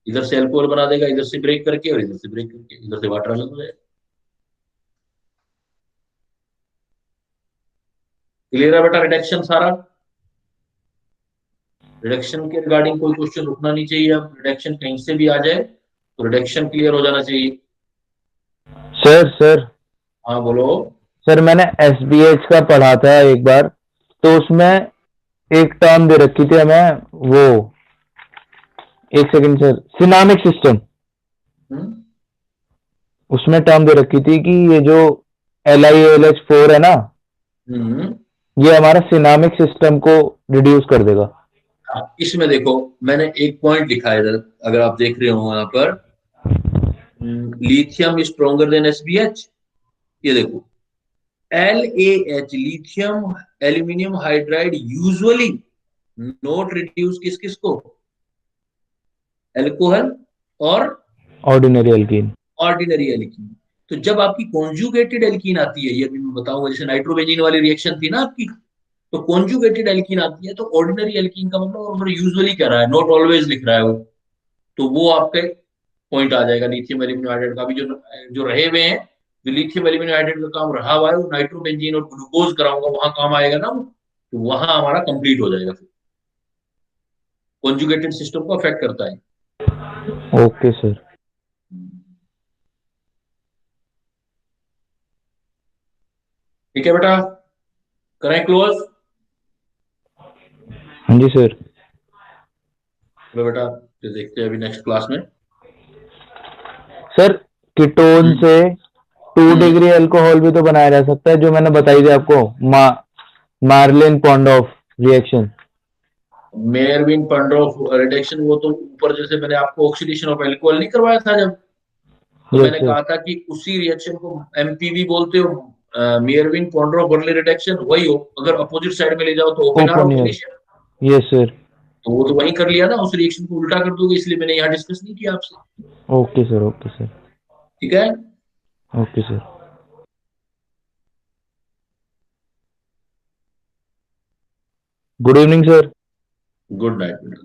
S1: इधर से अल्कोहल बना देगा, इधर से ब्रेक करके, और इधर से ब्रेक करके, इधर से वाटर अलग हो जाएगा। क्लियर है बेटा? रिडक्शन सारा, रिडक्शन के रिगार्डिंग कोई क्वेश्चन रुकना नहीं चाहिए। अब रिडक्शन कहीं से भी आ जाए तो रिडक्शन क्लियर हो जाना चाहिए।
S2: सर
S1: हाँ बोलो।
S2: सर मैंने एसबीएच का पढ़ा था एक बार, तो उसमें एक टर्म दे रखी थी हमें, वो एक सेकंड सर, सिनामिक सिस्टम,
S1: हम्म
S2: उसमें टर्म दे रखी थी कि ये जो LiAlH4 है ना,
S1: हम्म
S2: ये हमारा सिनामिक सिस्टम को रिड्यूस कर देगा।
S1: हाँ, इसमें देखो मैंने एक पॉइंट लिखा है इधर, अगर आप देख रहे हो यहाँ पर, लिथियम स्ट्रोंगर देन एसबीएच। ये देखो, LaH lithium aluminium hydride usually note reduce किस किस को, एल्कोहल और
S2: ऑर्डिनरी एल्कीन।
S1: Ordinary alkene. तो जब आपकी कॉन्जुगेटेड एल्कीन आती है, ये अभी मैं बताऊंगा, जैसे नाइट्रोबेंजीन वाली रिएक्शन थी ना आपकी, तो कॉन्जुगेटेड एल्कीन आती है, तो ऑर्डिनरी एल्कीन का मतलब यूजुअली कह रहा है, नॉट ऑलवेज लिख रहा है वो, तो वो आपके पॉइंट आ जाएगा। लिथियम एल्यूमिनियम हाइड्राइड का भी जो जो रहे हुए हैं, जो लिथियम एल्यूमिनियम हाइड्राइड का काम रहा हुआ है, वो नाइट्रोबेंजीन और ग्लूकोज कराऊंगा वहां काम आएगा ना वो, तो वहां हमारा कंप्लीट हो जाएगा। फिर कॉन्जुगेटेड सिस्टम को अफेक्ट करता है।
S2: Okay sir.
S1: ठीक है बेटा, करें क्लोज।
S2: हाँ जी सर।
S1: चलो बेटा, फिर देखते हैं अभी नेक्स्ट क्लास में।
S2: सर कीटोन
S1: हम्म
S2: से 2 डिग्री
S1: हम्म
S2: अल्कोहल भी तो बनाया जा सकता है, जो मैंने बताई थी आपको, मार्लिन पॉन्डोफ रिएक्शन।
S1: मेयरविन पंड्रोफ रिडक्शन, वो तो ऊपर जैसे मैंने आपको ऑक्सीडेशन ऑफ एल्कोहल नहीं करवाया था जब, तो
S2: यस
S1: मैंने
S2: सर।
S1: कहा था कि उसी रिएक्शन को एमपीवी बोलते हो, मेयरविन पॉन्ड्रोफ बर्नली रिडक्शन, वही हो। अगर अपोजिट साइड में ले जाओ तो open or
S2: open air.
S1: Oxidation,
S2: yes sir.
S1: तो वो तो वही कर लिया ना, उस रिएक्शन को उल्टा कर दोगे, इसलिए मैंने यहाँ डिस्कस नहीं किया आपसे।
S2: ओके सर, ओके सर,
S1: ठीक है।
S2: Okay sir. Good evening sir.
S1: Good night.